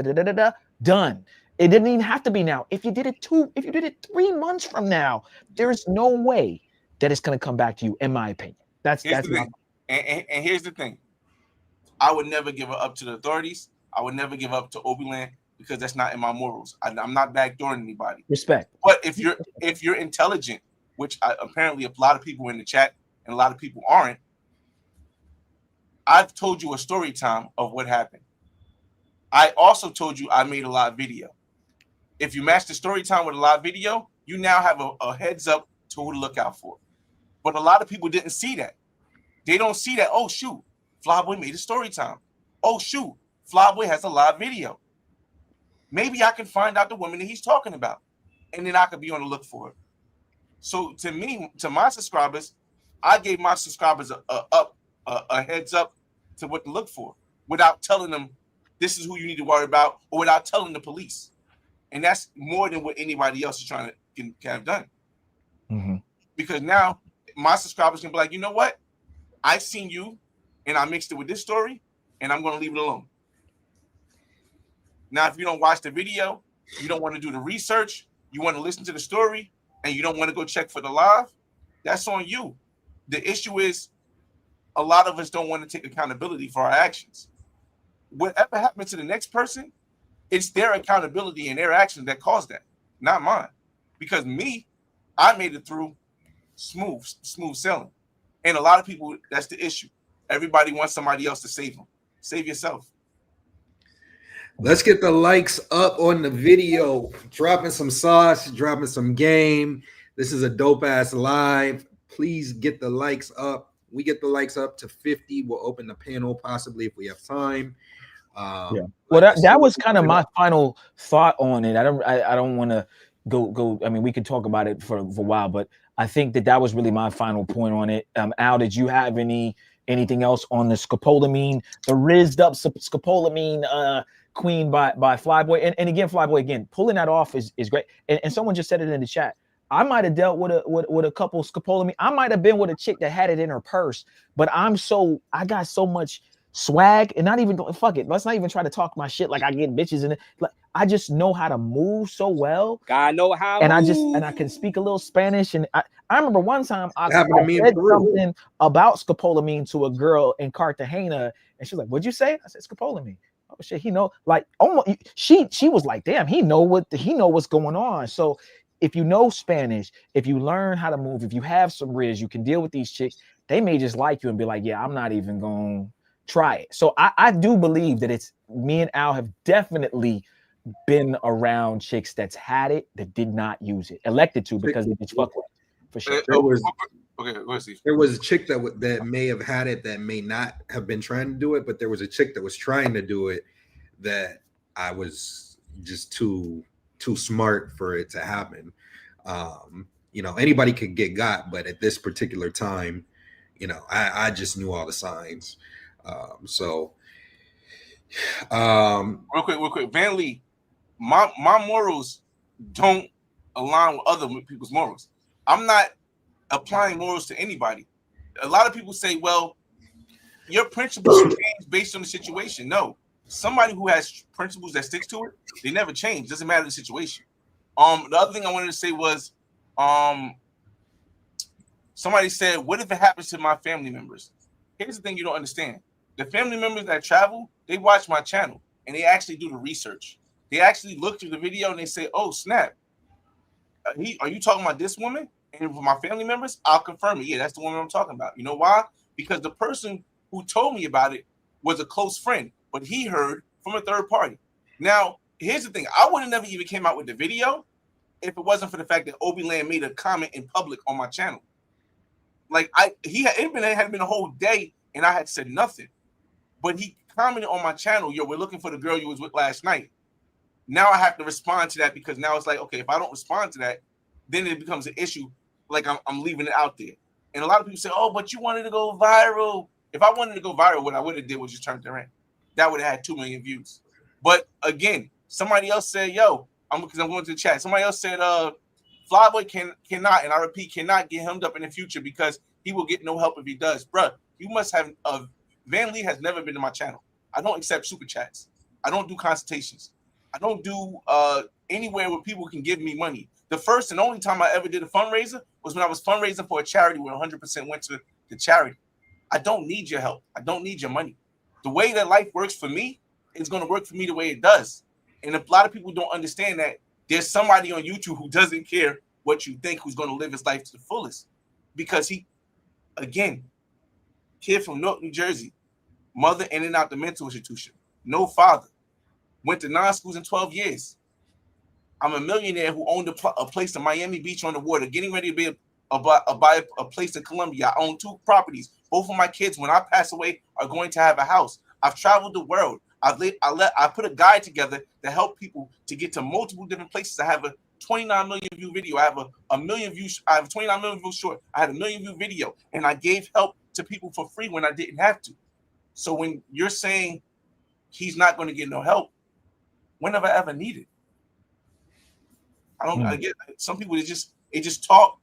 Done. It didn't even have to be now. If you did it 3 months from now, there's no way that it's going to come back to you, in my opinion. That's the thing. And here's the thing. I would never give it up to the authorities. I would never give up to Obiland. because that's not in my morals. I'm not backdooring anybody. Respect. But if you're intelligent, which apparently a lot of people in the chat and a lot of people aren't, I've told you a story time of what happened. I also told you I made a live video. If you match the story time with a live video, you now have a heads up to who to look out for. But a lot of people didn't see that. They don't see that. Oh, shoot, Flyboy made a story time. Oh, shoot, Flyboy has a live video. Maybe I can find out the woman that he's talking about, and then I could be on the look for it. So to me, to my subscribers, I gave my subscribers a heads up to what to look for without telling them this is who you need to worry about, or without telling the police. And that's more than what anybody else is trying to can have done. Mm-hmm. Because now my subscribers can be like, you know what? I've seen you and I mixed it with this story and I'm going to leave it alone. Now, if you don't watch the video, you don't want to do the research, you want to listen to the story, and you don't want to go check for the live, that's on you. The issue is a lot of us don't want to take accountability for our actions. Whatever happened to the next person, it's their accountability and their actions that caused that, not mine. Because me, I made it through smooth sailing. And a lot of people, that's the issue. Everybody wants somebody else to save them. Save yourself. Let's get the likes up on the video. Dropping some sauce, dropping some game. This is a dope ass live. Please get the likes up. We get the likes up to 50. We'll open the panel possibly if we have time. Yeah. Well, that was kind of my final thought on it. I don't want to go. I mean, we could talk about it for a while, but I think that was really my final point on it. Al, did you have anything else on the scopolamine, the rizzed up scopolamine queen by Flyboy? And again, Flyboy, again, pulling that off is great. And someone just said it in the chat. I might have dealt with a couple scopolamine. I might have been with a chick that had it in her purse, but I got so much swag, and not even fuck it. Let's not even try to talk my shit like I get bitches in it. Like, I just know how to move so well. God know how. And I can speak a little Spanish. And I remember one time I said something about scopolamine to a girl in Cartagena, and she was like, "What'd you say?" I said, "Scopolamine." Oh shit, he know. Like almost she was like, "Damn, he know what's going on." So if you know Spanish, if you learn how to move, if you have some riz, you can deal with these chicks. They may just like you and be like, "Yeah, I'm not even going." Try it. So I do believe that it's me and Al have definitely been around chicks that's had it that did not use it, elected to because they bitch fuck with it, for sure. There was a chick that may have had it that may not have been trying to do it, but there was a chick that was trying to do it that I was just too smart for it to happen. You know, anybody could get got, but at this particular time, you know, I just knew all the signs. Real quick, Van Lee, my morals don't align with other people's morals. I'm not applying morals to anybody. A lot of people say, well, your principles change based on the situation. No, somebody who has principles that sticks to it, they never change. Doesn't matter the situation. The other thing I wanted to say was, somebody said, what if it happens to my family members? Here's the thing you don't understand. The family members that travel, they watch my channel and they actually do the research. They actually look through the video and they say, oh, snap. Are you talking about this woman? And for my family members, I'll confirm it. Yeah, that's the woman I'm talking about. You know why? Because the person who told me about it was a close friend, but he heard from a third party. Now, here's the thing. I would have never even came out with the video if it wasn't for the fact that Obi Land made a comment in public on my channel. Like, it had been a whole day and I had said nothing. But he commented on my channel, yo, we're looking for the girl you was with last night. Now I have to respond to that because now it's like, okay, if I don't respond to that, then it becomes an issue. Like I'm leaving it out there. And a lot of people say, oh, but you wanted to go viral. If I wanted to go viral, what I would have did was just turned it in. That would have had 2 million views. But again, somebody else said, yo, because I'm going to the chat. Somebody else said, Flyboy cannot, and I repeat, cannot get hemmed up in the future because he will get no help if he does. Bruh, you must have Van Lee has never been to my channel. I don't accept super chats. I don't do consultations. I don't do anywhere where people can give me money. The first and only time I ever did a fundraiser was when I was fundraising for a charity where 100% went to the charity. I don't need your help. I don't need your money. The way that life works for me is going to work for me the way it does. And a lot of people don't understand that there's somebody on YouTube who doesn't care what you think, who's going to live his life to the fullest. Because he, again, kid from Newark, New Jersey, mother in and out the mental institution, no father, went to 9 schools in 12 years. I'm a millionaire who owned a place in Miami Beach on the water, getting ready to buy a place in Colombia. I own 2 properties. Both of my kids, when I pass away, are going to have a house. I've traveled the world. I put a guide together to help people to get to multiple different places. I have a 29 million view video. I have a million views. I have a 29 million view short. I had a 1 million view video, and I gave help to people for free when I didn't have to. So when you're saying he's not going to get no help, when have I ever needed? I get some people they just talk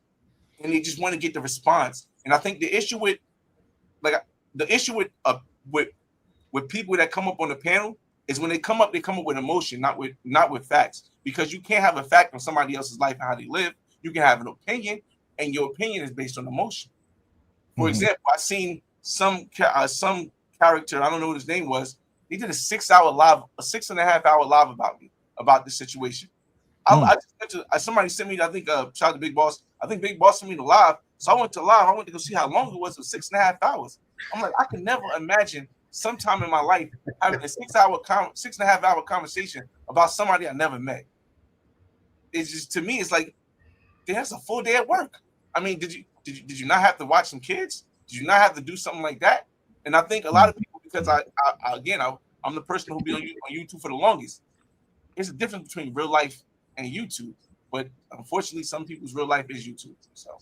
and they just want to get the response. And I think the issue with people that come up on the panel is when they come up with emotion, not with facts. Because you can't have a fact on somebody else's life and how they live. You can have an opinion, and your opinion is based on emotion. For example, I seen some character, I don't know what his name was. He did a 6.5 hour live about me, about this situation. I just went to, somebody sent me, I think, shout out to Big Boss. I think Big Boss sent me the live. So I went to live. I went to go see how long it was. It was 6.5 hours. I'm like, I could never imagine sometime in my life having a 6.5 hour conversation about somebody I never met. It's just, to me, it's like, that's a full day at work. I mean, did you not have to watch some kids? Did you not have to do something like that? And I think a lot of people, because I'm the person who be on YouTube for the longest. There's a difference between real life and YouTube, but unfortunately, some people's real life is YouTube. So,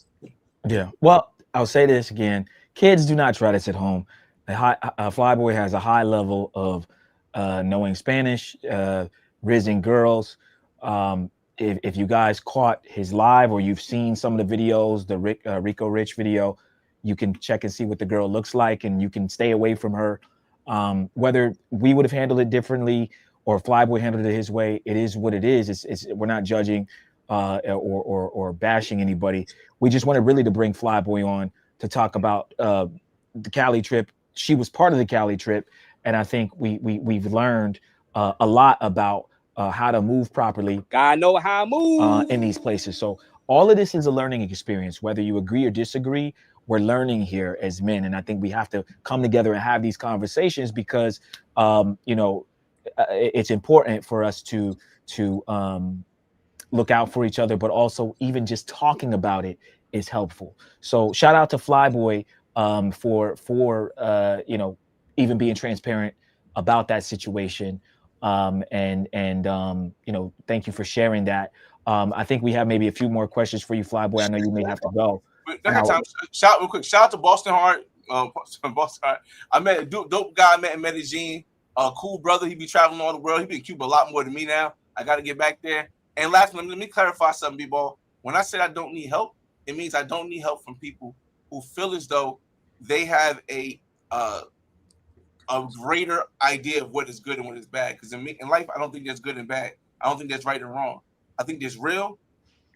yeah. Well, I'll say this again: kids, do not try this at home. Flyboy has a high level of knowing Spanish, raising girls. If you guys caught his live or you've seen some of the videos, the Rico Rich video, you can check and see what the girl looks like, and you can stay away from her. Whether we would have handled it differently or Flyboy handled it his way, it is what it is. We're not judging or bashing anybody. We just wanted really to bring Flyboy on to talk about the Cali trip. She was part of the Cali trip, and I think we've learned a lot about how to move properly. Gotta know how to move in these places. So all of this is a learning experience, whether you agree or disagree. We're learning here as men, and I think we have to come together and have these conversations because it's important for us to look out for each other, but also even just talking about it is helpful. So shout out to Flyboy for even being transparent about that situation. Thank you for sharing that. I think we have maybe a few more questions for you, Flyboy. I know you may have to go. Shout out to Boston Heart. Boston Heart. I met a dope guy I met in Medellin. A cool brother. He be traveling all the world. He be in Cuba a lot more than me now. I got to get back there. And last, let me clarify something, B-Ball. When I said I don't need help, it means I don't need help from people who feel as though they have a greater idea of what is good and what is bad. Because in life, I don't think there's good and bad. I don't think there's right and wrong. I think there's real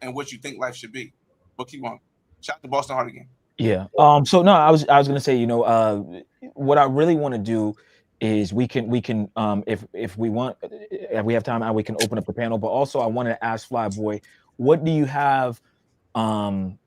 and what you think life should be. But keep on. Shout out to Boston Heart again. Yeah. So no, I was gonna say, what I really want to do is we can if we want, if we have time, we can open up the panel. But also, I wanted to ask Flyboy, what do you have going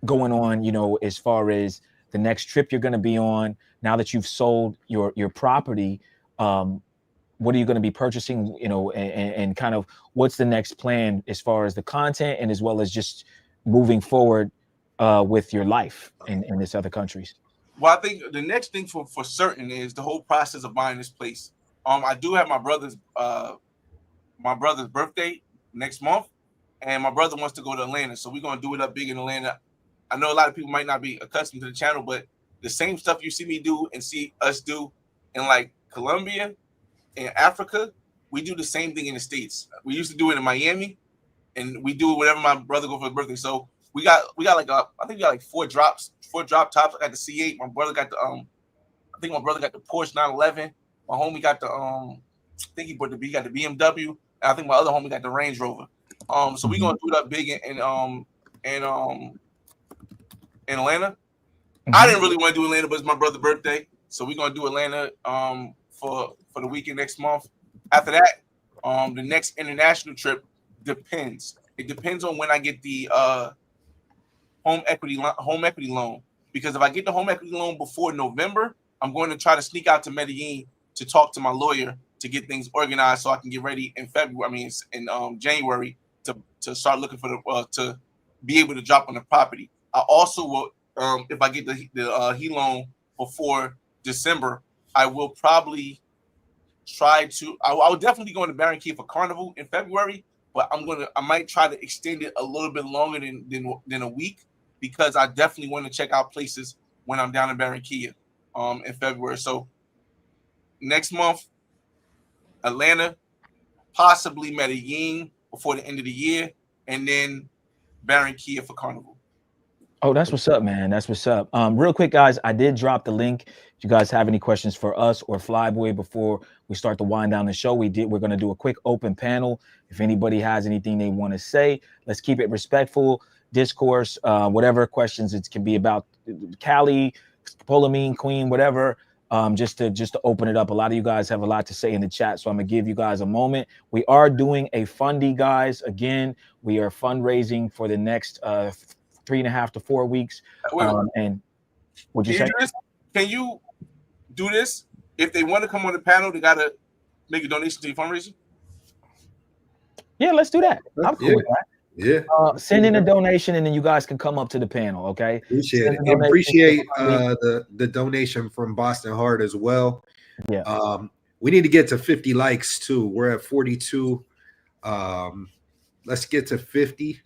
on? As far as the next trip you're going to be on, now that you've sold your property, what are you going to be purchasing? And kind of what's the next plan as far as the content and as well as just moving forward with your life in these other countries? Well, I think the next thing for certain is the whole process of buying this place. I do have my brother's birthday next month, and my brother wants to go to Atlanta, so we're gonna do it up big in Atlanta. I know a lot of people might not be accustomed to the channel, but the same stuff you see me do and see us do in like Colombia and Africa, we do the same thing in the States. We used to do it in Miami, and we do it whenever my brother go for his birthday. So we got like I think we got like four drop tops. I got the C8. My brother got the I think my brother got the Porsche 911. My homie got the I think he got the BMW. And I think my other homie got the Range Rover. So we gonna do it up big in Atlanta. I didn't really want to do Atlanta, but it's my brother's birthday, so we're gonna do Atlanta for the weekend next month. After that, The next international trip depends. It depends on when I get the home equity loan. Because if I get the home equity loan before November, I'm going to try to sneak out to Medellin to talk to my lawyer to get things organized so I can get ready in February. I mean, in January to start looking for the to be able to drop on the property. I also will, if I get the HE loan before December, I will probably try to. I will definitely go into Barranquilla for Carnival in February, but I might try to extend it a little bit longer than a week, because I definitely want to check out places when I'm down in Barranquilla in February. So next month, Atlanta, possibly Medellin before the end of the year, and then Barranquilla for Carnival. Oh, that's what's up, man. That's what's up. Real quick, guys, I did drop the link. If you guys have any questions for us or Flyboy before we start to wind down the show, we're going to do a quick open panel. If anybody has anything they want to say, let's keep it respectful, discourse, whatever questions it can be about Cali, Scapolamine, Queen, whatever. Just to open it up. A lot of you guys have a lot to say in the chat, so I'm gonna give you guys a moment. We are doing a fundy, guys. Again, we are fundraising for the next 3.5 to 4 weeks. And what'd you say? Can you do this? If they want to come on the panel, they gotta make a donation to your fundraiser. Yeah, let's do that. I'm cool with that. Yeah. Send in a donation, and then you guys can come up to the panel. Okay. Appreciate it. And appreciate the donation from Boston Heart as well. Yeah. We need to get to 50 likes too. We're at 42. Let's get to 50.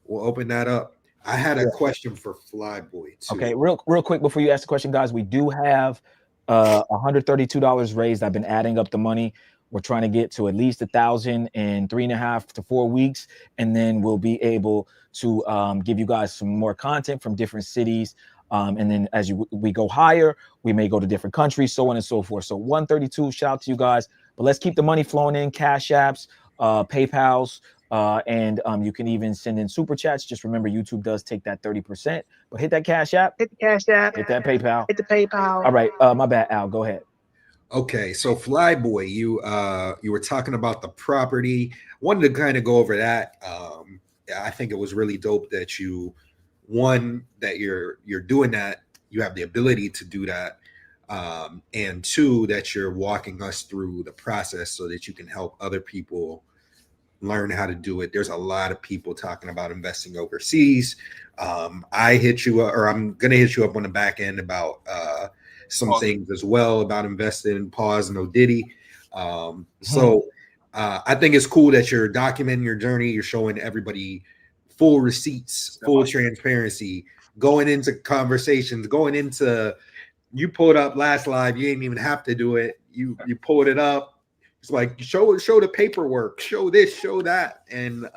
We'll open that up. I had a question for Flyboy too. Okay, real quick before you ask the question, guys, we do have $132 raised. I've been adding up the money. We're trying to get to at least 1,000 in 3.5 to 4 weeks, and then we'll be able to give you guys some more content from different cities. And then as we go higher, we may go to different countries, so on and so forth. So 132, shout out to you guys. But let's keep the money flowing in, Cash Apps, PayPals, and you can even send in super chats. Just remember, YouTube does take that 30%. But hit that Cash App. Hit the Cash App. Hit that PayPal. Hit the PayPal. All right, my bad, Al. Go ahead. Okay, so Flyboy, you were talking about the property. Wanted to kind of go over that. I think it was really dope that you're doing that. You have the ability to do that, and two, that you're walking us through the process so that you can help other people learn how to do it. There's a lot of people talking about investing overseas. I hit you up, or I'm gonna hit you up on the back end about some things as well about investing in Pause, No Diddy. So I think it's cool that you're documenting your journey. You're showing everybody full receipts, full transparency, going into conversations, you pulled up last live. You didn't even have to do it. You pulled it up. It's like, show the paperwork, show this, show that. And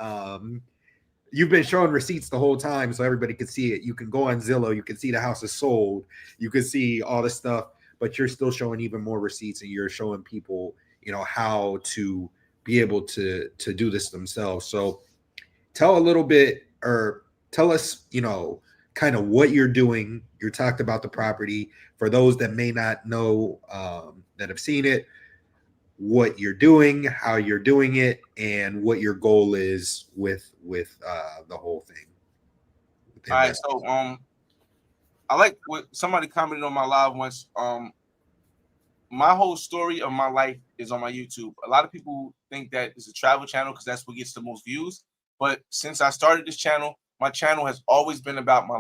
you've been showing receipts the whole time so everybody could see it. You can go on Zillow, you can see the house is sold, you can see all this stuff, but you're still showing even more receipts, and you're showing people, how to be able to do this themselves. So tell us, kind of what you're doing. You talked about the property. For those that may not know, that have seen it, what you're doing, how you're doing it, and what your goal is with the whole thing. All right, so I like what somebody commented on my live once. My whole story of my life is on my YouTube. A lot of people think that it's a travel channel because that's what gets the most views. But since I started this channel, my channel has always been about my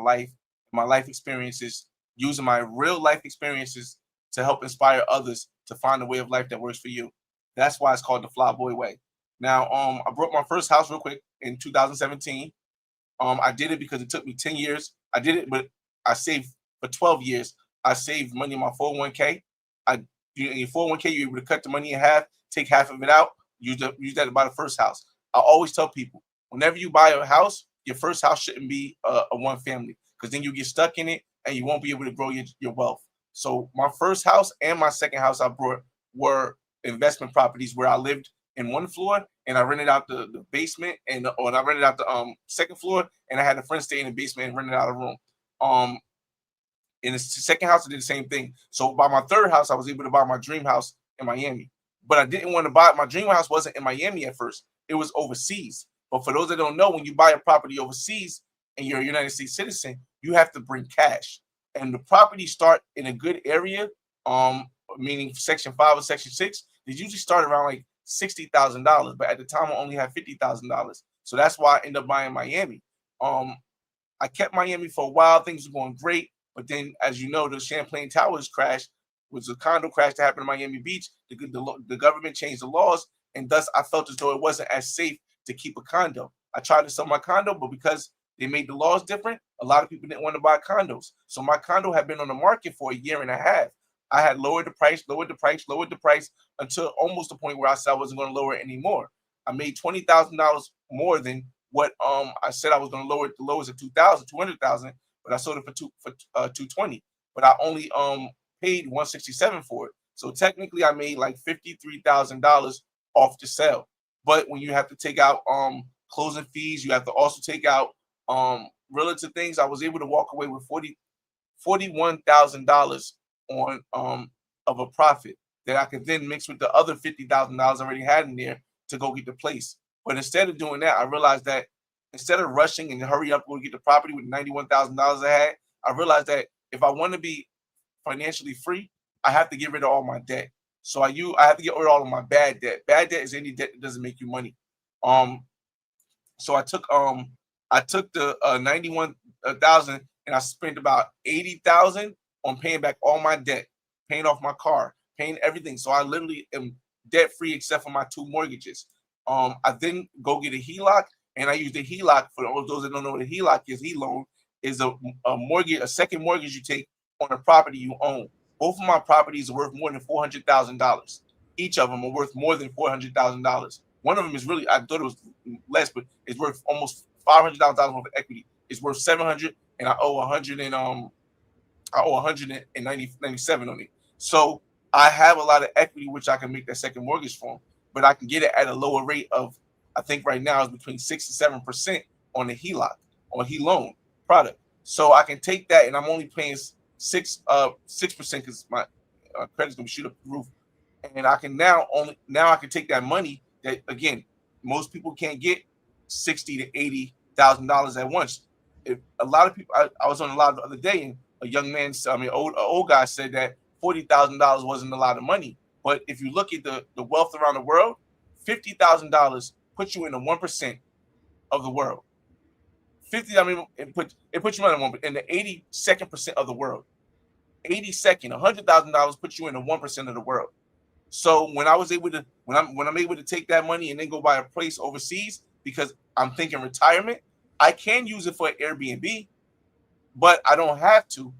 life experiences, using my real life experiences to help inspire others to find a way of life that works for you. That's why it's called the Flyboy Way. Now, I bought my first house real quick in 2017. I did it because it took me 10 years. I did it, but I saved for 12 years. I saved money in my 401k. In your 401k, you're able to cut the money in half, take half of it out, use that to buy the first house. I always tell people, whenever you buy a house, your first house shouldn't be a one family, because then you get stuck in it and you won't be able to grow your wealth. So my first house and my second house I bought were investment properties where I lived in one floor and I rented out the basement, and I rented out the second floor, and I had a friend stay in the basement and rented out a room. In the second house, I did the same thing. So by my third house, I was able to buy my dream house in Miami. but I didn't want to buy it. My dream house wasn't in Miami at first. It was overseas. But for those that don't know, when you buy a property overseas and you're a United States citizen, you have to bring cash. And the properties start in a good area, meaning Section 5 or Section 6, they usually start around like $60,000. But at the time, I only had $50,000. So that's why I ended up buying Miami. I kept Miami for a while. Things were going great. But then, as you know, the Champlain Towers crash was a condo crash that happened in Miami Beach. The government changed the laws, and thus I felt as though it wasn't as safe to keep a condo. I tried to sell my condo, but because they made the laws different, a lot of people didn't want to buy condos. So my condo had been on the market for a year and a half. I had lowered the price until almost the point where I said I wasn't going to lower it anymore. I made $20,000 more than what I said I was going to lower it. The lowest at $200,000, but I sold it for $220. But I only paid $167 for it. So technically, I made like $53,000 off the sale. But when you have to take out closing fees, you have to also take out relative things. I was able to walk away with $41,000 on of a profit that I could then mix with the other $50,000 I already had in there to go get the place. But instead of doing that, I realized that instead of rushing and hurry up to get the property with $91,000 I had, I realized that if I want to be financially free, I have to get rid of all my debt. So I have to get rid of all of my bad debt. Bad debt is any debt that doesn't make you money. So I took the 91,000 and I spent about 80,000 on paying back all my debt, paying off my car, paying everything. So I literally am debt free except for my 2 mortgages. I then go get a HELOC, and I use the HELOC. For those that don't know what a HELOC is, HELOC is a mortgage, a second mortgage you take on a property you own. Both of my properties are worth more than $400,000. Each of them are worth more than $400,000. One of them is really, I thought it was less, but it's worth almost $500,000 worth of equity. It's worth $700,000, and I owe $197 on it. So I have a lot of equity which I can make that second mortgage from, but I can get it at a lower rate of, I think right now is between 6 and 7% on the HELOC or HELOAN product. So I can take that, and I'm only paying 6% because my credit's gonna shoot up the roof. And I can now I can take that money that, again, most people can't get $60,000 to $80,000 at once. If a lot of people, I was on a lot the other day, and a young man, old guy said that $40,000 wasn't a lot of money. But if you look at the wealth around the world, $50,000 puts you in the 1% of the world. It puts you in the 82nd percent of the world. 82nd, $100,000 puts you in the 1% of the world. So when I'm able to take that money and then go buy a place overseas because I'm thinking retirement, I can use it for Airbnb, but I don't have to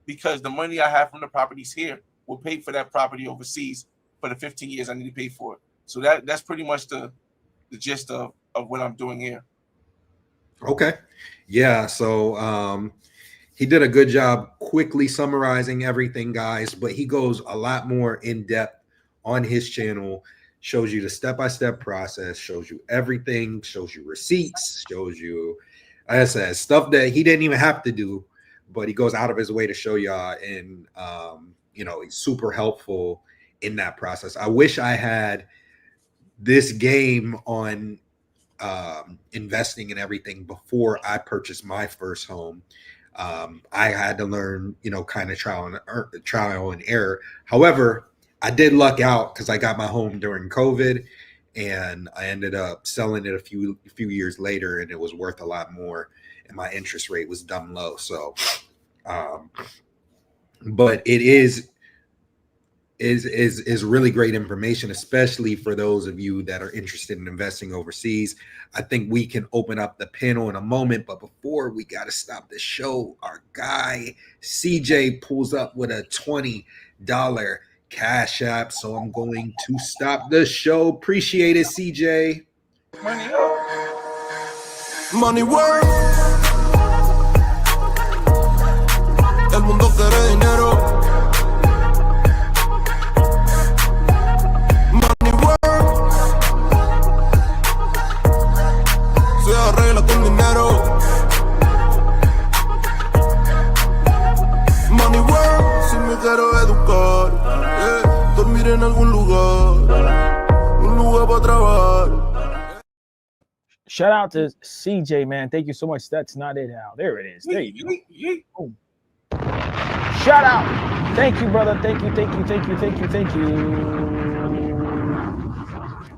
because the money I have from the properties here will pay for that property overseas for the 15 years I need to pay for it. So that's pretty much the gist of what I'm doing here. Okay. Yeah. So he did a good job quickly summarizing everything, guys, but he goes a lot more in depth on his channel, shows you the step-by-step process, shows you everything, shows you receipts, shows you, like I said, stuff that he didn't even have to do, but he goes out of his way to show y'all. And, he's super helpful in that process. I wish I had this game on investing and everything before I purchased my first home. I had to learn, kind of trial and error. However, I did luck out because I got my home during COVID, and I ended up selling it a few years later, and it was worth a lot more, and my interest rate was dumb low. So, but it is really great information, especially for those of you that are interested in investing overseas. I think we can open up the panel in a moment, but before we got to stop the show, our guy CJ pulls up with a $20 Cash App, so I'm going to stop the show. Appreciate it, CJ. Money work. El mundo quiere dinero. Money work. Se arregla con dinero. Money work. Si me quiero educar, dormir en algún lugar. Shout out to CJ, man. Thank you so much. That's not it, Al. There it is. There you go. Boom. Shout out. Thank you, brother. Thank you.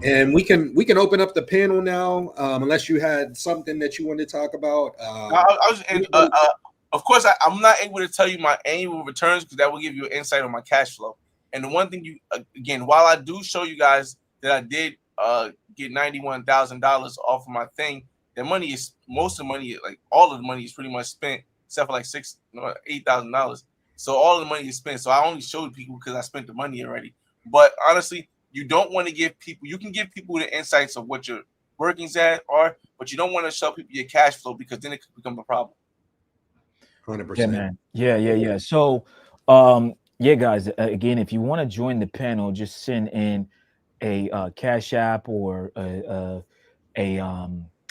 And we can open up the panel now, unless you had something that you wanted to talk about. Of course, I'm not able to tell you my annual returns because that will give you an insight on my cash flow. And the one thing again, while I do show you guys that I did get $91,000 off of my thing, most of the money, like all of the money, is pretty much spent, except for like $8,000. So all of the money is spent. So I only showed people because I spent the money already. But honestly, you don't want to give people. You can give people the insights of what your workings are, but you don't want to show people your cash flow because then it could become a problem. 100%. Yeah, man. Yeah. So, yeah, guys. Again, if you want to join the panel, just send in a Cash App or a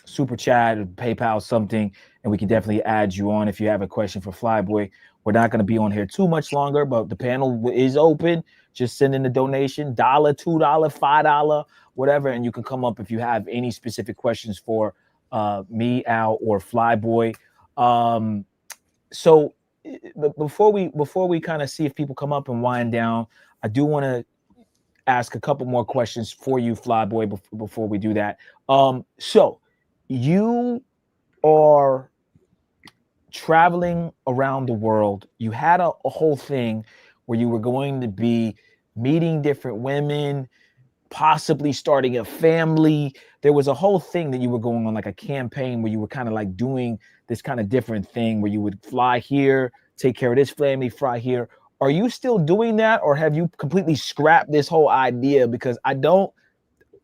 super chat or PayPal, something, and we can definitely add you on if you have a question for Flyboy. We're not going to be on here too much longer, but the panel is open. Just send in the donation, $1, $2, $5, whatever, and you can come up if you have any specific questions for me, Al, or Flyboy. So before we kind of see if people come up and wind down, I do want to ask a couple more questions for you, Flyboy, before we do that. So you are traveling around the world. You had a whole thing where you were going to be meeting different women, possibly starting a family. There was a whole thing that you were going on, like a campaign where you were kind of like doing this kind of different thing where you would fly here, take care of this family, fly here. Are you still doing that, or have you completely scrapped this whole idea? Because I'm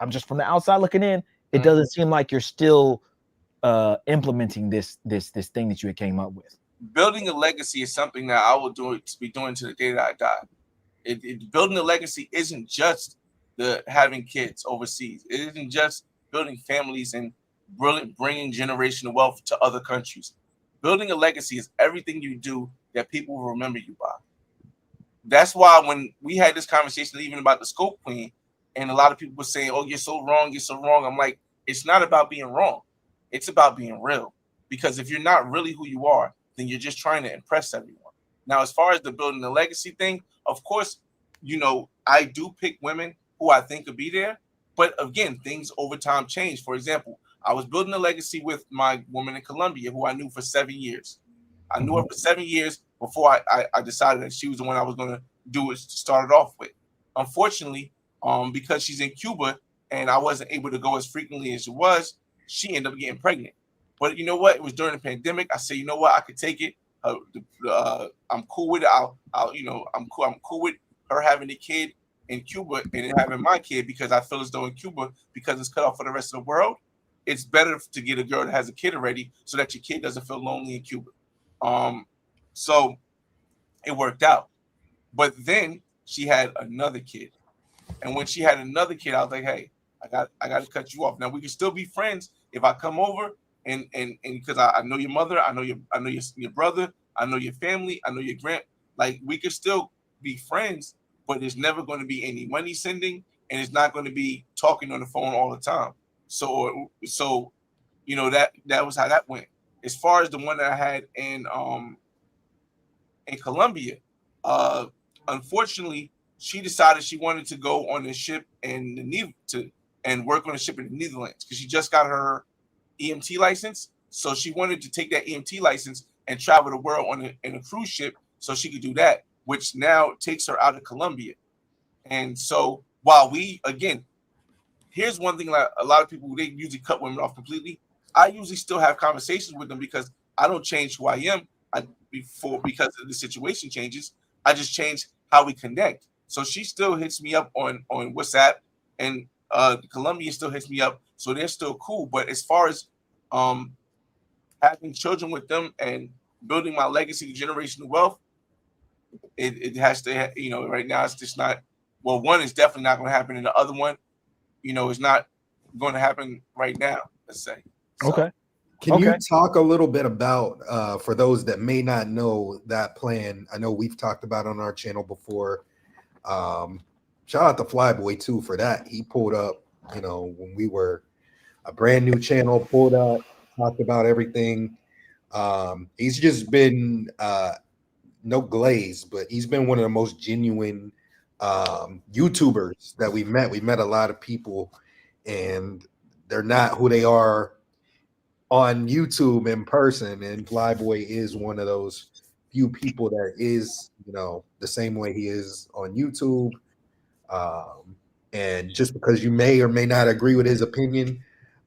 just from the outside looking in, it doesn't seem like you're still implementing this thing that you had came up with. Building a legacy is something that I will be doing to the day that I die. Building a legacy isn't just having kids overseas. It isn't just building families and bringing generational wealth to other countries. Building a legacy is everything you do that people will remember you by. That's why when we had this conversation even about the Scope Queen, and a lot of people were saying, "Oh, you're so wrong, you're so wrong." I'm like, it's not about being wrong. It's about being real. Because if you're not really who you are, then you're just trying to impress everyone. Now, as far as the building the legacy thing, of course, I do pick women who I think could be there. But again, things over time change. For example, I was building a legacy with my woman in Colombia who I knew for 7 years. I knew her for 7 years before I decided that she was the one I was going to do it to start it off with. Unfortunately, because she's in Cuba and I wasn't able to go as frequently as she ended up getting pregnant. But you know what? It was during the pandemic. I said, you know what? I could take it. I'm cool with it. I'm cool with her having a kid in Cuba and having my kid, because I feel as though in Cuba, because it's cut off for the rest of the world, it's better to get a girl that has a kid already so that your kid doesn't feel lonely in Cuba. So it worked out. But then she had another kid. And when she had another kid, I was like, hey, I got to cut you off. Now we can still be friends if I come over and because I know your mother, I know your brother, I know your family, I know your like we could still be friends, but there's never going to be any money sending, and it's not going to be talking on the phone all the time. So that was how that went. As far as the one that I had in Colombia, unfortunately, she decided she wanted to go on the ship and work on the ship in the Netherlands because she just got her EMT license. So she wanted to take that EMT license and travel the world in a cruise ship so she could do that, which now takes her out of Colombia. And so while here's one thing that a lot of people, they usually cut women off completely. I usually still have conversations with them because I don't change who I am because the situation changes. I just change how we connect. So she still hits me up on WhatsApp, and Colombia still hits me up. So they're still cool. But as far as having children with them and building my legacy, generational wealth, it has to, right now it's just not. Well, one is definitely not going to happen, and the other one, is not going to happen right now. Let's say. So. Okay. Can you talk a little bit about, for those that may not know that plan? I know we've talked about it on our channel before. Shout out to Flyboy too for that. He pulled up, when we were a brand new channel pulled up, talked about everything. He's just been no glaze, but he's been one of the most genuine YouTubers that we met. We met a lot of people, and they're not who they are on YouTube in person. And Flyboy is one of those few people that is, the same way he is on YouTube. And just because you may or may not agree with his opinion,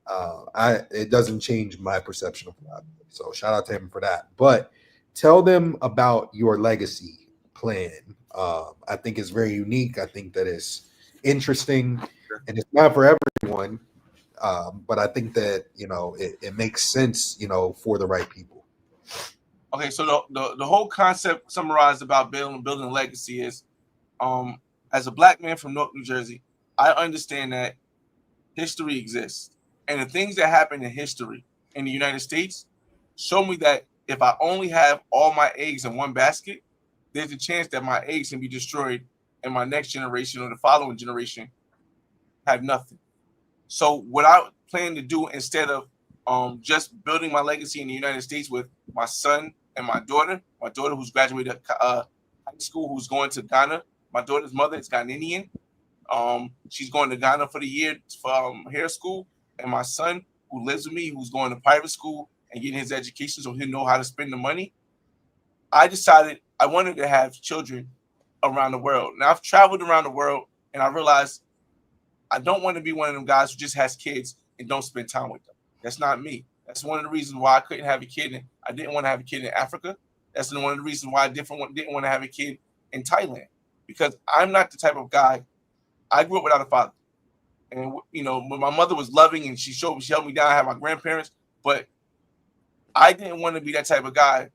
it doesn't change my perception of Flyboy. So shout out to him for that. But tell them about your legacy plan. I think it's very unique. I think that it's interesting, and it's not for everyone. But I think that it makes sense, for the right people. Okay, so the whole concept summarized about building a legacy is, as a black man from Newark, New Jersey, I understand that history exists, and the things that happen in history in the United States show me that if I only have all my eggs in one basket, there's a chance that my eggs can be destroyed, and my next generation or the following generation have nothing. So what I plan to do, instead of just building my legacy in the United States with my son and my daughter who's graduated high school, who's going to Ghana. My daughter's mother is Ghanaian. She's going to Ghana for the year for hair school. And my son, who lives with me, who's going to private school and getting his education so he'll know how to spend the money. I decided I wanted to have children around the world. Now, I've traveled around the world, and I realized I don't want to be one of them guys who just has kids and don't spend time with them. That's not me. That's one of the reasons why I couldn't have a kid. And I didn't want to have a kid in Africa. That's one of the reasons why I didn't want to have a kid in Thailand, because I'm not the type of guy. I grew up without a father, and when my mother was loving and she held me down. I had my grandparents, but I didn't want to be that type of guy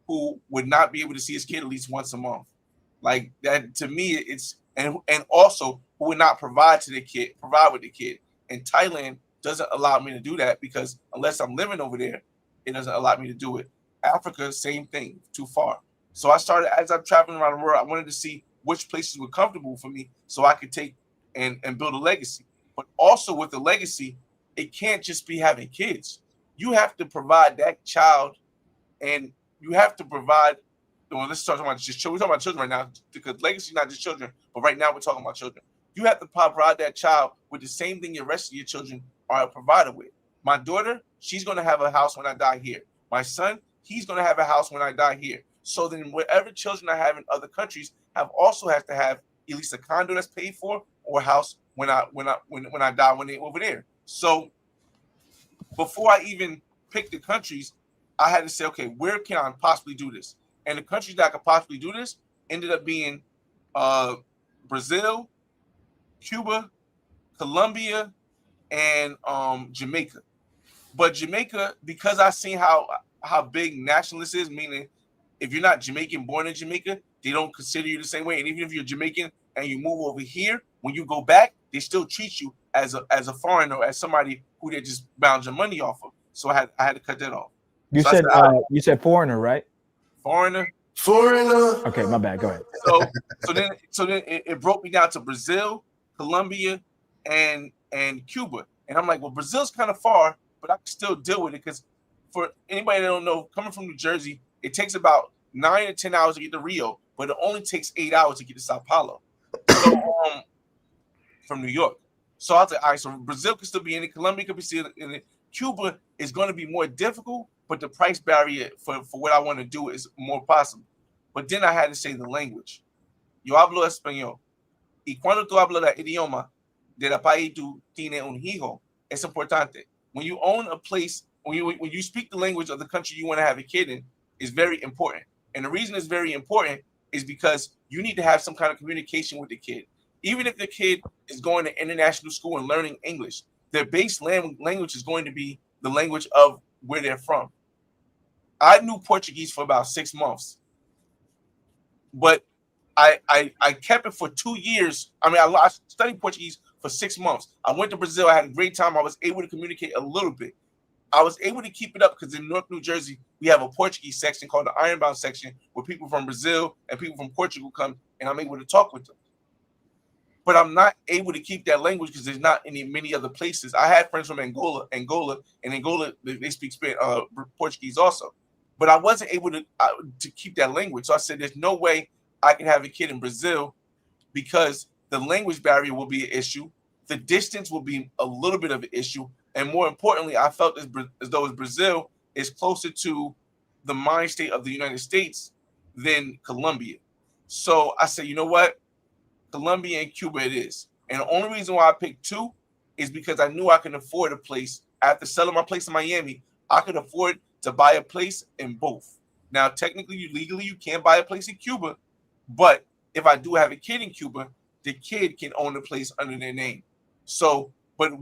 who would not be able to see his kid at least once a month. Like that, to me, it's and also who would not provide with the kid. And Thailand doesn't allow me to do that, because unless I'm living over there, it doesn't allow me to do it. Africa, same thing, too far. So I started, as I'm traveling around the world, I wanted to see which places were comfortable for me so I could take and build a legacy. But also with the legacy, it can't just be having kids. You have to provide that child, and you have to provide. Well, let's talk about just children. We're talking about children right now, because legacy is not just children, but right now we're talking about children. You have to provide that child with the same thing the rest of your children are provided with. My daughter, she's going to have a house when I die here. My son, he's going to have a house when I die here. So then whatever children I have in other countries also have to have at least a condo that's paid for, or a house when I die when they're over there. So before I even picked the countries, I had to say, okay, where can I possibly do this? And the countries that I could possibly do this ended up being Brazil, Cuba, Colombia, and Jamaica. But Jamaica, because I seen how big nationalist is, meaning if you're not Jamaican born in Jamaica, they don't consider you the same way. And even if you're Jamaican and you move over here, when you go back, they still treat you as a foreigner, as somebody who they just bound your money off of. So I had to cut that off. You said foreigner, right? Foreigner. Okay, my bad. Go ahead. So then it broke me down to Brazil, Colombia, and Cuba. And I'm like, well, Brazil's kind of far, but I can still deal with it, because for anybody that don't know, coming from New Jersey, it takes about 9 to 10 hours to get to Rio, but it only takes 8 hours to get to Sao Paulo. So, from New York. So I was like, all right, so Brazil could still be in it, Colombia could be still in it. Cuba is going to be more difficult, but the price barrier for what I want to do is more possible. But then I had to say the language. Yo hablo español. Y cuando tú hablas el idioma de la país tú tienes un hijo, es importante. When you own a place, when you speak the language of the country you want to have a kid in, is very important. And the reason it's very important is because you need to have some kind of communication with the kid. Even if the kid is going to international school and learning English, their base language is going to be the language of where they're from. I knew Portuguese for about 6 months, but I kept it for 2 years. I mean, I studied Portuguese for 6 months. I went to Brazil. I had a great time. I was able to communicate a little bit. I was able to keep it up because in North New Jersey, we have a Portuguese section called the Ironbound section, where people from Brazil and people from Portugal come, and I'm able to talk with them. but I'm not able to keep that language because there's not many other places. I had friends from Angola, and Angola they speak Portuguese also, but I wasn't able to keep that language. So I said, there's no way I can have a kid in Brazil because the language barrier will be an issue, the distance will be a little bit of an issue, and more importantly, I felt as though Brazil is closer to the mind state of the United States than Colombia. So I said, you know what? Colombia and Cuba it is. And the only reason why I picked two is because I knew I could afford a place. After selling my place in Miami, I could afford to buy a place in both. Now, technically, legally, you can't buy a place in Cuba, but if I do have a kid in Cuba, the kid can own the place under their name. So, but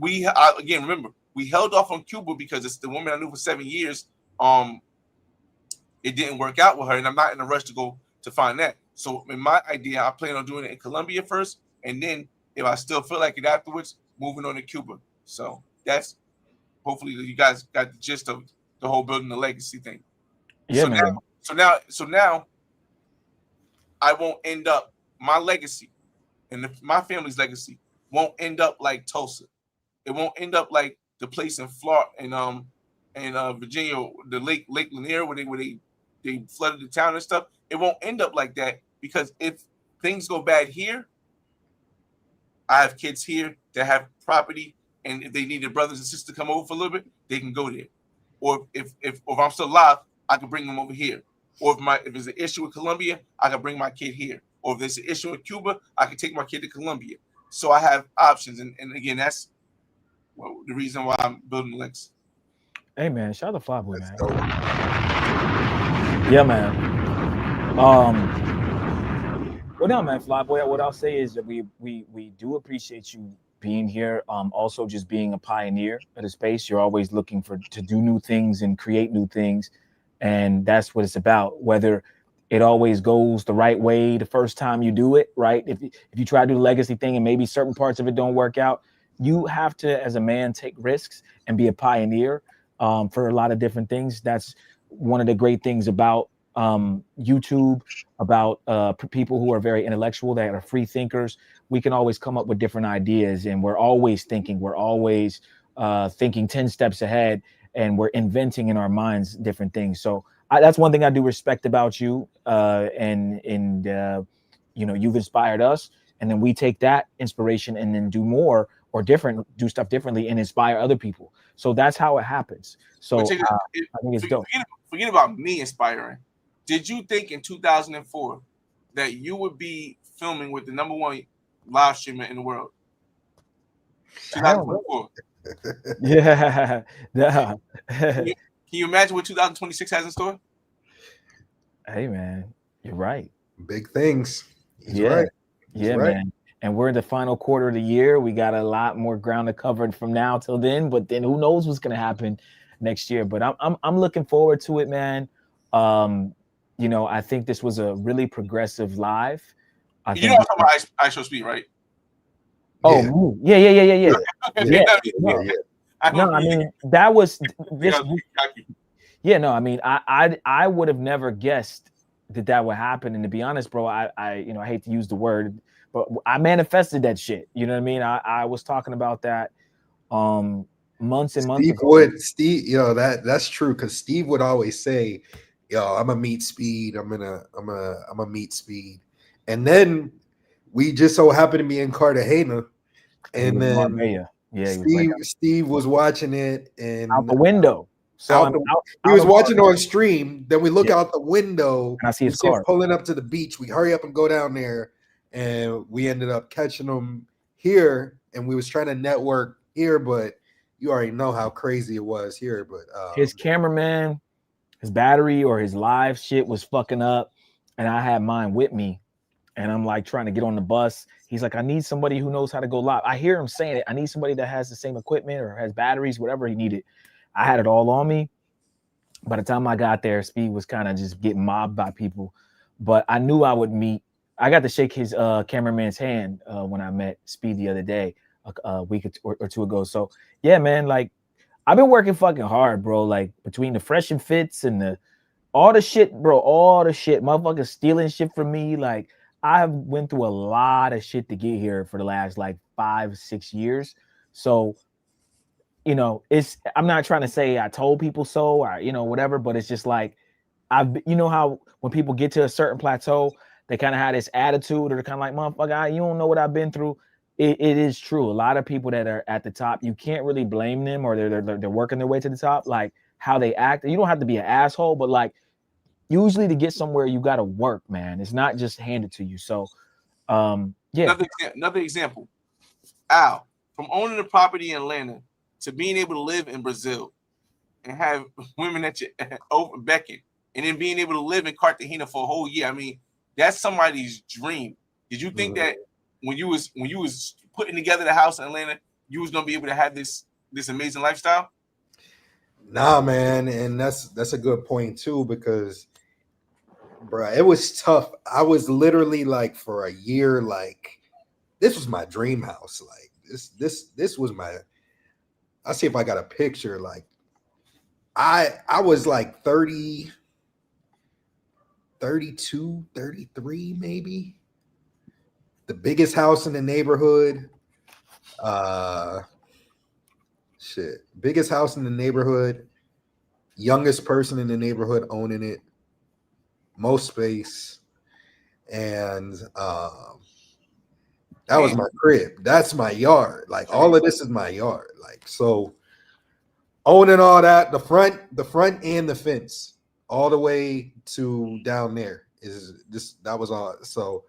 again, remember, we held off on Cuba because it's the woman I knew for 7 years. It didn't work out with her, and I'm not in a rush to go to find that. So in my idea, I plan on doing it in Colombia first, and then if I still feel like it afterwards, moving on to Cuba. So that's hopefully you guys got the gist of the whole building the legacy thing. Yeah, so man. Now I won't end up my legacy and my family's legacy won't end up like Tulsa. It won't end up like the place in Florida and Virginia, the Lake Lanier, where they flooded the town and stuff. It won't end up like that because if things go bad here, I have kids here that have property, and if they need their brothers and sisters to come over for a little bit, they can go there. Or if I'm still alive, I can bring them over here. Or if there's an issue with Colombia, I can bring my kid here. Or if there's an issue with Cuba, I can take my kid to Colombia. So I have options, and again, that's the reason why I'm building links. Hey man, shout out to Flyboy, man. Yeah, man. Well, no, man, Flyboy. What I'll say is that we do appreciate you being here. Also, just being a pioneer of the space. You're always looking to do new things and create new things, and that's what it's about. Whether it always goes the right way the first time you do it, right? If you try to do the legacy thing and maybe certain parts of it don't work out, you have to, as a man, take risks and be a pioneer for a lot of different things. That's one of the great things about YouTube, about people who are very intellectual, that are free thinkers. We can always come up with different ideas, and we're always thinking. We're always thinking 10 steps ahead, and we're inventing in our minds different things. So that's one thing I do respect about you, and you know, you've inspired us, and then we take that inspiration and then do more or do stuff differently and inspire other people. So that's how it happens. So I think it's dope. Forget about me inspiring. Did you think in 2004 that you would be filming with the #1 live streamer in the world? 2004. Yeah. Can you imagine what 2026 has in store? Hey man, you're right. Big things. He's yeah, right. Yeah, right, man. And we're in the final quarter of the year. We got a lot more ground to cover from now till then. But then who knows what's gonna happen next year? But I'm looking forward to it, man. You know, I think this was a really progressive live. You know I'm talking about I Show Speed, right? Oh, yeah. No, I mean that was this. Yeah, no, I mean I would have never guessed that would happen. And to be honest, bro, I you know, I hate to use the word, but I manifested that shit. You know what I mean? I was talking about that months and months ago. Steve, you know, that's true, because Steve would always say, yo, I'm gonna meet Speed. I'm gonna meet Speed. And then we just so happened to be in Cartagena, and then Steve was watching it and out the window. So he was watching on stream. Then we look out the window and I see his car pulling up to the beach. We hurry up and go down there, and we ended up catching him here. And we was trying to network here, but you already know how crazy it was here. But his cameraman, his battery or his live shit was fucking up, and I had mine with me, and I'm like trying to get on the bus. He's like, I need somebody who knows how to go live. I hear him saying it. I need somebody that has the same equipment or has batteries, whatever he needed. I had it all on me. By the time I got there, Speed was kind of just getting mobbed by people, but I knew I would meet. I got to shake his cameraman's hand when I met Speed the other day, a week or two ago. So yeah, man, like I've been working fucking hard, bro. Like between the fresh and fits and all the shit, bro, all the shit, motherfuckers stealing shit from me. Like I've went through a lot of shit to get here for the last like 5-6 years. So, you know, I'm not trying to say I told people so or, you know, whatever, but it's just like, you know how when people get to a certain plateau, they kind of have this attitude or they're kind of like, motherfucker, you don't know what I've been through. It is true. A lot of people that are at the top, you can't really blame them, or they're working their way to the top, like how they act. You don't have to be an asshole, but like usually to get somewhere, you got to work, man. It's not just handed to you. So, yeah. Another example. Al, from owning a property in Atlanta to being able to live in Brazil and have women that you over beckon, and then being able to live in Cartagena for a whole year. I mean, that's somebody's dream. Did you think that when you was putting together the house in Atlanta, you was gonna be able to have this amazing lifestyle? Nah, man, and that's a good point too, because bruh, it was tough. I was literally like for a year, like this was my dream house. Like this was my. I'll see if I got a picture. Like I was like 30, 32, 33 maybe. The biggest house in the neighborhood. Biggest house in the neighborhood. Youngest person in the neighborhood owning it. Most space. And that was my crib. That's my yard. Like all of this is my yard. Like so owning all that, the front and the fence, all the way to down there is this. That was all. So,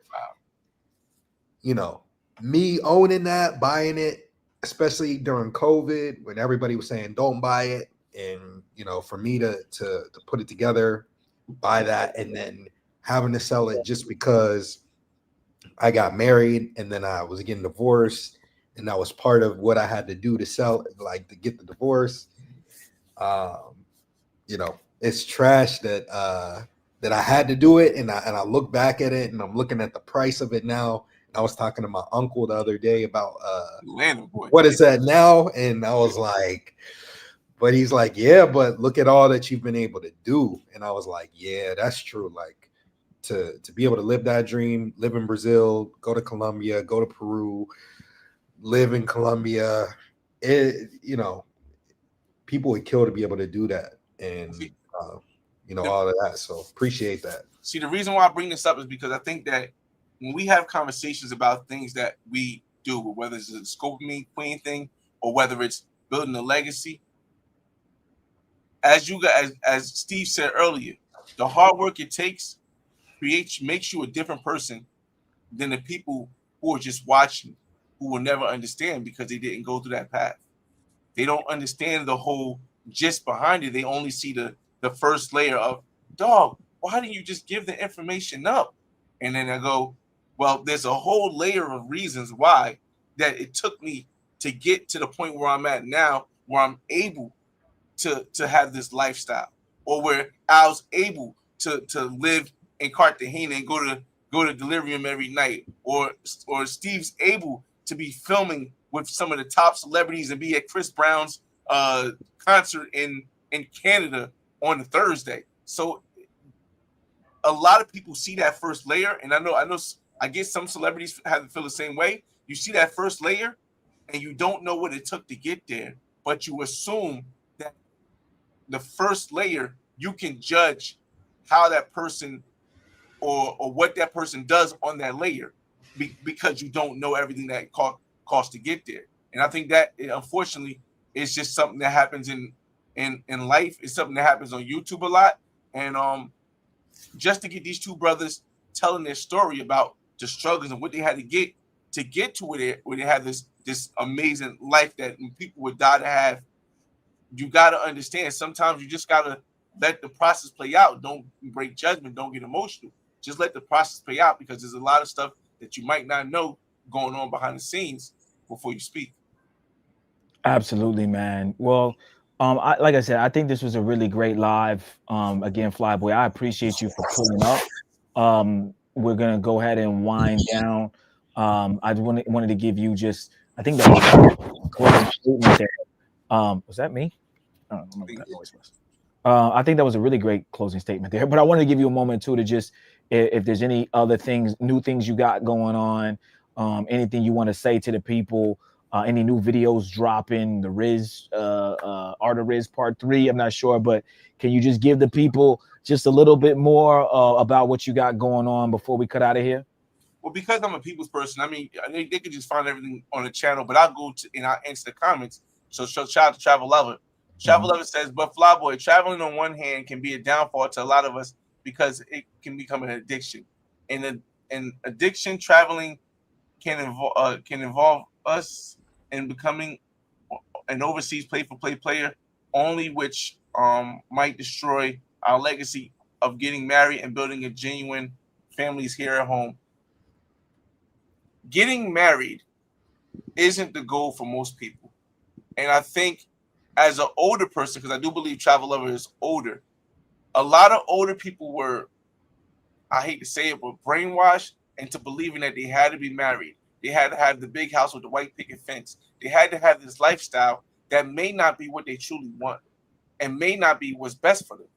you know, me owning that, buying it, especially during COVID when everybody was saying don't buy it, and you know, for me to put it together, buy that, and then having to sell it just because I got married and then I was getting divorced, and that was part of what I had to do to sell, like to get the divorce. You know, it's trash that I had to do it, and I look back at it and I'm looking at the price of it now. I was talking to my uncle the other day about what is that now, and I was like, but he's like, yeah, but look at all that you've been able to do, and I was like, yeah, that's true. Like to be able to live that dream, live in Brazil, go to Colombia, go to Peru, live in Colombia, you know, people would kill to be able to do that, and you know, all of that. So appreciate that. See, the reason why I bring this up is because I think that when we have conversations about things that we do, whether it's a Scapoleamine Queen thing or whether it's building a legacy, as Steve said earlier, the hard work it takes makes you a different person than the people who are just watching, who will never understand because they didn't go through that path. They don't understand the whole gist behind it. They only see the first layer of, dog, why didn't you just give the information up? And then I go, well, there's a whole layer of reasons why that it took me to get to the point where I'm at now, where I'm able to have this lifestyle, or where I was able to live in Cartagena and go to Delirium every night, or Steve's able to be filming with some of the top celebrities and be at Chris Brown's concert in Canada on a Thursday. So a lot of people see that first layer, and I guess some celebrities have to feel the same way. You see that first layer, and you don't know what it took to get there, but you assume that the first layer you can judge how that person or what that person does on that layer because you don't know everything that it costs to get there. And I think that unfortunately is just something that happens in life. It's something that happens on YouTube a lot. And just to get these two brothers telling their story about the struggles and what they had to get to where they have this amazing life that people would die to have. You got to understand, sometimes you just got to let the process play out. Don't break judgment. Don't get emotional. Just let the process play out, because there's a lot of stuff that you might not know going on behind the scenes before you speak. Absolutely, man. Well, like I said, I think this was a really great live. Again, Flyboy, I appreciate you for pulling up. We're gonna go ahead and wind down. I wanted to give you just, I think that was closing statement there. Was that me? I don't know what that noise was. I think that was a really great closing statement there. But I wanted to give you a moment too to just, if there's any other things, new things you got going on, anything you want to say to the people, any new videos dropping, the Riz, Art of Riz Part 3. I'm not sure, but can you just give the people just a little bit more about what you got going on before we cut out of here? Well, because I'm a people's person, I mean, they could just find everything on the channel, but I'll go to and I'll answer the comments. So shout out to Travel Lover. Travel Lover says, but Flyboy, traveling on one hand can be a downfall to a lot of us because it can become an addiction. And an addiction, traveling can involve us in becoming an overseas play-for-play player, only which might destroy our legacy of getting married and building a genuine families here at home. Getting married isn't the goal for most people. And I think as an older person, because I do believe Travel Lover is older, a lot of older people were, I hate to say it, but brainwashed into believing that they had to be married. They had to have the big house with the white picket fence. They had to have this lifestyle that may not be what they truly want and may not be what's best for them.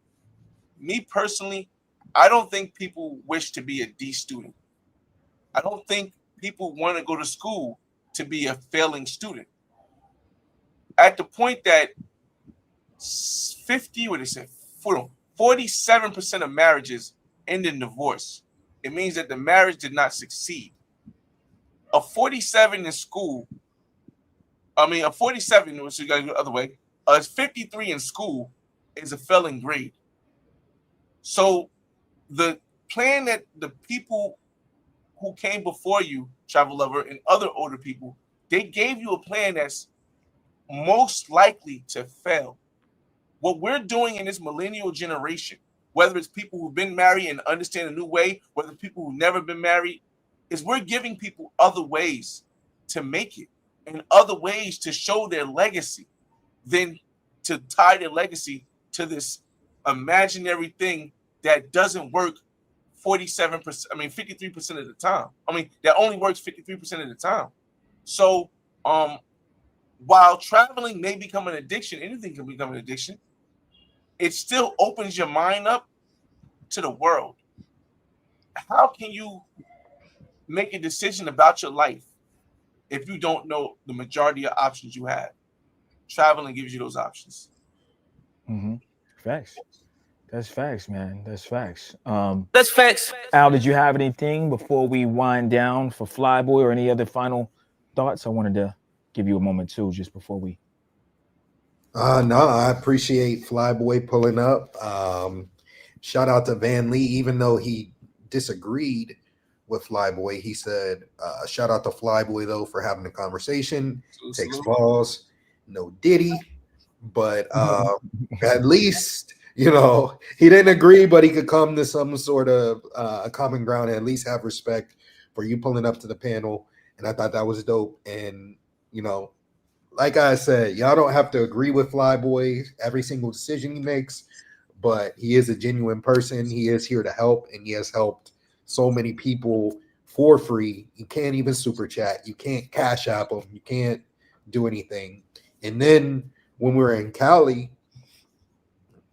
Me personally, I don't think people wish to be a D student. I don't think people want to go to school to be a failing student. At the point that 47% of marriages end in divorce, it means that the marriage did not succeed. A 47 in school, a 47, which you got to go the other way, a 53 in school is a failing grade. So the plan that the people who came before you, Travel Lover, and other older people, they gave you a plan that's most likely to fail. What we're doing in this millennial generation, whether it's people who've been married and understand a new way, whether people who've never been married, is we're giving people other ways to make it and other ways to show their legacy than to tie their legacy to this imaginary thing that doesn't work 53% of the time. That only works 53% of the time. So while traveling may become an addiction, anything can become an addiction, it still opens your mind up to the world. How can you make a decision about your life if you don't know the majority of options you have? Traveling gives you those options. Facts. That's facts, man. That's facts. That's facts. Al, did you have anything before we wind down for Flyboy or any other final thoughts? I wanted to give you a moment too, just before we. No, I appreciate Flyboy pulling up. Shout out to Van Lee, even though he disagreed with Flyboy, he said, shout out to Flyboy though for having the conversation. Takes balls, no Diddy, but at least, you know, he didn't agree, but he could come to some sort of a common ground and at least have respect for you pulling up to the panel. And I thought that was dope. And, you know, like I said, y'all don't have to agree with Flyboy every single decision he makes, but he is a genuine person. He is here to help, and he has helped so many people for free. You can't even super chat. You can't cash app him. You can't do anything. And then when we were in Cali,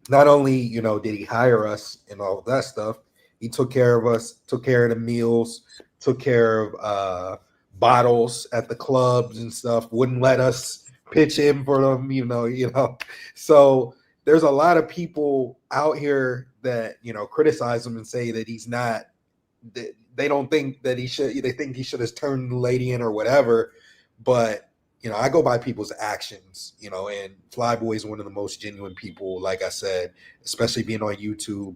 not only, you know, did he hire us and all of that stuff, he took care of us, took care of the meals, took care of bottles at the clubs and stuff, wouldn't let us pitch in for them, you know. So there's a lot of people out here that, you know, criticize him and say that he's not, they don't think that he should, they think he should have turned the lady in or whatever. But, you know, I go by people's actions, you know, and Flyboy is one of the most genuine people, like I said, especially being on YouTube.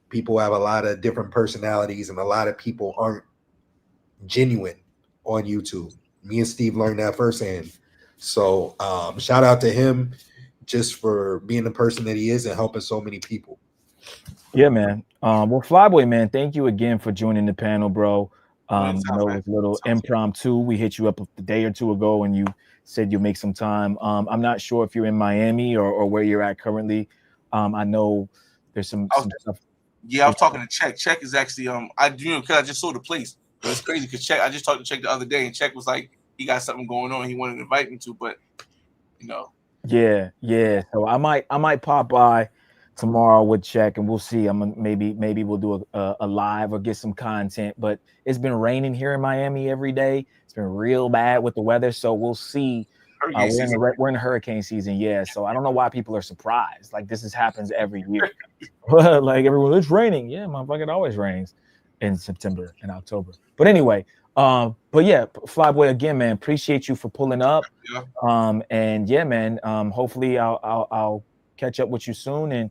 People have a lot of different personalities, and a lot of people aren't genuine on YouTube. Me and Steve learned that firsthand. So shout out to him just for being the person that he is and helping so many people. Yeah, man. Well, Flyboy, man, thank you again for joining the panel, bro. I know it was a little impromptu. We hit you up a day or two ago and you said you'll make some time. I'm not sure if you're in Miami or where you're at currently. I know there's some stuff. Yeah, I was talking to Check. Check is actually because I just saw the place. But it's crazy because Check, I just talked to Check the other day, and Check was like, he got something going on. He wanted to invite me to, but you know. Yeah. So I might pop by tomorrow we'll check and we'll see. Maybe we'll do a live or get some content. But it's been raining here in Miami every day. It's been real bad with the weather, so we'll see. We're in the hurricane season, yeah. So I don't know why people are surprised. Like this happens every year. Like everyone, it's raining. Yeah, motherfucker, it always rains in September and October. But anyway, but yeah, Flyboy, again, man, appreciate you for pulling up. Yeah. And yeah, man, hopefully I'll catch up with you soon, and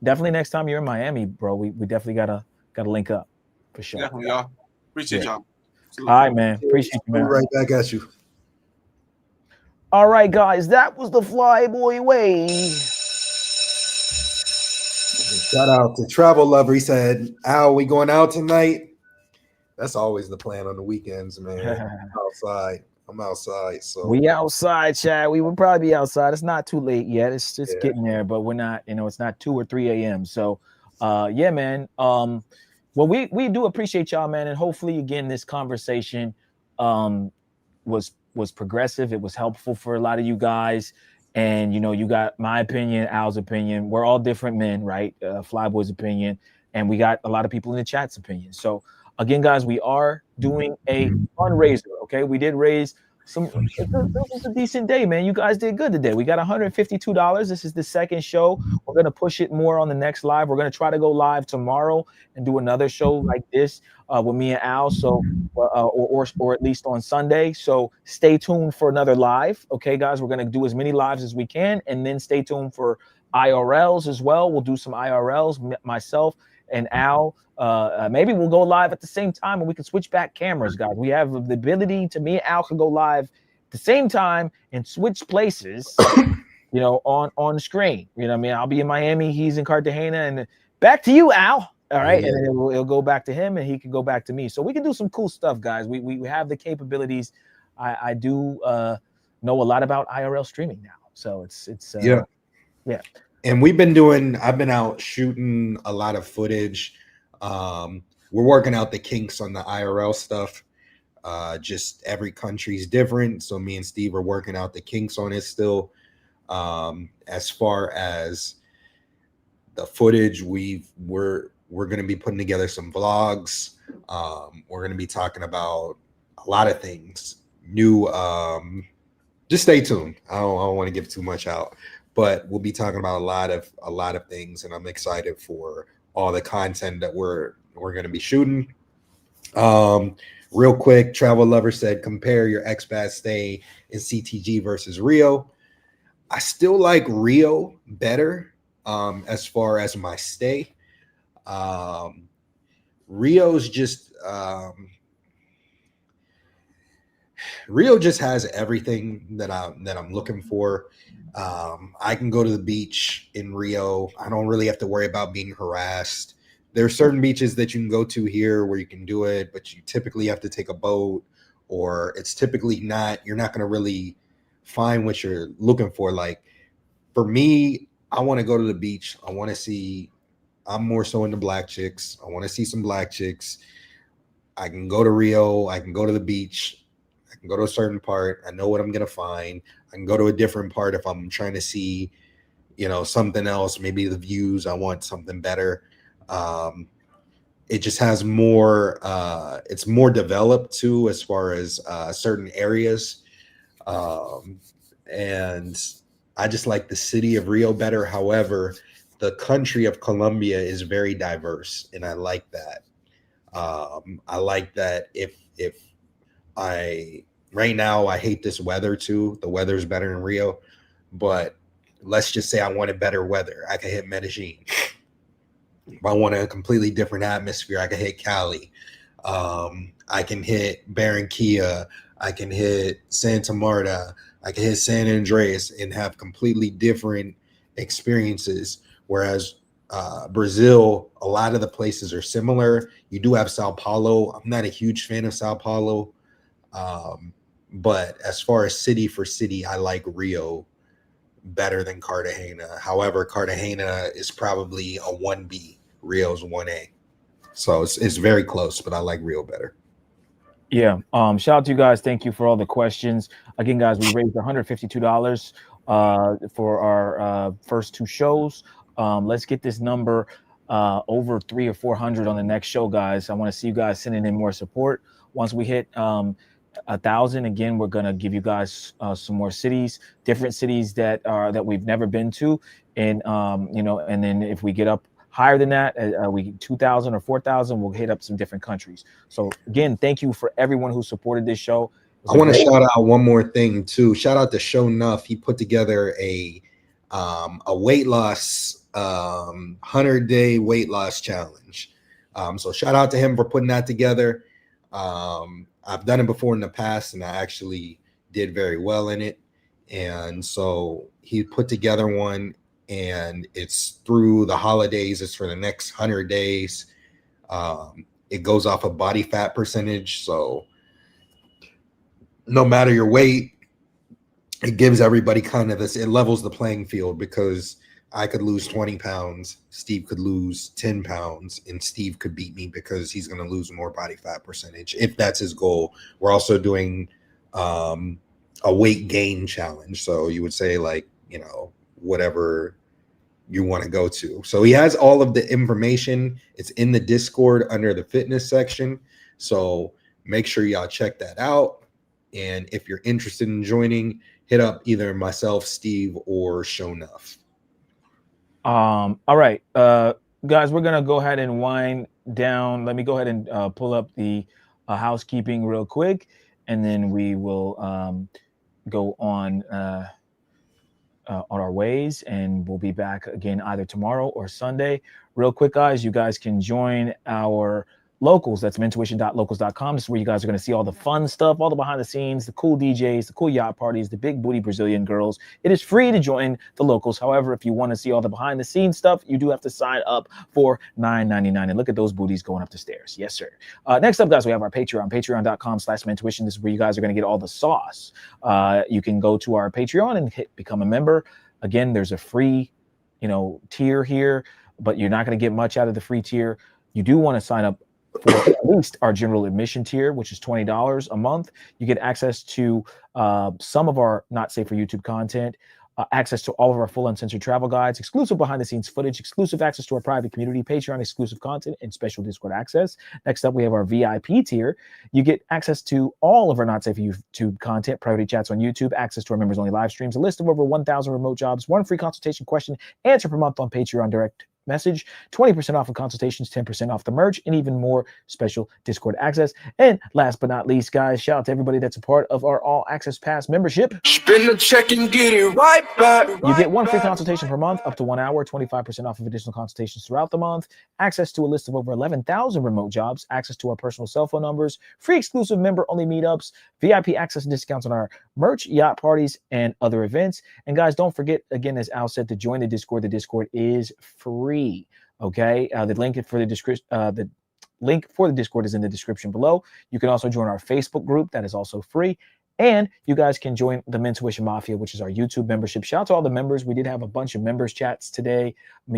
definitely next time you're in Miami, bro, we definitely gotta link up for sure. Definitely, y'all. Appreciate y'all. All right, man. Appreciate you, man. We'll be right back at you. All right, guys, that was the Flyboy way. Shout out to Travel Lover. He said, "Al, we going out tonight?" That's always the plan on the weekends, man. I'm outside. So we outside, Chad. We would probably be outside. It's not too late yet. It's just getting there, but we're not. It's not 2 or 3 a.m. So, yeah, man. Well, we do appreciate y'all, man, and hopefully, again, this conversation was progressive. It was helpful for a lot of you guys. And, you got my opinion, Al's opinion. We're all different men, right? Flyboy's opinion. And we got a lot of people in the chat's opinion. So, again, guys, we are doing a fundraiser, okay? We did raise some. It was a decent day, man. You guys did good today. We got $152. This is the second show. We're going to push it more on the next live. We're going to try to go live tomorrow and do another show like this with me and Al. So, or at least on Sunday. So stay tuned for another live. Okay, guys, we're going to do as many lives as we can, and then stay tuned for IRLs as well. We'll do some IRLs, myself and Al. Maybe we'll go live at the same time and we can switch back cameras, guys. We have the ability to, me and Al can go live at the same time and switch places, on the screen. You know what I mean? I'll be in Miami, he's in Cartagena, and back to you, Al. All right. Yeah. And then it'll go back to him and he can go back to me. So we can do some cool stuff, guys. We have the capabilities. I do know a lot about IRL streaming now. So it's yeah. And I've been out shooting a lot of footage. We're working out the kinks on the IRL stuff. Just every country's different. So me and Steve are working out the kinks on it still. As far as the footage, we're going to be putting together some vlogs. We're going to be talking about a lot of things new. Just stay tuned. I don't want to give too much out, but we'll be talking about a lot of things, and I'm excited for all the content that we're going to be shooting. Real quick, Travel Lover said, compare your expat stay in CTG versus Rio. I still like Rio better as far as my stay. Rio's just Rio just has everything that I'm looking for. I can go to the beach in Rio. I don't really have to worry about being harassed. There are certain beaches that you can go to here where you can do it, but you typically have to take a boat, or it's typically you're not going to really find what you're looking for. Like for me, I want to go to the beach. I'm more so into black chicks. I want to see some black chicks. I can go to Rio. I can go to the beach. I can go to a certain part. I know what I'm going to find. I can go to a different part if I'm trying to see, something else, maybe the views. I want something better. It just has more, it's more developed too, as far as certain areas. And I just like the city of Rio better. However, the country of Colombia is very diverse, and I like that. I like that right now I hate this weather too. The weather's better in Rio, but let's just say I wanted better weather. I could hit Medellin. If I want a completely different atmosphere, I could hit Cali. I can hit Barranquilla. I can hit Santa Marta. I can hit San Andreas and have completely different experiences. Whereas Brazil, a lot of the places are similar. You do have Sao Paulo. I'm not a huge fan of Sao Paulo. But as far as city for city, I like Rio better than Cartagena. However, Cartagena is probably a 1B. Rio's 1A. So it's very close, but I like Rio better. Yeah. Shout out to you guys. Thank you for all the questions. Again, guys, we raised $152 for our first two shows. Let's get this number over 300 or 400 on the next show, guys. I want to see you guys sending in more support. Once we hit 1,000, again, we're gonna give you guys some more cities, different cities that we've never been to, and and then if we get up higher than that, we 2,000 or 4,000, we'll hit up some different countries. So again, thank you for everyone who supported this show. I want to shout out one more thing too. Shout out to Show Nuff. He put together a weight loss 100-day weight loss challenge. So shout out to him for putting that together. I've done it before in the past, and I actually did very well in it. And so he put together one, and it's through the holidays. It's for the next 100 days. It goes off of body fat percentage. So no matter your weight, it gives everybody kind of this, it levels the playing field, because I could lose 20 pounds, Steve could lose 10 pounds, and Steve could beat me because he's going to lose more body fat percentage, if that's his goal. We're also doing a weight gain challenge. So you would say, like, whatever you want to go to. So he has all of the information. It's in the Discord under the fitness section. So make sure y'all check that out. And if you're interested in joining, hit up either myself, Steve, or Show Nuff. All right, guys, we're gonna go ahead and wind down. Let me go ahead and pull up the housekeeping real quick, and then we will go on our ways, and we'll be back again either tomorrow or Sunday. Real quick, guys, you guys can join our locals. That's mentuition.locals.com. This is where you guys are going to see all the fun stuff, all the behind the scenes, the cool DJs, the cool yacht parties, the big booty Brazilian girls. It is free to join the locals. However, if you want to see all the behind the scenes stuff, you do have to sign up for $9.99. And look at those booties going up the stairs. Yes, sir. Next up, guys, we have our Patreon, patreon.com/mentuition. This is where you guys are going to get all the sauce. You can go to our Patreon and become a member. Again, there's a free, tier here, but you're not going to get much out of the free tier. You do want to sign up for at least our general admission tier, which is $20 a month. You get access to some of our not safe for YouTube content, access to all of our full uncensored travel guides, exclusive behind the scenes footage, exclusive access to our private community, Patreon exclusive content, and special Discord access. Next up, we have our VIP tier. You get access to all of our not safe for YouTube content, priority chats on YouTube, access to our members only live streams, a list of over 1,000 remote jobs, one free consultation question answer per month on Patreon direct message, 20% off of consultations, 10% off the merch, and even more special Discord access. And last but not least, guys, shout out to everybody that's a part of our All Access Pass membership. Spin the check and get it right back. You get one free consultation per month, up to 1 hour, 25% off of additional consultations throughout the month, access to a list of over 11,000 remote jobs, access to our personal cell phone numbers, free exclusive member-only meetups, VIP access and discounts on our merch, yacht parties, and other events. And guys, don't forget, again, as Al said, to join the Discord. The Discord is free. Okay, the link for the Discord is in the description below. You can also join our Facebook group, that is also free. And you guys can join the Mentuition Mafia, which is our YouTube membership. Shout out to all the members. We did have a bunch of members chats today.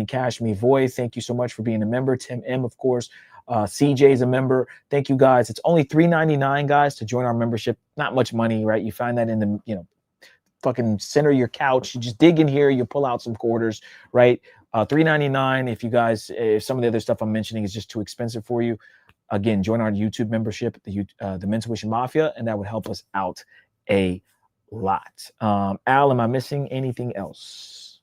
Cash, Voy, thank you so much for being a member. Tim M, of course. CJ is a member. Thank you, guys. It's only $3.99, guys, to join our membership. Not much money, right? You find that in the fucking center of your couch. You just dig in here, you pull out some quarters, right? $3.99. If some of the other stuff I'm mentioning is just too expensive for you, again, join our YouTube membership, the Mentuition Mafia, and that would help us out a lot. Al, am I missing anything else?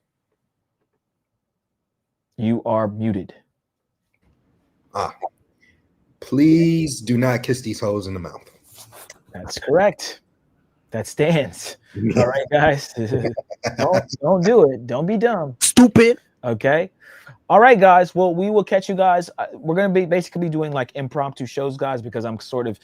You are muted. Please do not kiss these hoes in the mouth. That's correct. That stands. All right, guys. don't do it. Don't be dumb. Stupid. Okay. All right, guys. Well, we will catch you guys. We're going to be basically doing like impromptu shows, guys, because I'm sort of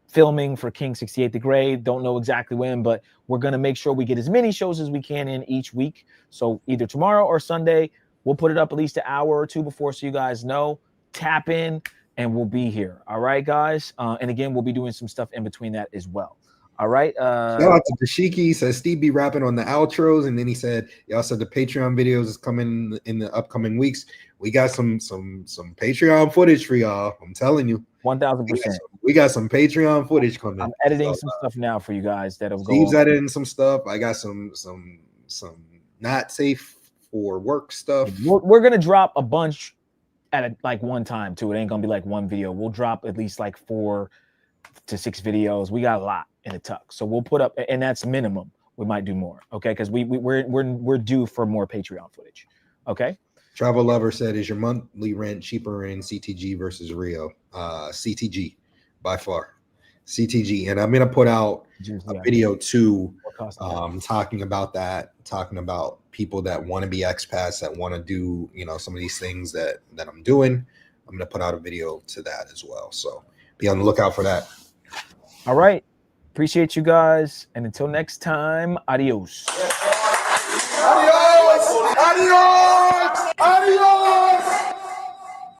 filming for King 68 the Grey. Don't know exactly when, but we're going to make sure we get as many shows as we can in each week. So either tomorrow or Sunday, we'll put it up at least an hour or two before, so you guys know. Tap in and we'll be here. All right, guys. And again, we'll be doing some stuff in between that as well. All right. Shout out to Tashiki. He says Steve be rapping on the outros, and then he said y'all said the Patreon videos is coming in the upcoming weeks. We got some Patreon footage for y'all. I'm telling you, 1,000%. We got some Patreon footage coming. I'm editing some stuff now for you guys that'll go. Steve's editing some stuff. I got some not safe for work stuff? We're gonna drop a bunch at like one time too. It ain't gonna be like one video. We'll drop at least like 4 to 6 videos. We got a lot in the tuck, so we'll put up, and that's minimum. We might do more, okay? Because we're due for more Patreon footage, okay? Travel Lover said, "Is your monthly rent cheaper in CTG versus Rio?" CTG by far. CTG, and I'm gonna put out a video too, talking about that, talking about people that want to be expats, that want to do, you know, some of these things that I'm doing. I'm gonna put out a video to that as well, so be on the lookout for that. All right, appreciate you guys, and until next time, adios. Adios! Adios! Adios!